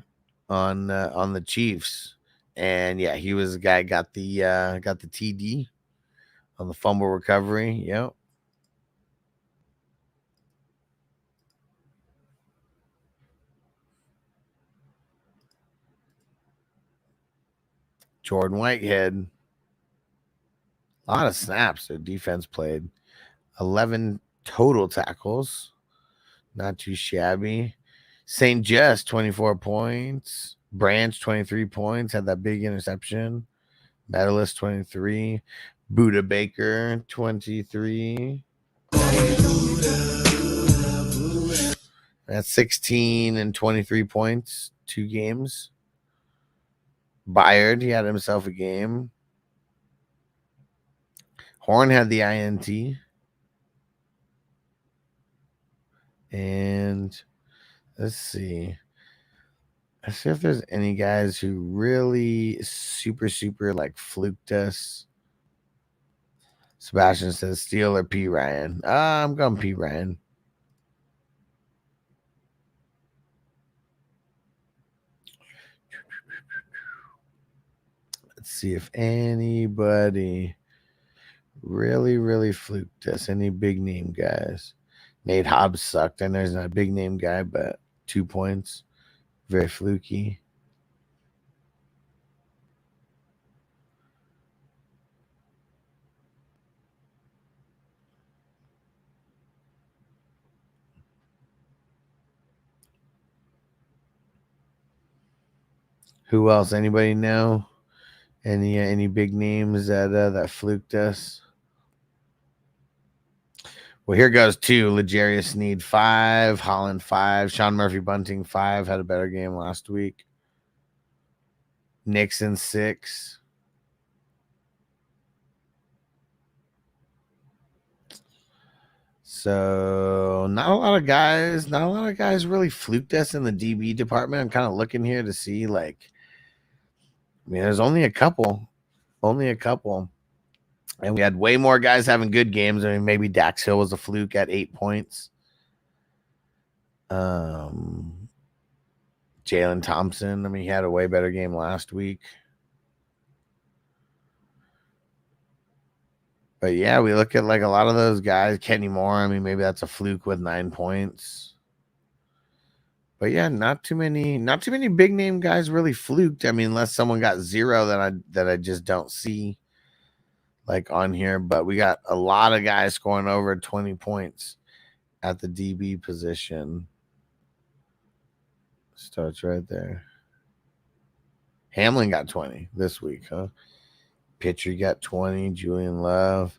on the Chiefs. And yeah, he was the guy got the TD on the fumble recovery. Yep. Jordan Whitehead. A lot of snaps their defense played. 11 total tackles. Not too shabby. St. Just, 24 points. Branch, 23 points. Had that big interception. Medalist, 23. Buda Baker, 23. That's 16 and 23 points. 2 games. Byard, he had himself a game. Horn had the INT. And let's see. Let's see if there's any guys who really super like fluked us. Sebastian says Steele or P. Ryan. I'm going P. Ryan. Let's see if anybody really fluked us. Any big name guys. Nate Hobbs sucked. I know he's not a big name guy, but 2 points. Very fluky. Who else? Anybody know? Any big names that fluked us? Well, here goes 2. L'Jarius Sneed 5, Holland 5, Sean Murphy Bunting 5, had a better game last week. Nixon 6. So not a lot of guys really fluked us in the DB department. I'm kind of looking here to see, like, I mean, there's only a couple. And we had way more guys having good games. I mean, maybe Dax Hill was a fluke at 8 points. Jalen Thompson, I mean, he had a way better game last week. But yeah, we look at like a lot of those guys. Kenny Moore, I mean, maybe that's a fluke with 9 points. But yeah, not too many big name guys really fluked. I mean, unless someone got 0 that I just don't see like on here. But we got a lot of guys scoring over 20 points at the DB position. Starts right there. Hamlin got 20 this week, huh? Pitcher got 20. Julian Love.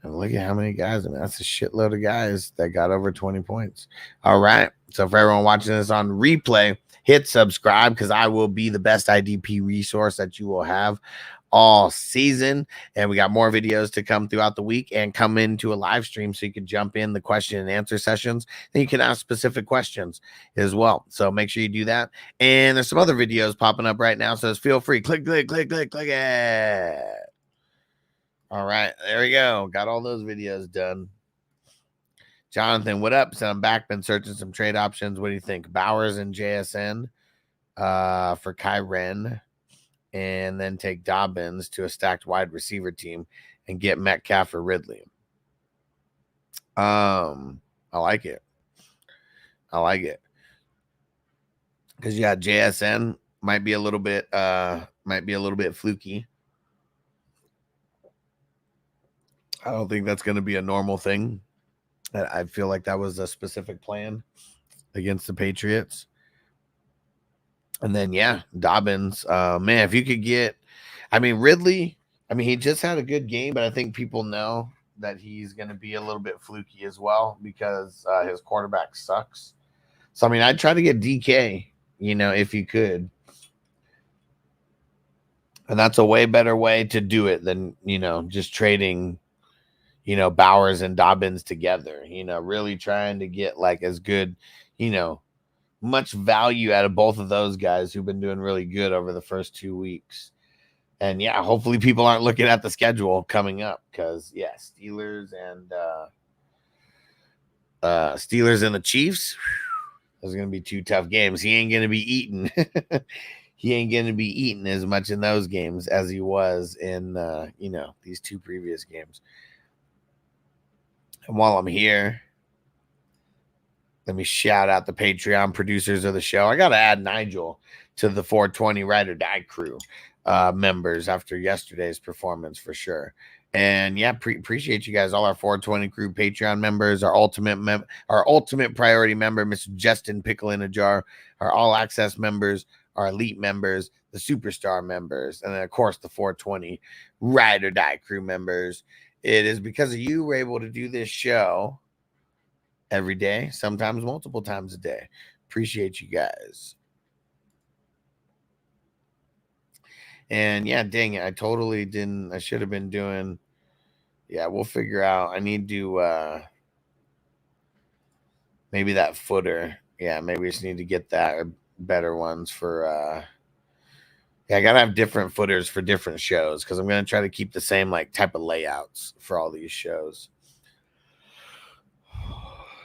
And look at how many guys. I mean, that's a shitload of guys that got over 20 points. All right. So for everyone watching this on replay, hit subscribe because I will be the best IDP resource that you will have all season. And we got more videos to come throughout the week and come into a live stream so you can jump in the question and answer sessions. And you can ask specific questions as well. So make sure you do that. And there's some other videos popping up right now. So just feel free. Click it. All right, there we go. Got all those videos done. Jonathan, what up? So I'm back. Been searching some trade options. What do you think? Bowers and JSN for Kyren, and then take Dobbins to a stacked wide receiver team and get Metcalf or Ridley. I like it. Because yeah, JSN might be a little bit fluky. I don't think that's going to be a normal thing. I feel like that was a specific plan against the Patriots. And then, yeah, Dobbins. Man, if you could get, Ridley, he just had a good game, but I think people know that he's going to be a little bit fluky as well because his quarterback sucks. So, I'd try to get DK, if you could. And that's a way better way to do it than, just trading Bowers and Dobbins together, really trying to get like as good, much value out of both of those guys who've been doing really good over the first 2 weeks. And yeah, hopefully people aren't looking at the schedule coming up because yeah, Steelers and the Chiefs, those are going to be 2 tough games. He ain't going to be eating. He ain't going to be eating as much in those games as he was in, these 2 previous games. And while I'm here, let me shout out the Patreon producers of the show. I got to add Nigel to the 420 Ride or Die crew members after yesterday's performance for sure. And yeah, appreciate you guys, all our 420 crew Patreon members, our ultimate priority member, Mr. Justin Pickle in a Jar, our all access members, our elite members, the superstar members, and then of course the 420 Ride or Die crew members. It is because of you we're able to do this show every day, sometimes multiple times a day. Appreciate you guys. And yeah, dang it, I totally didn't. I should have been doing. Yeah, we'll figure out. I need to maybe that footer. Yeah, maybe we just need to get that or better ones for. Yeah, I gotta have different footers for different shows because I'm gonna try to keep the same like type of layouts for all these shows.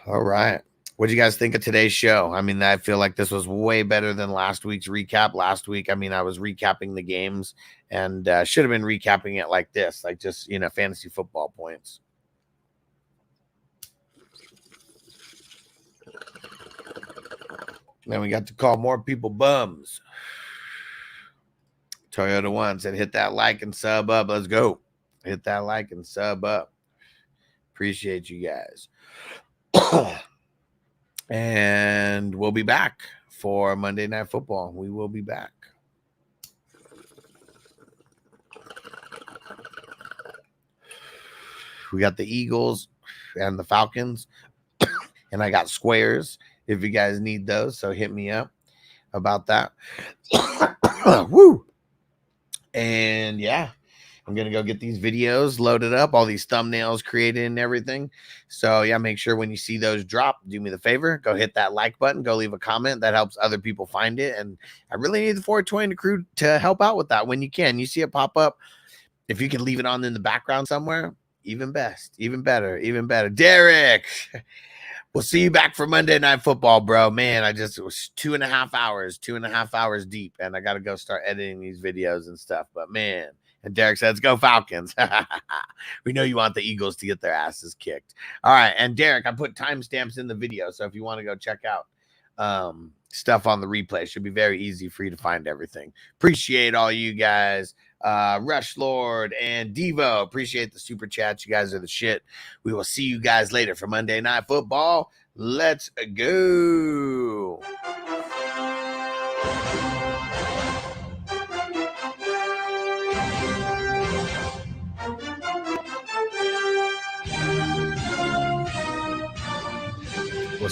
All right. What do you guys think of today's show? I feel like this was way better than last week's recap. Last week, I was recapping the games and should have been recapping it like this, like just, fantasy football points. Then we got to call more people bums. Toyota One said, hit that like and sub up. Let's go. Hit that like and sub up. Appreciate you guys. And we'll be back for Monday Night Football. We will be back. We got the Eagles and the Falcons. And I got squares if you guys need those. So hit me up about that. Woo! And yeah, I'm going to go get these videos loaded up, all these thumbnails created and everything. So yeah, make sure when you see those drop, do me the favor, go hit that like button, go leave a comment. That helps other people find it. And I really need the 420 crew to help out with that when you can. You see it pop up. If you can leave it on in the background somewhere, even best, even better, even better. Derek, we'll see you back for Monday Night Football, bro. Man, it was 2.5 hours deep, and I got to go start editing these videos and stuff. But man, and Derek says, go Falcons. We know you want the Eagles to get their asses kicked. All right, and Derek, I put timestamps in the video, so if you want to go check out stuff on the replay, it should be very easy for you to find everything. Appreciate all you guys. Rush Lord and Devo, appreciate the super chats. You guys are the shit. We will see you guys later for Monday Night Football. Let's go.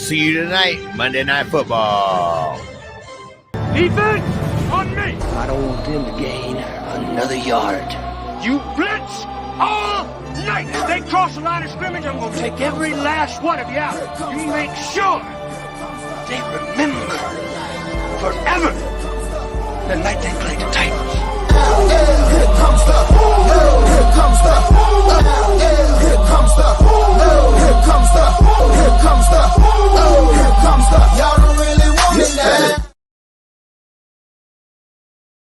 see you tonight, Monday Night Football.
Defense on me.
I don't want them to gain another yard.
You blitz all night. If they cross the line of scrimmage, I'm going to take every last one of you out. You make sure they remember forever the night they played the Titans.
Here comes the